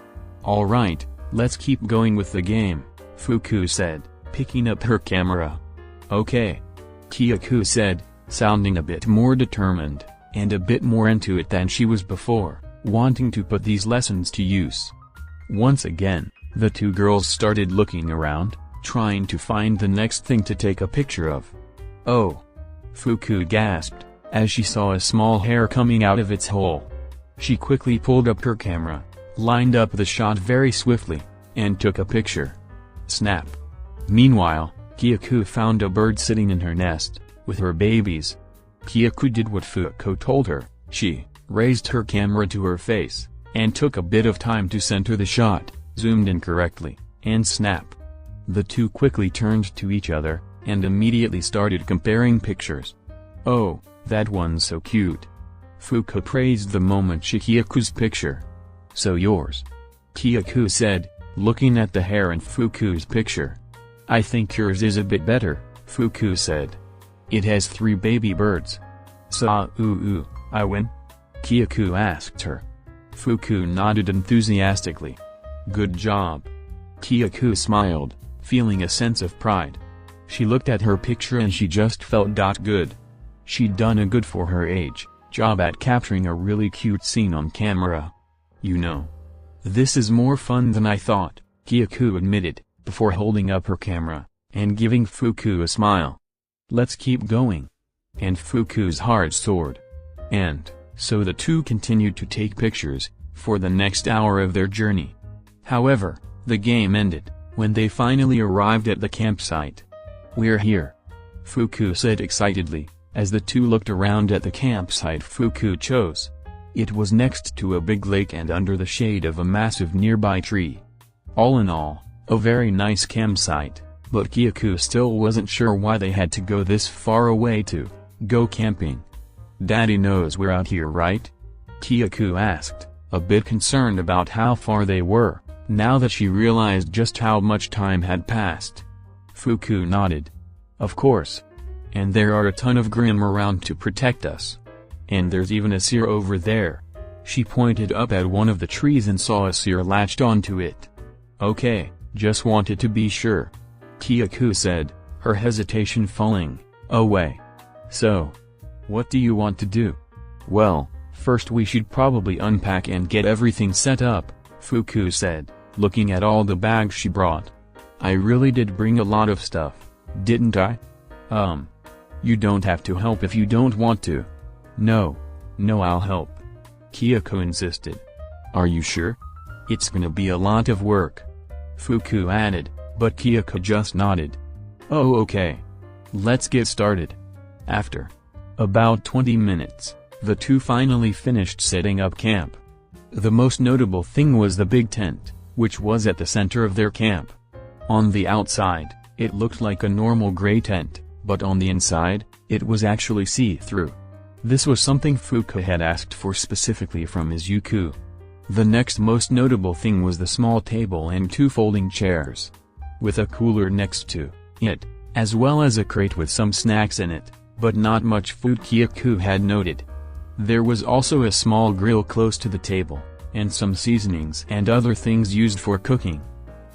Alright, let's keep going with the game, Fuku said, picking up her camera. Okay. Kyaku said, sounding a bit more determined, and a bit more into it than she was before, wanting to put these lessons to use. Once again, the two girls started looking around, trying to find the next thing to take a picture of. Oh! Fuku gasped, as she saw a small hair coming out of its hole. She quickly pulled up her camera, lined up the shot very swiftly, and took a picture. Snap! Meanwhile, Kyaku found a bird sitting in her nest, with her babies. Kyaku did what Fuko told her. She raised her camera to her face, and took a bit of time to center the shot, zoomed in correctly, and snap. The two quickly turned to each other, and immediately started comparing pictures. Oh, that one's so cute. Fuko praised the moment she Kyaku's picture. So yours? Kyaku said, looking at the hair in Fuku's picture. I think yours is a bit better, Fuku said. It has 3 baby birds. I win? Kyaku asked her. Fuku nodded enthusiastically. Good job. Kyaku smiled, feeling a sense of pride. She looked at her picture and she just felt good. She'd done a good for her age job at capturing a really cute scene on camera. You know, this is more fun than I thought, Kyaku admitted, before holding up her camera, and giving Fuku a smile. Let's keep going. And Fuku's heart soared. And so the two continued to take pictures, for the next hour of their journey. However, the game ended, when they finally arrived at the campsite. We're here, Fuku said excitedly, as the two looked around at the campsite Fuku chose. It was next to a big lake and under the shade of a massive nearby tree. All in all, a very nice campsite, but Kyaku still wasn't sure why they had to go this far away to go camping. Daddy knows we're out here, right? Kyaku asked, a bit concerned about how far they were, now that she realized just how much time had passed. Fuku nodded. Of course. And there are a ton of Grimm around to protect us. And there's even a seer over there. She pointed up at one of the trees and saw a seer latched onto it. Okay, just wanted to be sure. Kyaku said, her hesitation falling away. So, what do you want to do? Well, first we should probably unpack and get everything set up, Fuku said, looking at all the bags she brought. I really did bring a lot of stuff, didn't I? You don't have to help if you don't want to. No, I'll help. Kyaku insisted. Are you sure? It's gonna be a lot of work. Fuku added, but Kyaku just nodded. Oh okay. Let's get started. After about 20 minutes, the two finally finished setting up camp. The most notable thing was the big tent, which was at the center of their camp. On the outside, it looked like a normal gray tent, but on the inside, it was actually see-through. This was something Fuku had asked for specifically from Izuku. The next most notable thing was the small table and two folding chairs, with a cooler next to it, as well as a crate with some snacks in it, but not much food, Kyaku had noted. There was also a small grill close to the table, and some seasonings and other things used for cooking.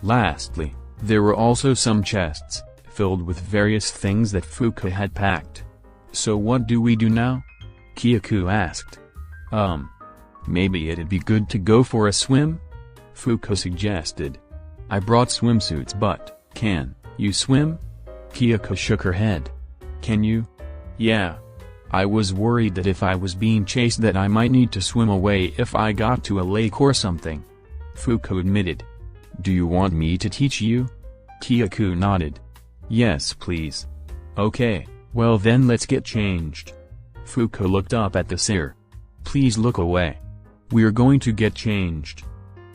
Lastly, there were also some chests, filled with various things that Fuku had packed. So what do we do now? Kyaku asked. Maybe it'd be good to go for a swim? Fuku suggested. I brought swimsuits, but can you swim? Kyaku shook her head. Can you? Yeah. I was worried that if I was being chased that I might need to swim away if I got to a lake or something. Fuku admitted. Do you want me to teach you? Kyaku nodded. Yes please. Okay, well then let's get changed. Fuku looked up at the seer. Please look away. We're going to get changed.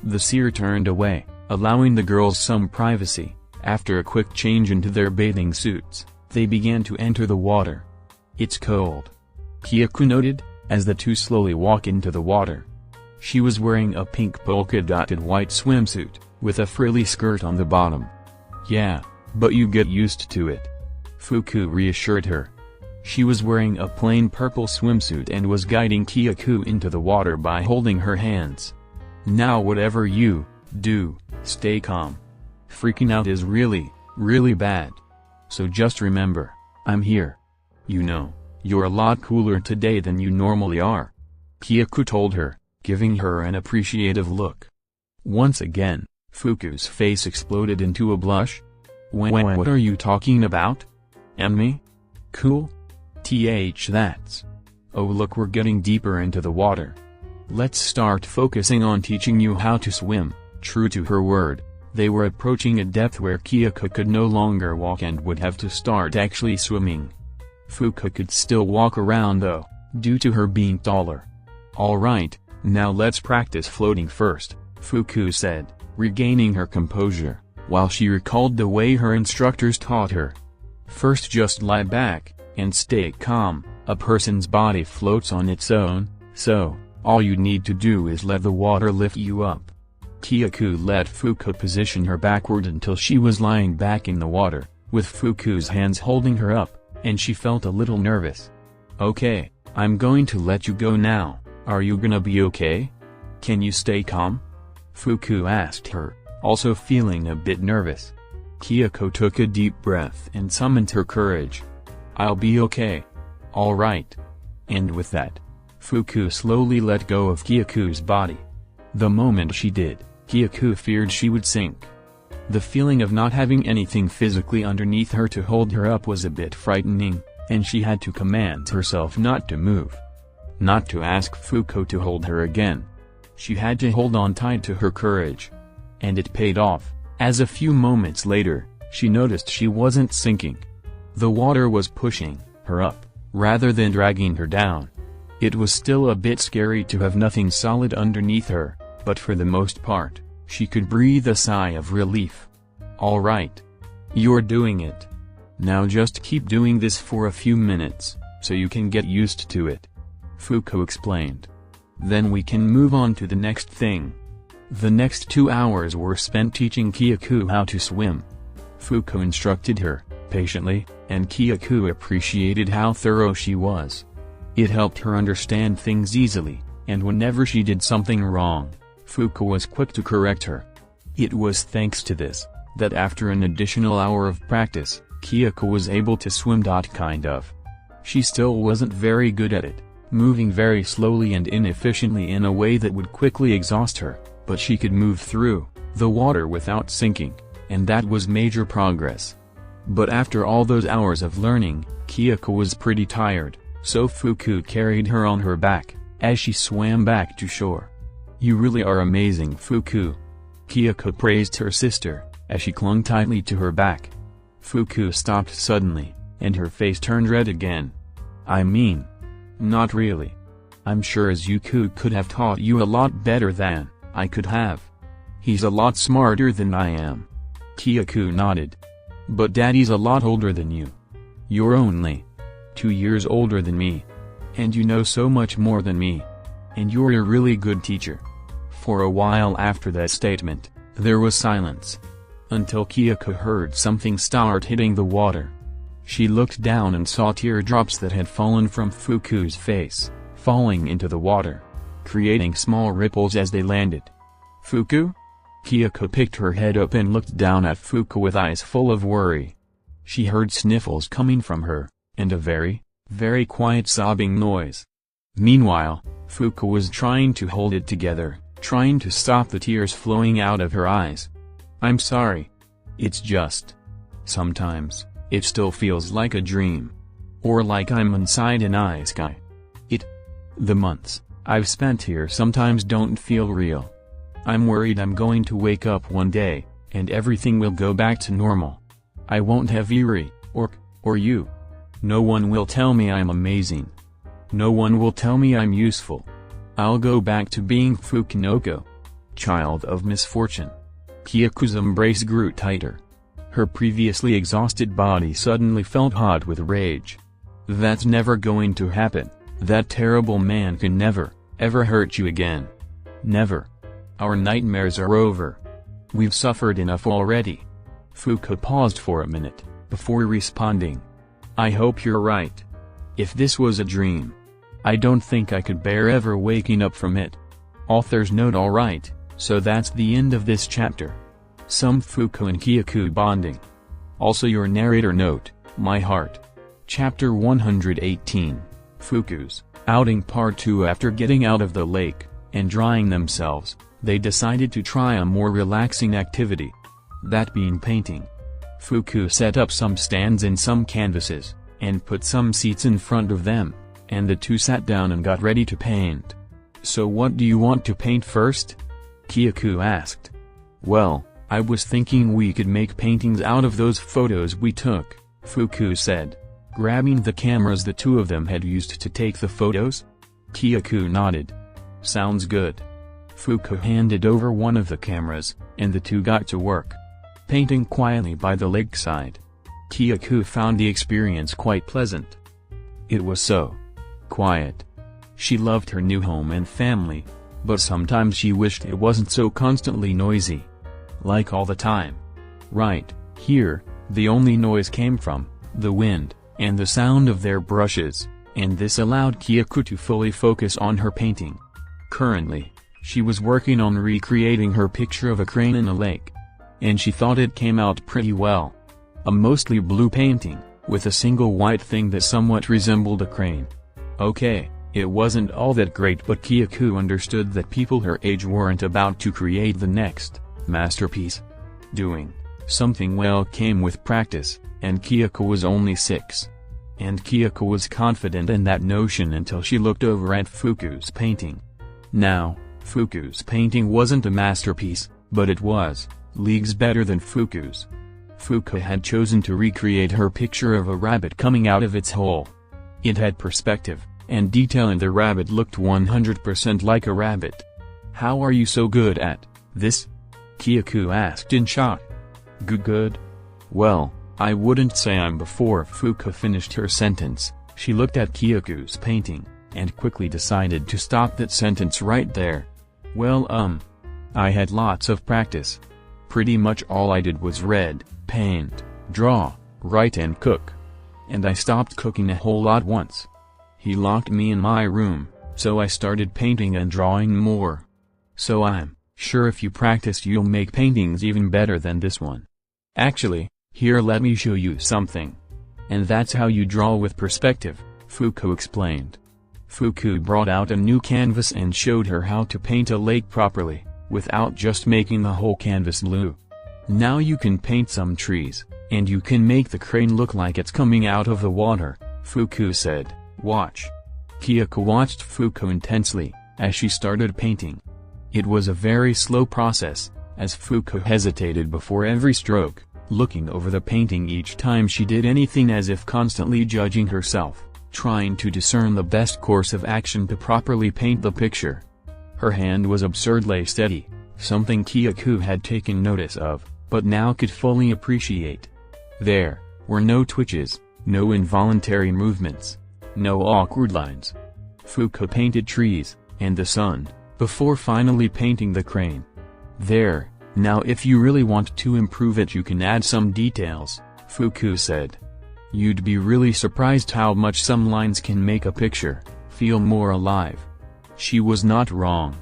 The seer turned away, allowing the girls some privacy. After a quick change into their bathing suits, they began to enter the water. It's cold, Kyaku noted, as the two slowly walk into the water. She was wearing a pink polka-dotted white swimsuit, with a frilly skirt on the bottom. Yeah, but you get used to it. Fuku reassured her. She was wearing a plain purple swimsuit and was guiding Kyaku into the water by holding her hands. Now whatever you do, stay calm. Freaking out is really, really bad. So just remember, I'm here. You know, you're a lot cooler today than you normally are. Kyaku told her, giving her an appreciative look. Once again, Fuku's face exploded into a blush. What are you talking about? And me? Cool? That's. Oh look, we're getting deeper into the water. Let's start focusing on teaching you how to swim. True to her word, they were approaching a depth where Kyaku could no longer walk and would have to start actually swimming. Fuku could still walk around though, due to her being taller. Alright, now let's practice floating first, Fuku said, regaining her composure, while she recalled the way her instructors taught her. First just lie back, and stay calm. A person's body floats on its own, so, all you need to do is let the water lift you up. Kyaku let Fuku position her backward until she was lying back in the water, with Fuku's hands holding her up, and she felt a little nervous. Okay, I'm going to let you go now. Are you gonna be okay? Can you stay calm? Fuku asked her, also feeling a bit nervous. Kyaku took a deep breath and summoned her courage. I'll be okay. Alright. And with that, Fuku slowly let go of Kyaku's body. The moment she did, Kyaku feared she would sink. The feeling of not having anything physically underneath her to hold her up was a bit frightening, and she had to command herself not to move. Not to ask Fuku to hold her again. She had to hold on tight to her courage. And it paid off, as a few moments later, she noticed she wasn't sinking. The water was pushing her up, rather than dragging her down. It was still a bit scary to have nothing solid underneath her, but for the most part, she could breathe a sigh of relief. Alright. You're doing it. Now just keep doing this for a few minutes, so you can get used to it. Fuku explained. Then we can move on to the next thing. The next 2 hours were spent teaching Kyoku how to swim. Fuko instructed her, patiently, and Kyoku appreciated how thorough she was. It helped her understand things easily, and whenever she did something wrong, Fuko was quick to correct her. It was thanks to this, that after an additional hour of practice, Kyoku was able to swim. Kind of. She still wasn't very good at it, moving very slowly and inefficiently in a way that would quickly exhaust her, but she could move through the water without sinking, and that was major progress. But after all those hours of learning, Kyoku was pretty tired, so Fuku carried her on her back, as she swam back to shore. "You really are amazing, Fuku." Kyoku praised her sister, as she clung tightly to her back. Fuku stopped suddenly, and her face turned red again. "I mean, not really. I'm sure Izuku could have taught you a lot better than I could have. He's a lot smarter than I am." Kyoku nodded. "But Daddy's a lot older than you. You're only 2 years older than me. And you know so much more than me. And you're a really good teacher." For a while after that statement, there was silence. Until Kyoku heard something start hitting the water. She looked down and saw teardrops that had fallen from Fuku's face, falling into the water, creating small ripples as they landed. "Fuku?" Kyoku picked her head up and looked down at Fuku with eyes full of worry. She heard sniffles coming from her, and a very, very quiet sobbing noise. Meanwhile, Fuku was trying to hold it together, trying to stop the tears flowing out of her eyes. "I'm sorry. It's just, sometimes, it still feels like a dream. Or like I'm inside an isekai. The months I've spent here sometimes don't feel real. I'm worried I'm going to wake up one day, and everything will go back to normal. I won't have Eri, or you. No one will tell me I'm amazing. No one will tell me I'm useful. I'll go back to being Fukinoko, child of misfortune." Kyoku's embrace grew tighter. Her previously exhausted body suddenly felt hot with rage. "That's never going to happen. That terrible man can never, ever hurt you again. Never. Our nightmares are over. We've suffered enough already." Fuku paused for a minute, before responding. "I hope you're right. If this was a dream, I don't think I could bear ever waking up from it." Author's note: alright, so that's the end of this chapter. Some Fuku and Kyoku bonding. Also your narrator note, my heart. Chapter 118, Fuku's outing part 2. After getting out of the lake, and drying themselves, they decided to try a more relaxing activity. That being painting. Fuku set up some stands and some canvases, and put some seats in front of them, and the two sat down and got ready to paint. "So what do you want to paint first?" Kyoku asked. "Well, I was thinking we could make paintings out of those photos we took," Fuku said, grabbing the cameras the two of them had used to take the photos. Kyoku nodded. "Sounds good." Fuku handed over one of the cameras, and the two got to work, painting quietly by the lakeside. Kyoku found the experience quite pleasant. It was so quiet. She loved her new home and family, but sometimes she wished it wasn't so constantly noisy. Like all the time. Right here, the only noise came from the wind, and the sound of their brushes, and this allowed Kyoku to fully focus on her painting. Currently, she was working on recreating her picture of a crane in a lake. And she thought it came out pretty well. A mostly blue painting, with a single white thing that somewhat resembled a crane. Okay, it wasn't all that great, but Kyoku understood that people her age weren't about to create the next masterpiece. Doing something well came with practice, and Kyoku was only 6. And Kyoku was confident in that notion until she looked over at Fuku's painting. Now, Fuku's painting wasn't a masterpiece, but it was leagues better than Fuku's. Fuku had chosen to recreate her picture of a rabbit coming out of its hole. It had perspective and detail, and the rabbit looked 100% like a rabbit. "How are you so good at this?" Kyoku asked in shock. Good. Well, I wouldn't say I'm." Before Fuku finished her sentence, she looked at Kyoku's painting, and quickly decided to stop that sentence right there. Well, I had lots of practice. Pretty much all I did was read, paint, draw, write and cook. And I stopped cooking a whole lot once. He locked me in my room, so I started painting and drawing more. So I'm sure if you practice you'll make paintings even better than this one. Actually, here let me show you something. And that's how you draw with perspective, Fuku explained. Fuku brought out a new canvas and showed her how to paint a lake properly, without just making the whole canvas blue. Now you can paint some trees, and you can make the crane look like it's coming out of the water, Fuku said. Watch. Kyoko watched Fuku intensely, as she started painting. It was a very slow process, as Fuku hesitated before every stroke, looking over the painting each time she did anything as if constantly judging herself, trying to discern the best course of action to properly paint the picture. Her hand was absurdly steady, something Kyoko had taken notice of, but now could fully appreciate. There were no twitches, no involuntary movements, no awkward lines. Fuku painted trees, and the sun, before finally painting the crane. There, now if you really want to improve it you can add some details, Fuku said. You'd be really surprised how much some lines can make a picture feel more alive. She was not wrong.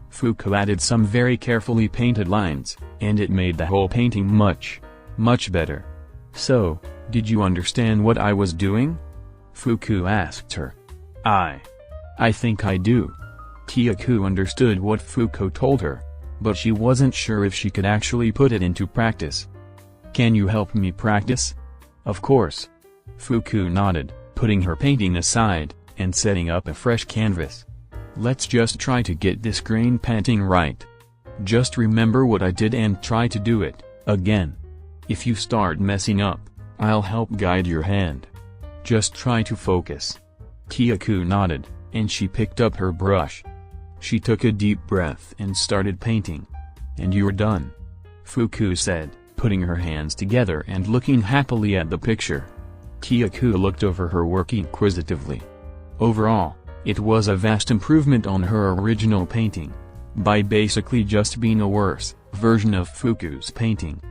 Fuku added some very carefully painted lines, and it made the whole painting much better. So, did you understand what I was doing? Fuku asked her. I think I do. Kyoko understood what Fuku told her, but she wasn't sure if she could actually put it into practice. Can you help me practice? Of course. Fuku nodded, putting her painting aside, and setting up a fresh canvas. Let's just try to get this crane painting right. Just remember what I did and try to do it again. If you start messing up, I'll help guide your hand. Just try to focus. Kyoko nodded, and she picked up her brush. She took a deep breath and started painting. And you're done, Fuku said, putting her hands together and looking happily at the picture. Kyoko looked over her work inquisitively. Overall, it was a vast improvement on her original painting, by basically just being a worse version of Fuku's painting.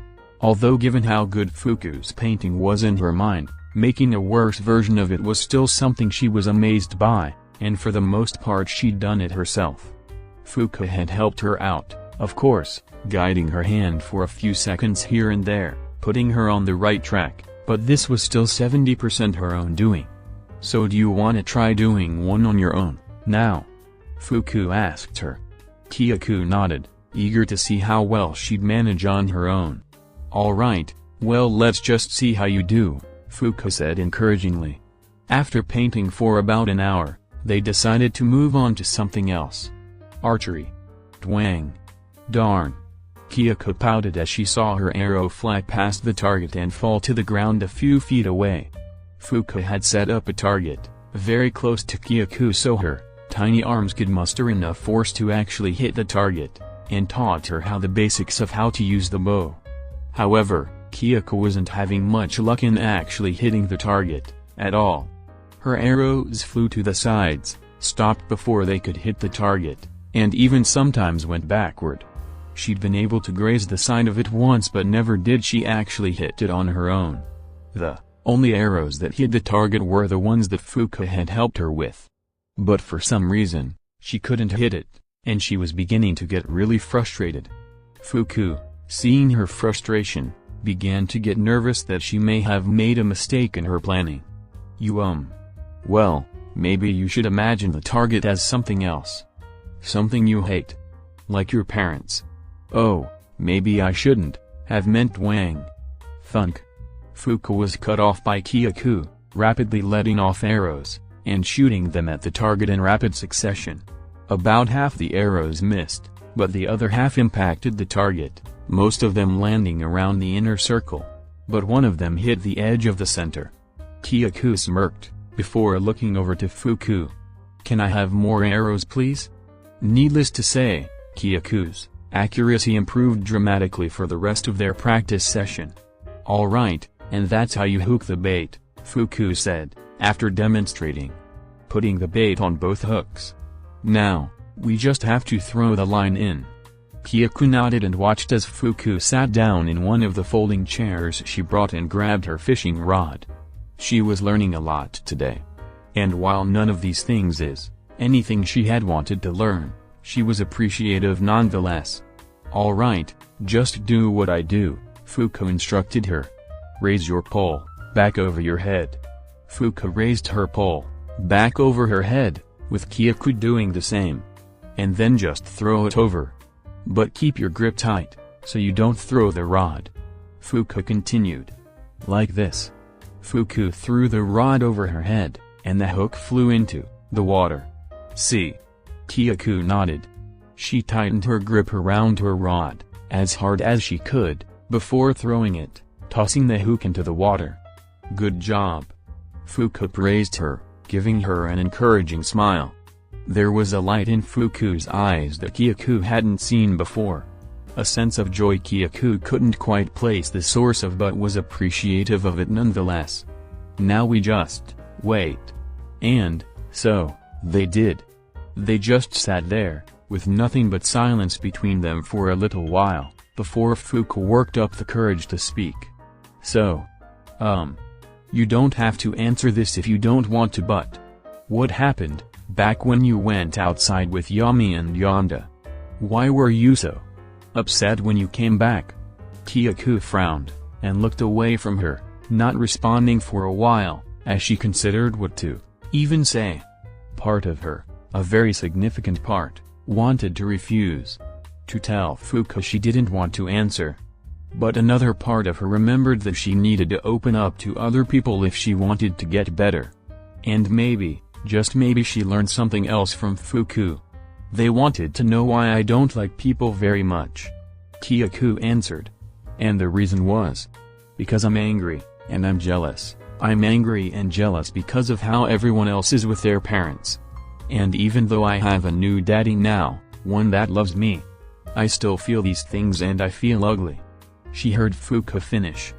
Although given how good Fuku's painting was in her mind, making a worse version of it was still something she was amazed by, and for the most part she'd done it herself. Fuku had helped her out, of course, guiding her hand for a few seconds here and there, putting her on the right track, but this was still 70% her own doing. So do you want to try doing one on your own, now? Fuku asked her. Kyoko nodded, eager to see how well she'd manage on her own. Alright, well let's just see how you do, Fuku said encouragingly. After painting for about an hour, they decided to move on to something else. Archery. Twang. Darn. Kyoko pouted as she saw her arrow fly past the target and fall to the ground a few feet away. Fuku had set up a target, very close to Kyoko so her tiny arms could muster enough force to actually hit the target, and taught her the basics of how to use the bow. However, Kyoko wasn't having much luck in actually hitting the target, at all. Her arrows flew to the sides, stopped before they could hit the target, and even sometimes went backward. She'd been able to graze the side of it once but never did she actually hit it on her own. The only arrows that hit the target were the ones that Fuku had helped her with. But for some reason, she couldn't hit it, and she was beginning to get really frustrated. Fuku, seeing her frustration, began to get nervous that she may have made a mistake in her planning. Well, maybe you should imagine the target as something else. Something you hate. Like your parents. Oh, maybe I shouldn't have meant Wang. Thunk. Fuku was cut off by Kyoko, rapidly letting off arrows, and shooting them at the target in rapid succession. About half the arrows missed, but the other half impacted the target, most of them landing around the inner circle. But one of them hit the edge of the center. Kyoko smirked, before looking over to Fuku. Can I have more arrows please? Needless to say, Kyoko's accuracy improved dramatically for the rest of their practice session. Alright, and that's how you hook the bait, Fuku said, after demonstrating. putting the bait on both hooks. Now, we just have to throw the line in. Kyaku nodded and watched as Fuku sat down in one of the folding chairs she brought and grabbed her fishing rod. She was learning a lot today. And while none of these things is anything she had wanted to learn, she was appreciative nonetheless. "All right, just do what I do," Fuku instructed her. "Raise your pole, back over your head." Fuku raised her pole, back over her head, with Kyaku doing the same. "And then just throw it over. But keep your grip tight, so you don't throw the rod." Fuku continued. "Like this." Fuku threw the rod over her head, and the hook flew into the water. "See?" Kyaku nodded. She tightened her grip around her rod, as hard as she could, before throwing it, tossing the hook into the water. "Good job." Fuku praised her, giving her an encouraging smile. There was a light in Fuku's eyes that Kyaku hadn't seen before. A sense of joy Kyaku couldn't quite place the source of but was appreciative of it nonetheless. "Now we just wait." And so they did. They just sat there, with nothing but silence between them for a little while, before Fuku worked up the courage to speak. "So, you don't have to answer this if you don't want to, but what happened back when you went outside with Yami and Yonda? Why were you so upset when you came back?" Kyaku frowned, and looked away from her, not responding for a while, as she considered what to even say. Part of her, a very significant part, wanted to refuse to tell Fuku she didn't want to answer. But another part of her remembered that she needed to open up to other people if she wanted to get better. And maybe, just maybe, she learned something else from Fuku. "They wanted to know why I don't like people very much," Kyaku answered. "And the reason was because I'm angry, and I'm jealous. I'm angry and jealous because of how everyone else is with their parents. And even though I have a new daddy now, one that loves me, I still feel these things and I feel ugly." She heard Fuku finish.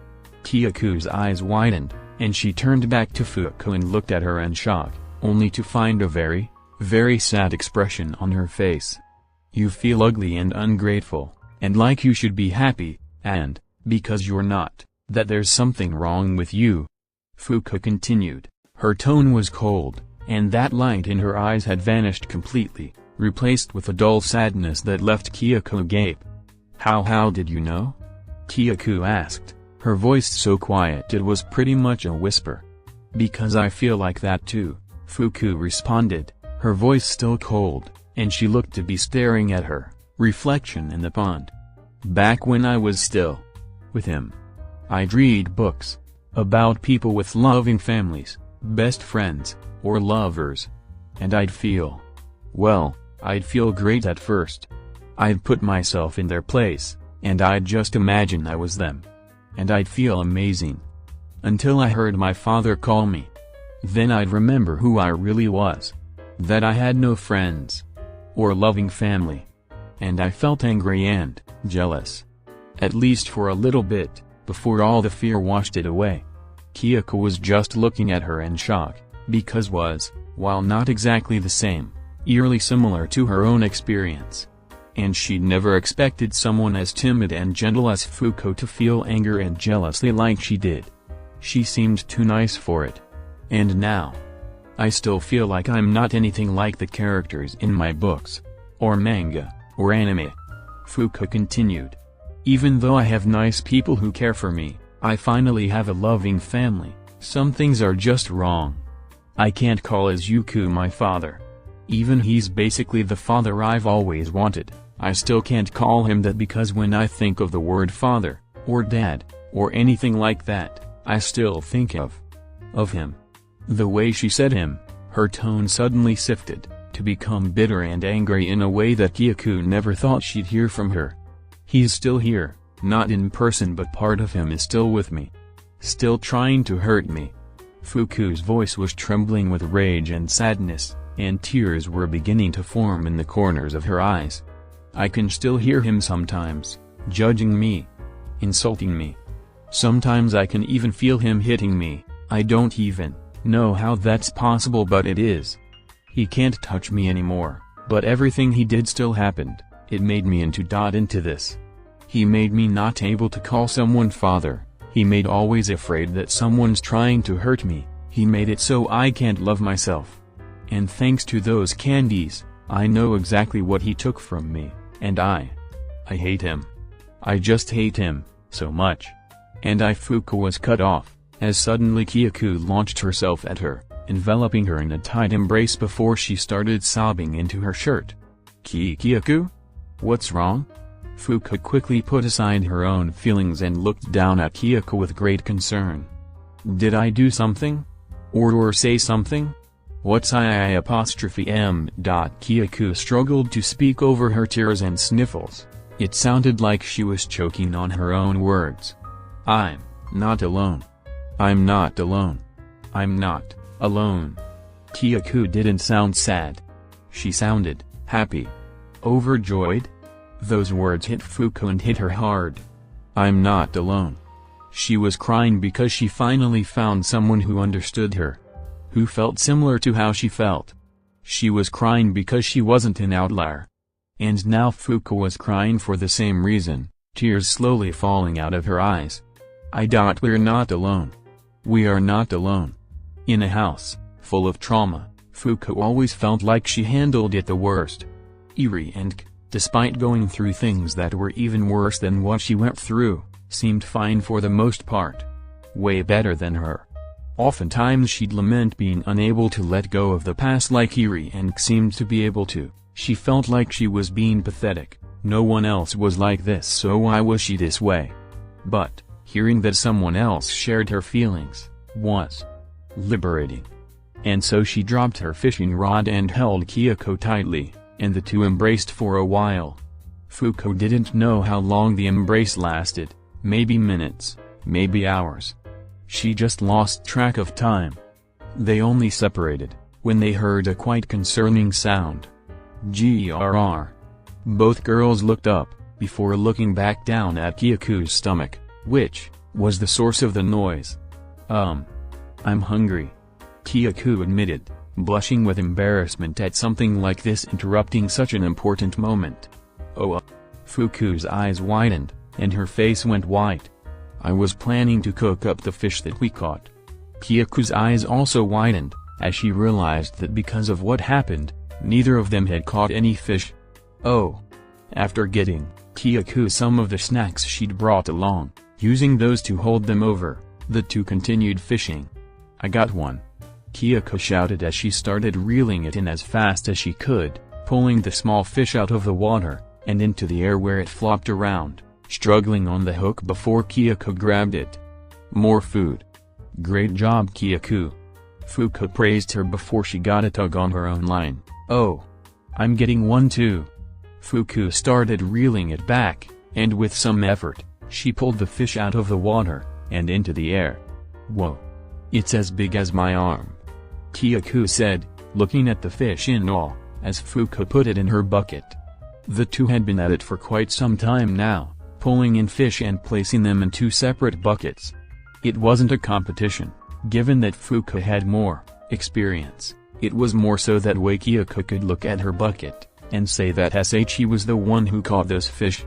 Kyaku's eyes widened, and she turned back to Fuku and looked at her in shock, only to find a very, very sad expression on her face. "You feel ugly and ungrateful, and like you should be happy, and, because you're not, that there's something wrong with you." Fuku continued. Her tone was cold, and that light in her eyes had vanished completely, replaced with a dull sadness that left Kyaku agape. How did you know?" Kyaku asked, her voice so quiet it was pretty much a whisper. "Because I feel like that too," Fuku responded, her voice still cold, and she looked to be staring at her reflection in the pond. "Back when I was still with him, I'd read books about people with loving families, best friends, or lovers. And I'd feel great at first. I'd put myself in their place, and I'd just imagine I was them. And I'd feel amazing. Until I heard my father call me. Then I'd remember who I really was. That I had no friends. Or loving family. And I felt angry and jealous. At least for a little bit, before all the fear washed it away." Kyaku was just looking at her in shock, because while not exactly the same, eerily similar to her own experience. And she'd never expected someone as timid and gentle as Fuku to feel anger and jealousy like she did. She seemed too nice for it. "And now, I still feel like I'm not anything like the characters in my books, or manga, or anime," Fuku continued. "Even though I have nice people who care for me, I finally have a loving family, some things are just wrong. I can't call Izuku my father. Even he's basically the father I've always wanted, I still can't call him that because when I think of the word father, or dad, or anything like that, I still think of him." The way she said him, her tone suddenly shifted, to become bitter and angry in a way that Kyaku never thought she'd hear from her. "He's still here, not in person, but part of him is still with me. Still trying to hurt me." Fuku's voice was trembling with rage and sadness, and tears were beginning to form in the corners of her eyes. "I can still hear him sometimes, judging me, insulting me. Sometimes I can even feel him hitting me. I don't even know how that's possible, but it is. He can't touch me anymore, but everything he did still happened. It made me into this. He made me not able to call someone father. He made always afraid that someone's trying to hurt me. He made it so I can't love myself. And thanks to those candies, I know exactly what he took from me, and I hate him. I just hate him, so much. And Fuka was cut off, as suddenly Kyaku launched herself at her, enveloping her in a tight embrace before she started sobbing into her shirt. Kyaku? What's wrong? Fuka quickly put aside her own feelings and looked down at Kyaku with great concern. Did I do something? Or say something? What's I''? Kyaku struggled to speak over her tears and sniffles. It sounded like she was choking on her own words. I'm not alone. I'm not alone. I'm not alone. Kyaku didn't sound sad. She sounded happy. Overjoyed? Those words hit Fuka and hit her hard. I'm not alone. She was crying because she finally found someone who understood her. Who felt similar to how she felt. She was crying because she wasn't an outlier. And now Fuka was crying for the same reason, tears slowly falling out of her eyes. We're not alone. We are not alone. In a house full of trauma, Fuka always felt like she handled it the worst. Eri and despite going through things that were even worse than what she went through, seemed fine for the most part. Way better than her. Oftentimes she'd lament being unable to let go of the past like Eri and seemed to be able to. She felt like she was being pathetic. No one else was like this, so why was she this way? But hearing that someone else shared her feelings was liberating. And so she dropped her fishing rod and held Kyaku tightly, and the two embraced for a while. Fuka didn't know how long the embrace lasted, maybe minutes, maybe hours. She just lost track of time. They only separated when they heard a quite concerning sound. Grrr. Both girls looked up, before looking back down at Kyaku's stomach, which was the source of the noise. I'm hungry. Kyaku admitted, blushing with embarrassment at something like this interrupting such an important moment. Fuku's eyes widened, and her face went white. I was planning to cook up the fish that we caught. Kyaku's eyes also widened, as she realized that because of what happened, neither of them had caught any fish. After getting Kyaku some of the snacks she'd brought along, using those to hold them over, the two continued fishing. I got one. Kyaku shouted as she started reeling it in as fast as she could, pulling the small fish out of the water, and into the air where it flopped around, struggling on the hook before Kyaku grabbed it. More food. Great job, Kyaku. Fuka praised her before she got a tug on her own line. I'm getting one too. Fuku started reeling it back, and with some effort, she pulled the fish out of the water, and into the air. Whoa. It's as big as my arm. Kyaku said, looking at the fish in awe, as Fuka put it in her bucket. The two had been at it for quite some time now, pulling in fish and placing them in two separate buckets. It wasn't a competition, given that Fuka had more experience. It was more so that way Kyaku could look at her bucket, and say that she was the one who caught those fish.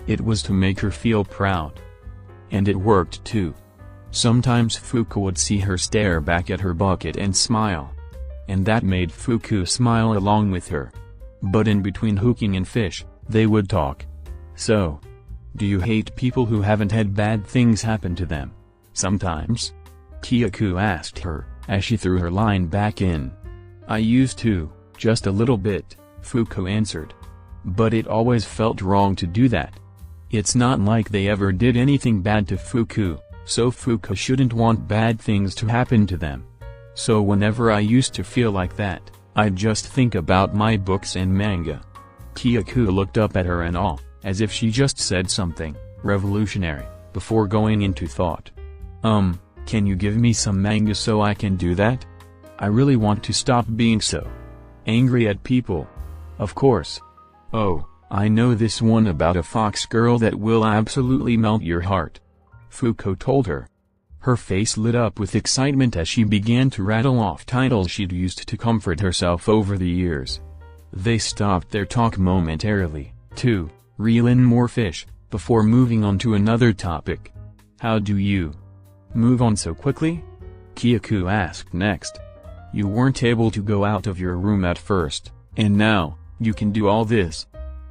It was to make her feel proud. And it worked too. Sometimes Fuka would see her stare back at her bucket and smile. And that made Fuku smile along with her. But in between hooking and fish, they would talk. So, do you hate people who haven't had bad things happen to them? Sometimes? Kyaku asked her, as she threw her line back in. I used to, just a little bit, Fuku answered. But it always felt wrong to do that. It's not like they ever did anything bad to Fuku, so Fuku shouldn't want bad things to happen to them. So whenever I used to feel like that, I'd just think about my books and manga. Kyaku looked up at her in awe, as if she just said something revolutionary, before going into thought. Can you give me some manga so I can do that? I really want to stop being so angry at people. Of course. I know this one about a fox girl that will absolutely melt your heart. Fuku told her. Her face lit up with excitement as she began to rattle off titles she'd used to comfort herself over the years. They stopped their talk momentarily, to reel in more fish, before moving on to another topic. "How do you move on so quickly?" Kyaku asked next. "You weren't able to go out of your room at first, and now, you can do all this.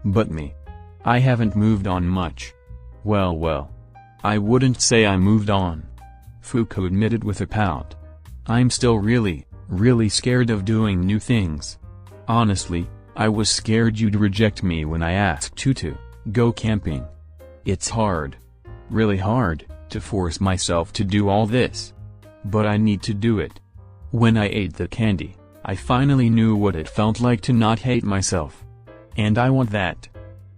But me, I haven't moved on much." Well, I wouldn't say I moved on," Fuko admitted with a pout. "I'm still really scared of doing new things. Honestly, I was scared you'd reject me when I asked you to go camping. It's hard, really hard, to force myself to do all this. But I need to do it. When I ate the candy, I finally knew what it felt like to not hate myself. And I want that.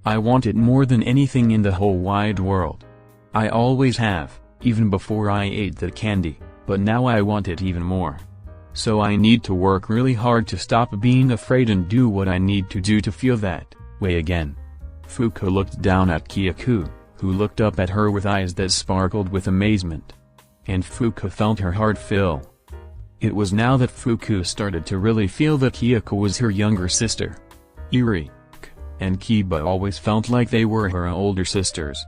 I want it more than anything in the whole wide world. I always have, even before I ate the candy, but now I want it even more. So I need to work really hard to stop being afraid and do what I need to do to feel that way again." Fuko looked down at Kyaku, who looked up at her with eyes that sparkled with amazement. And Fuko felt her heart fill. It was now that Fuko started to really feel that Kyaku was her younger sister. Iri and Kiba always felt like they were her older sisters,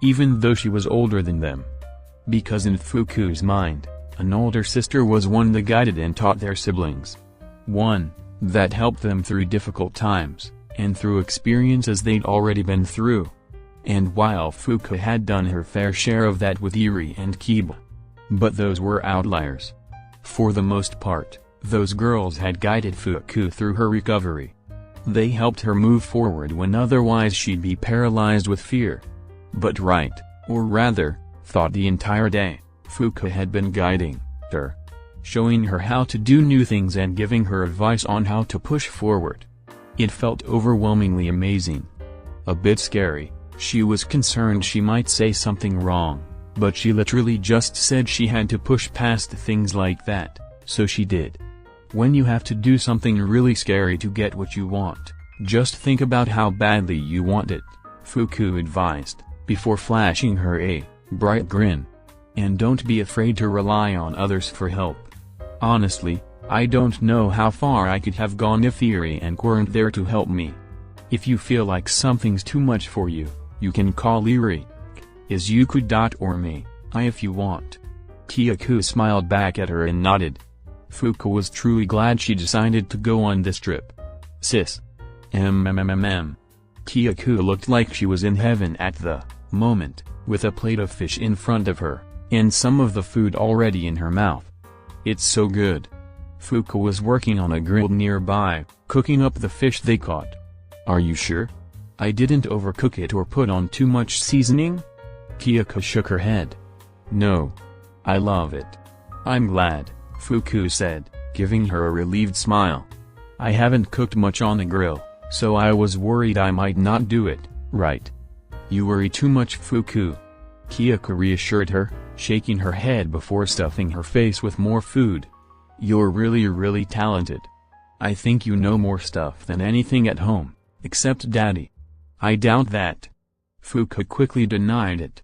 even though she was older than them. Because in Fuku's mind, an older sister was one that guided and taught their siblings. One that helped them through difficult times, and through experiences they'd already been through. And while Fuku had done her fair share of that with Iri and Kiba. But those were outliers. For the most part, those girls had guided Fuku through her recovery. They helped her move forward when otherwise she'd be paralyzed with fear. But or rather, thought the entire day, Fuku had been guiding her, showing her how to do new things and giving her advice on how to push forward. It felt overwhelmingly amazing. A bit scary. She was concerned she might say something wrong, but she literally just said she had to push past things like that, so she did. When you have to do something really scary to get what you want, just think about how badly you want it, Fuku advised, before flashing her a bright grin. And don't be afraid to rely on others for help. Honestly, I don't know how far I could have gone if Iri and weren't there to help me. If you feel like something's too much for you, you can call Iri, Izuku or me, if you want. Kyaku smiled back at her and nodded. Fuku was truly glad she decided to go on this trip. Sis. Kyaku looked like she was in heaven at the moment, with a plate of fish in front of her, and some of the food already in her mouth. It's so good. Fuku was working on a grill nearby, cooking up the fish they caught. Are you sure? I didn't overcook it or put on too much seasoning? Kyaku shook her head. No. I love it. I'm glad, Fuku said, giving her a relieved smile. I haven't cooked much on the grill, so I was worried I might not do it, right? You worry too much, Fuku. Kyaku reassured her, shaking her head before stuffing her face with more food. You're really talented. I think you know more stuff than anything at home, except Daddy. I doubt that. Fuku quickly denied it.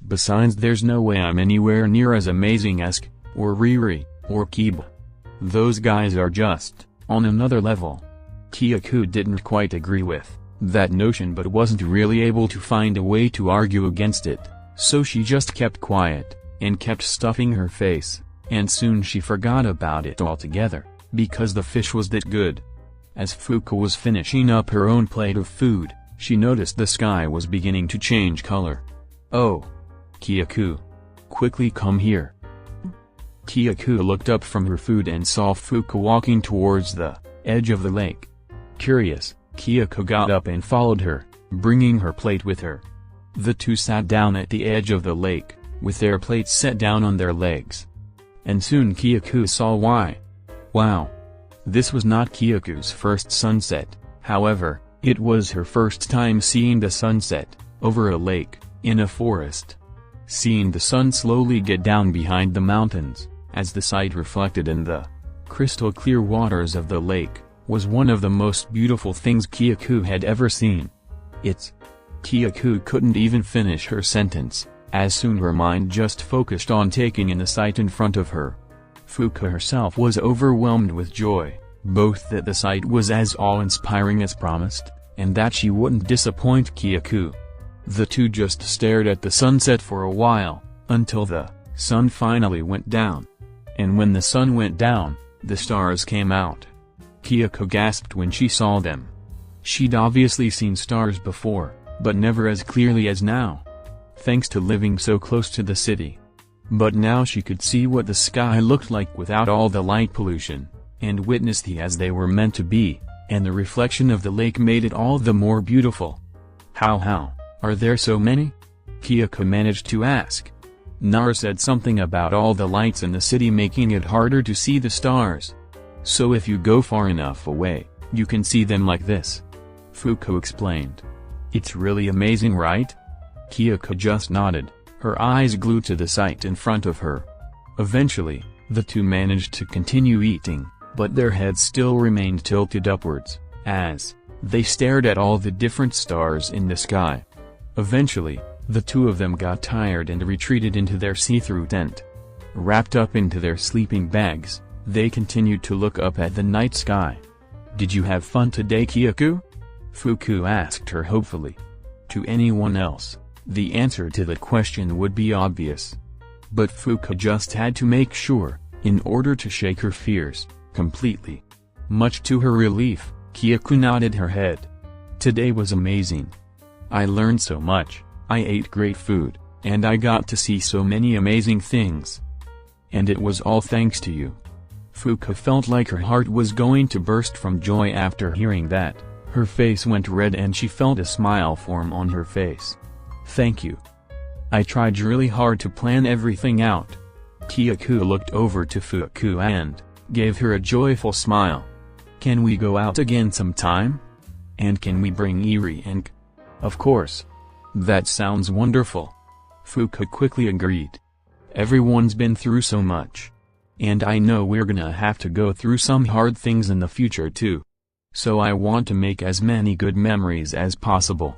Besides, there's no way I'm anywhere near as amazing as or Riri, or Kiba. Those guys are just on another level. Kyaku didn't quite agree with that notion but wasn't really able to find a way to argue against it, so she just kept quiet, and kept stuffing her face, and soon she forgot about it altogether, because the fish was that good. As Fuku was finishing up her own plate of food, she noticed the sky was beginning to change color. Oh! Kyaku! Quickly come here! Kyaku looked up from her food and saw Fuku walking towards the edge of the lake. Curious, Kyaku got up and followed her, bringing her plate with her. The two sat down at the edge of the lake, with their plates set down on their legs. And soon Kyaku saw why. Wow! This was not Kyaku's first sunset, however, it was her first time seeing the sunset, over a lake, in a forest. Seeing the sun slowly get down behind the mountains, as the sight reflected in the crystal clear waters of the lake, was one of the most beautiful things Kyaku had ever seen. Kyaku couldn't even finish her sentence, as soon her mind just focused on taking in the sight in front of her. Fuka herself was overwhelmed with joy, both that the sight was as awe-inspiring as promised, and that she wouldn't disappoint Kyaku. The two just stared at the sunset for a while, until the sun finally went down. And when the sun went down, the stars came out. Kyaku gasped when she saw them. She'd obviously seen stars before, but never as clearly as now, thanks to living so close to the city. But now she could see what the sky looked like without all the light pollution, and witness the as they were meant to be, and the reflection of the lake made it all the more beautiful. How, are there so many? Kyaku managed to ask. Nara said something about all the lights in the city making it harder to see the stars. So if you go far enough away, you can see them like this. Fuka explained. It's really amazing, right? Kyaku just nodded, her eyes glued to the sight in front of her. Eventually, the two managed to continue eating, but their heads still remained tilted upwards, as they stared at all the different stars in the sky. Eventually, the two of them got tired and retreated into their see-through tent. Wrapped up into their sleeping bags, they continued to look up at the night sky. Did you have fun today, Kyaku? Fuku asked her hopefully. To anyone else, the answer to the question would be obvious. But Fuka just had to make sure, in order to shake her fears completely. Much to her relief, Kyaku nodded her head. Today was amazing. I learned so much, I ate great food, and I got to see so many amazing things. And it was all thanks to you. Fuka felt like her heart was going to burst from joy after hearing that. Her face went red and she felt a smile form on her face. Thank you. I tried really hard to plan everything out. Kyaku looked over to Fuku and gave her a joyful smile. Can we go out again sometime? And can we bring Eri and Of course. That sounds wonderful. Fuku quickly agreed. Everyone's been through so much. And I know we're gonna have to go through some hard things in the future too. So I want to make as many good memories as possible.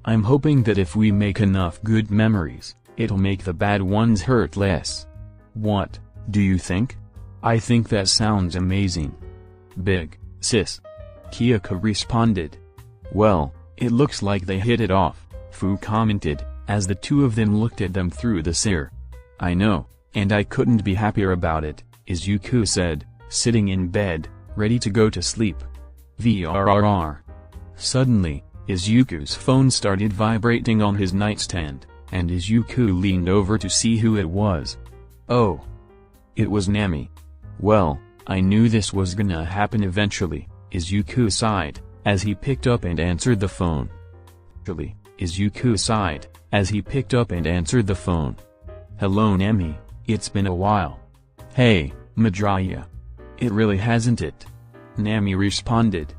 I'm hoping that if we make enough good memories, it'll make the bad ones hurt less. What, do you think? I think that sounds amazing. Big, sis. Kyaku responded. Well, it looks like they hit it off, Fu commented, as the two of them looked at them through the seer. I know, and I couldn't be happier about it, Izuku said, sitting in bed, ready to go to sleep. VRRR. Suddenly, Izuku's phone started vibrating on his nightstand, and Izuku leaned over to see who it was. Oh. It was Nami. Well, I knew this was gonna happen eventually, Izuku sighed, as he picked up and answered the phone. Izuku sighed, as he picked up and answered the phone. Hello Nami, it's been a while. Hey, Midoriya. It really hasn't it? Nami responded.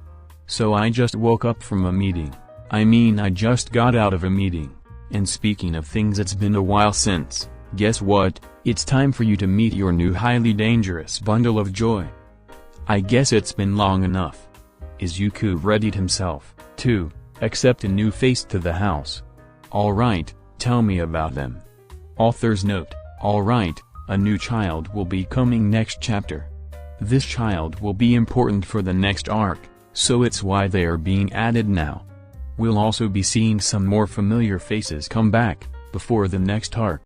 So I just woke up from a meeting. I just got out of a meeting. And speaking of things it's been a while since, guess what, it's time for you to meet your new highly dangerous bundle of joy. I guess it's been long enough. Izuku readied himself, to accept a new face to the house. Alright, tell me about them. Author's note, alright, a new child will be coming next chapter. This child will be important for the next arc, so it's why they are being added now. We'll also be seeing some more familiar faces come back, before the next arc.